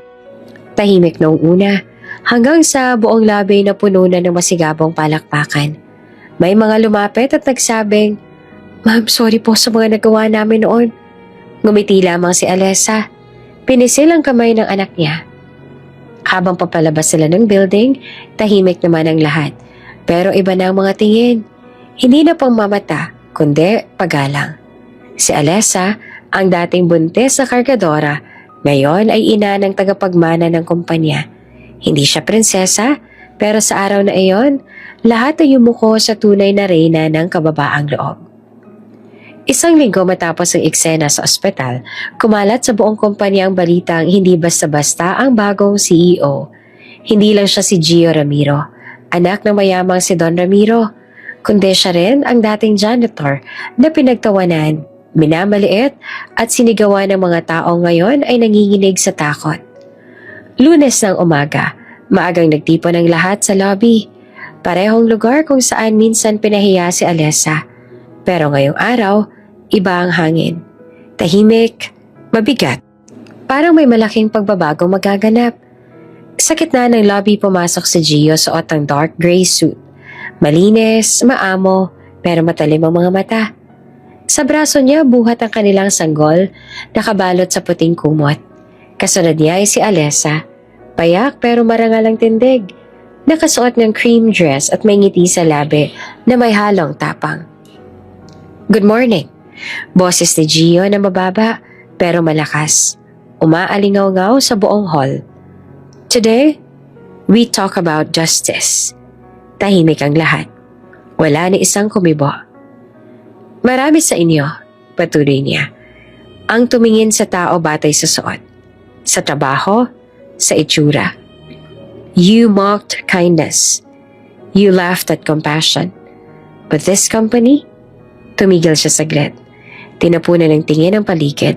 Tahimik noong una, hanggang sa buong lobby na puno na ng masigabong palakpakan. May mga lumapit at nagsabing, Ma'am, sorry po sa mga nagawa namin noon. Ngumiti lamang si Alessa. Pinisil ang kamay ng anak niya. Habang papalabas sila ng building, tahimik naman ang lahat. Pero iba na ang mga tingin. Hindi na pang mamata, kundi pagalang. Si Alessa, ang dating buntis na kargadora, ngayon ay ina ng tagapagmana ng kumpanya. Hindi siya prinsesa, pero sa araw na iyon, lahat ay yumuko sa tunay na reyna ng kababaang loob. Isang linggo matapos ang eksena sa ospital, kumalat sa buong kumpanya ang balitang hindi basta-basta ang bagong CEO. Hindi lang siya si Gio Ramiro, anak ng mayamang si Don Ramiro, kundi siya rin ang dating janitor na pinagtawanan, minamaliit at sinigawan ng mga tao ngayon ay nanginginig sa takot. Lunes ng umaga, maagang nagtipon ang lahat sa lobby. Parehong lugar kung saan minsan pinahiya si Alessa. Pero ngayong araw, iba ang hangin. Tahimik, mabigat. Parang may malaking pagbabago magaganap. Sa gitna ng lobby pumasok si Gio suot ang dark gray suit. Malinis, maamo, pero matalim ang mga mata. Sa braso niya buhat ang kanilang sanggol, nakabalot sa puting kumot. Kasunod niya ay si Alessa. Payak pero marangal ang tindig. Nakasuot ng cream dress at may ngiti sa labi na may halong tapang. Good morning. Boses ni Gio na mababa pero malakas. Umaalingaw-ngaw sa buong hall. Today, we talk about justice. Tahimik ang lahat. Wala ni isang kumibo. Marami sa inyo, patuloy niya, ang tumingin sa tao batay sa suot, sa trabaho, sa itsura. You mocked kindness. You laughed at compassion. But this company? Tumigil siya saglit. Tinapunan ng tingin ang paligid.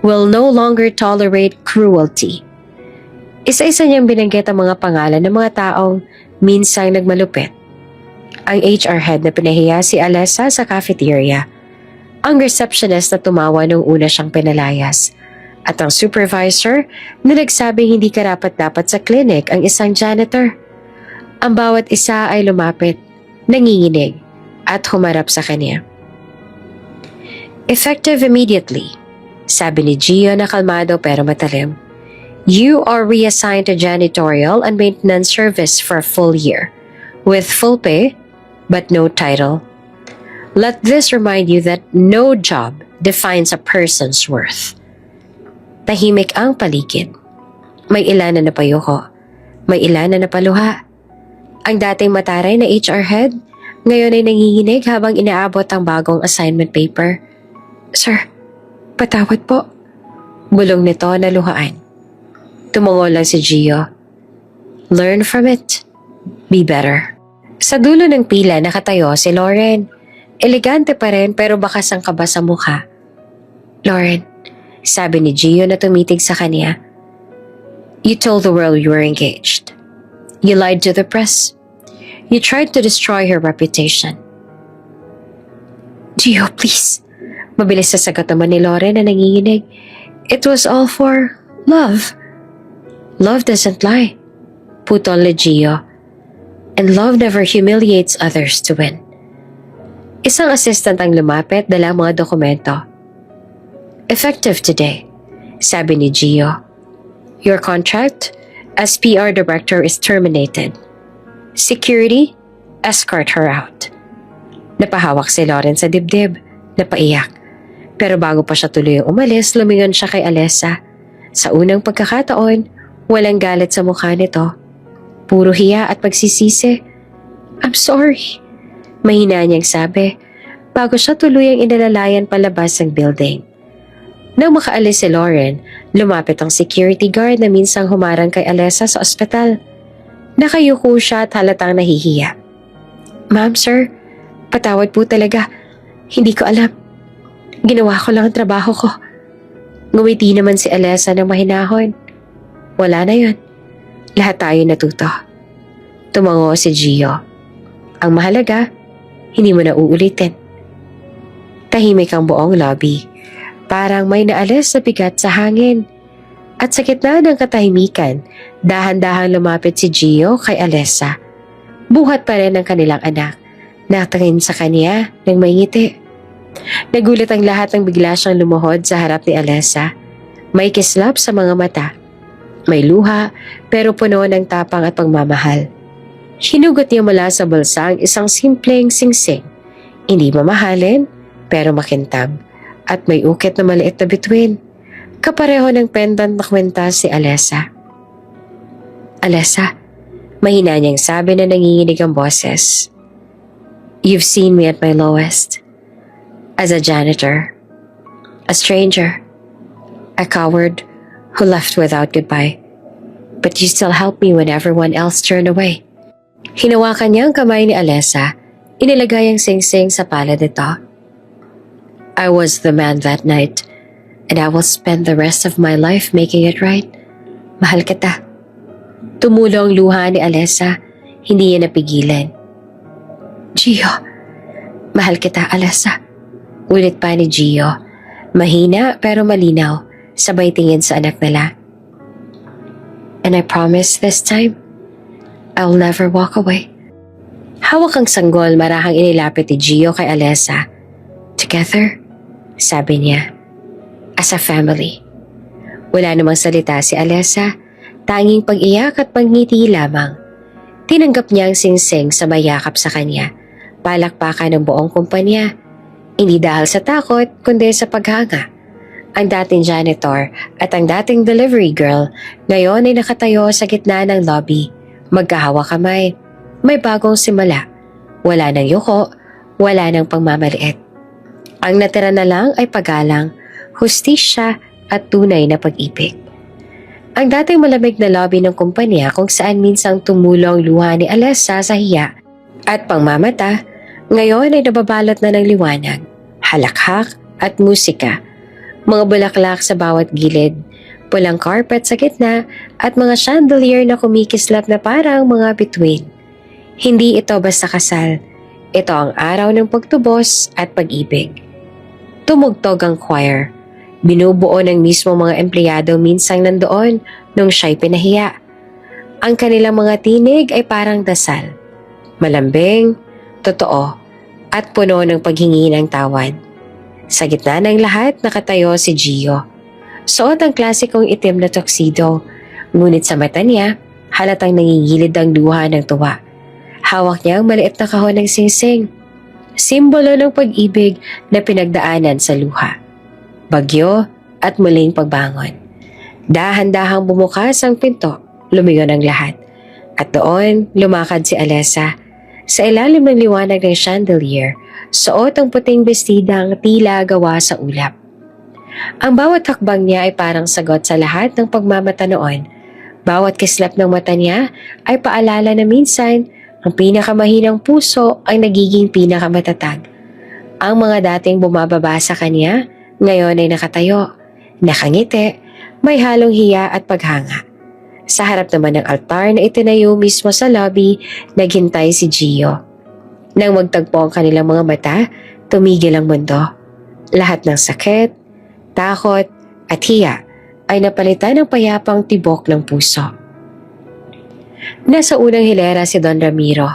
Will no longer tolerate cruelty. Isa-isa niyang binanggit ang mga pangalan ng mga taong minsang nagmalupit. Ang HR head na pinahiya si Alessa sa cafeteria. Ang receptionist na tumawa nung una siyang pinalayas. At ang supervisor na nagsabing hindi karapat-dapat sa clinic ang isang janitor. Ang bawat isa ay lumapit, nanginginig, at humarap sa kanya. Effective immediately, sabi ni Gio na kalmado pero matalim. You are reassigned to janitorial and maintenance service for a full year, with full pay, but no title. Let this remind you that no job defines a person's worth. Tahimik ang paligid. May ilan na napayuko. May ilan na napaluha. Ang dating mataray na HR head, ngayon ay nanginginig habang inaabot ang bagong assignment paper. Sir, patawad po. Bulong nito na luhaan. Tumungo lang si Gio. Learn from it. Be better. Sa dulo ng pila nakatayo si Lauren. Elegante pa rin pero bakas ang kaba sa mukha. Lauren, sabi ni Gio na tumitig sa kanya. You told the world you were engaged. You lied to the press. You tried to destroy her reputation. Gio, please. Mabilis sa sagot naman ni Lauren na nanginginig. It was all for love. Love doesn't lie. Putol ni Gio. And love never humiliates others to win. Isang assistant ang lumapit dala mga dokumento. Effective today, sabi ni Gio. Your contract as PR director is terminated. Security, escort her out. Napahawak si Lauren sa dibdib, napaiyak. Pero bago pa siya tuloy umalis, lumingon siya kay Alessa. Sa unang pagkakataon, walang galit sa mukha nito. Puro hiya at pagsisisi. I'm sorry, mahina niyang sabi bago siya tuluyang inalalayan palabas ng building. Nang makaalis si Lauren, lumapit ang security guard na minsang humarang kay Alessa sa ospital. Nakayuko siya at halatang nahihiya. Ma'am, sir, patawad po talaga. Hindi ko alam. Ginawa ko lang ang trabaho ko. Ngumiti naman si Alessa ng mahinahon. Wala na yun. Lahat tayo natuto. Tumango si Gio. Ang mahalaga, hindi mo na uulitin. Tahimik ang buong lobby. Parang may naalis sa bigat sa hangin. At sa gitna ng katahimikan, dahan-dahang lumapit si Gio kay Alessa. Buhat pa rin ang kanilang anak. Nakatingin sa kanya ng may ngiti. Nagulat ang lahat nang bigla siyang lumuhod sa harap ni Alessa. May kislap sa mga mata. May luha pero puno ng tapang at pagmamahal. Hinugot niya mula sa bulsa ang isang simpleng singsing. Hindi mamahalin pero makintab at may ukit na maliit na bituin. Kapareho ng pendant na kwenta si Alessa. Alessa, mahina niyang sabi na nanginginig ang boses. You've seen me at my lowest. As a janitor, a stranger, a coward who left without goodbye. But you still helped me when everyone else turned away. Hinawakan niya ang kamay ni Alessa, inilagay ang singsing sa palad nito. I was the man that night, and I will spend the rest of my life making it right. Mahal kita. Tumulo ang luha ni Alessa, hindi niya napigilan. Gio, mahal kita, Alessa. Ulit pa ni Gio. Mahina pero malinaw, sabay tingin sa anak nila. And I promise this time, I'll never walk away. Hawak ang sanggol marahang inilapit ni Gio kay Alessa. Together, sabi niya, as a family. Wala namang salita si Alessa, tanging pag-iyak at pangngiti lamang. Tinanggap niya ang singsing sa mayakap sa kanya, palakpakan ng buong kumpanya. Hindi dahil sa takot, kundi sa paghanga. Ang dating janitor at ang dating delivery girl ngayon ay nakatayo sa gitna ng lobby. Magkahawak kamay. May bagong simula. Wala nang yuko, wala nang pagmamaliit. Ang natira na lang ay paggalang, hustisya at tunay na pag-ibig. Ang dating malamig na lobby ng kumpanya kung saan minsang tumulo ang luha ni Alessa sa hiya at pangmamata, ngayon ay nababalot na ng liwanag, halakhak at musika. Mga bulaklak sa bawat gilid, pulang carpet sa gitna at mga chandelier na kumikislap na parang mga bituin. Hindi ito basta kasal. Ito ang araw ng pagtubos at pag-ibig. Tumugtog ang choir. Binubuo ng mismo mga empleyado minsang nandoon nung siya'y pinahiya. Ang kanilang mga tinig ay parang dasal. Malambing, totoo, at puno ng paghingi ng tawad. Sa gitna ng lahat nakatayo si Gio. Suot ang klasikong itim na tuxedo, ngunit sa mata niya, halatang nangingilid ang luha ng tuwa. Hawak niya ang maliit na kahon ng singsing, simbolo ng pag-ibig na pinagdaanan sa luha. Bagyo at muling pagbangon. Dahan-dahang bumukas ang pinto, lumingon ang lahat. At doon, lumakad si Alessa. Sa ilalim ng liwanag ng chandelier, suot ang puting bestidang tila gawa sa ulap. Ang bawat hakbang niya ay parang sagot sa lahat ng pagmamata noon. Bawat kislap ng mata niya ay paalala na minsan, ang pinakamahinang puso ay nagiging pinakamatatag. Ang mga dating bumababa sa kanya, ngayon ay nakatayo, nakangiti, may halong hiya at paghanga. Sa harap naman ng altar na itinayo mismo sa lobby, naghintay si Gio. Nang magtagpo ang kanilang mga mata, tumigil ang mundo. Lahat ng sakit, takot at hiya ay napalitan ng payapang tibok ng puso. Nasa unang hilera si Don Ramiro.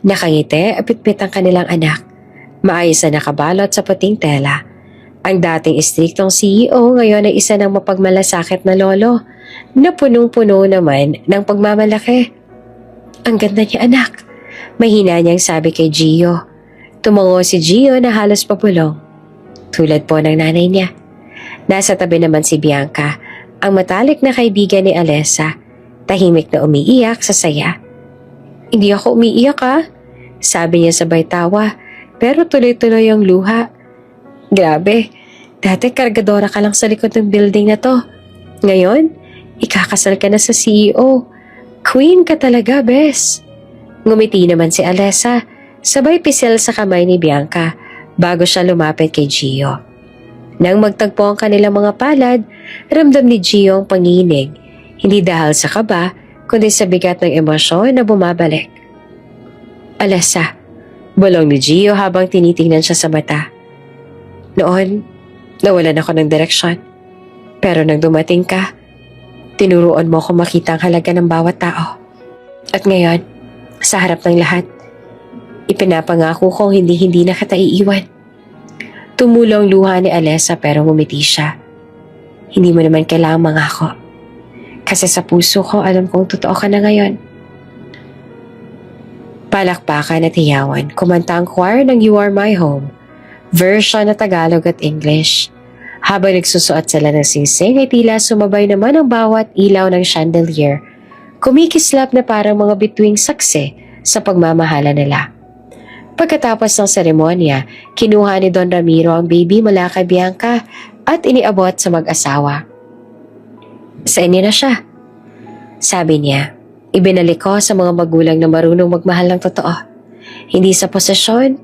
Nakangiti at pitpit ang kanilang anak. Maayos na nakabalot sa puting tela. Ang dating istriktong CEO ngayon ay isa ng mapagmalasakit na lolo na punong-puno naman ng pagmamalaki. Ang ganda niya, anak. Mahina niyang sabi kay Gio. Tumango si Gio na halos papulong. Tulad po ng nanay niya. Nasa tabi naman si Bianca, ang matalik na kaibigan ni Alessa, tahimik na umiiyak sa saya. "Hindi ako umiiyak sabi niya sabay tawa, pero tuloy-tuloy ang luha. "Grabe, dati kargadora ka lang sa likod ng building na to. Ngayon, ikakasal ka na sa CEO. Queen ka talaga, bes." Ngumiti naman si Alessa, sabay pisil sa kamay ni Bianca bago siya lumapit kay Gio. Nang magtagpo ang kanilang mga palad, ramdam ni Gio ang panginig, hindi dahil sa kaba, kundi sa bigat ng emosyon na bumabalik. "Alessa," bulong ni Gio habang tinitingnan siya sa mata. "Noon, nawalan ako ng direksyon. Pero nang dumating ka, tinuruan mo ako makita ang halaga ng bawat tao. At ngayon, sa harap ng lahat, ipinapangako kong hindi na kita iiwan." Tumulong luha ni Alessa pero ngumiti siya. "Hindi mo naman kailangang mangako. Kasi sa puso ko alam kong totoo ka na ngayon." Palakpakan at hiyawan, kumanta ang choir ng You Are My Home, version na Tagalog at English. Habang nagsusuot sila ng singsing ay tila sumabay naman ang bawat ilaw ng chandelier, kumikislap na parang mga bituing saksi sa pagmamahala nila. Pagkatapos ng seremonya, kinuha ni Don Ramiro ang baby mula kay Bianca at iniabot sa mag-asawa. "Sa inyo na siya," sabi niya. "Ibinalik ko sa mga magulang na marunong magmahal ng totoo. Hindi sa posesyon,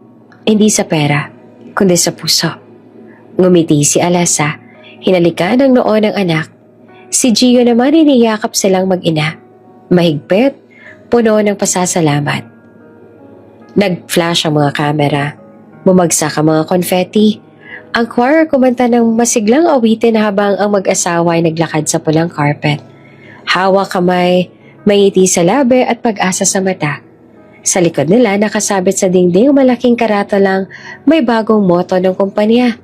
hindi sa pera, kundi sa puso." Ngumiti si Alessa, hinalikan ang noo ng anak. Si Gio naman iniyakap silang mag-ina. Mahigpit, puno ng pasasalamat. Nag-flash ang mga kamera. Bumagsak ang mga confetti. Ang choir kumanta ng masiglang awitin habang ang mag-asawa ay naglakad sa pulang carpet. Hawak kamay, may ngiti sa labi at pag-asa sa mata. Sa likod nila nakasabit sa dingding malaking karatalang may bagong motto ng kumpanya.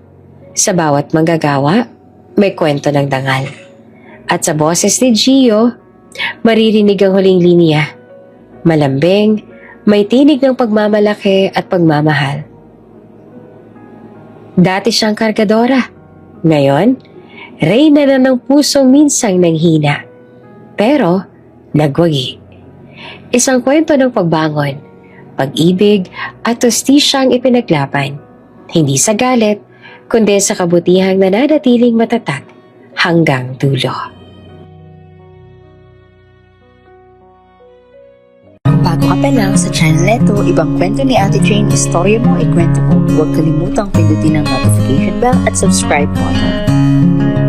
Sa bawat manggagawa, may kwento ng dangal. At sa boses ni Gio, maririnig ang huling linya. Malambing, may tinig ng pagmamalaki at pagmamahal. Dati siyang kargadora. Ngayon, reyna na ng pusong minsang nanghina. Pero, nagwagi. Isang kwento ng pagbangon, pag-ibig at tustisyang ipinaglaban. Hindi sa galit, kundi sa kabutihang nananatiling matatag hanggang dulo. Bago ka pa lang sa channel neto, ibang kwento ni Ate Jane, istorya mo, ikwento ko. Huwag kalimutang pindutin ang notification bell at subscribe button.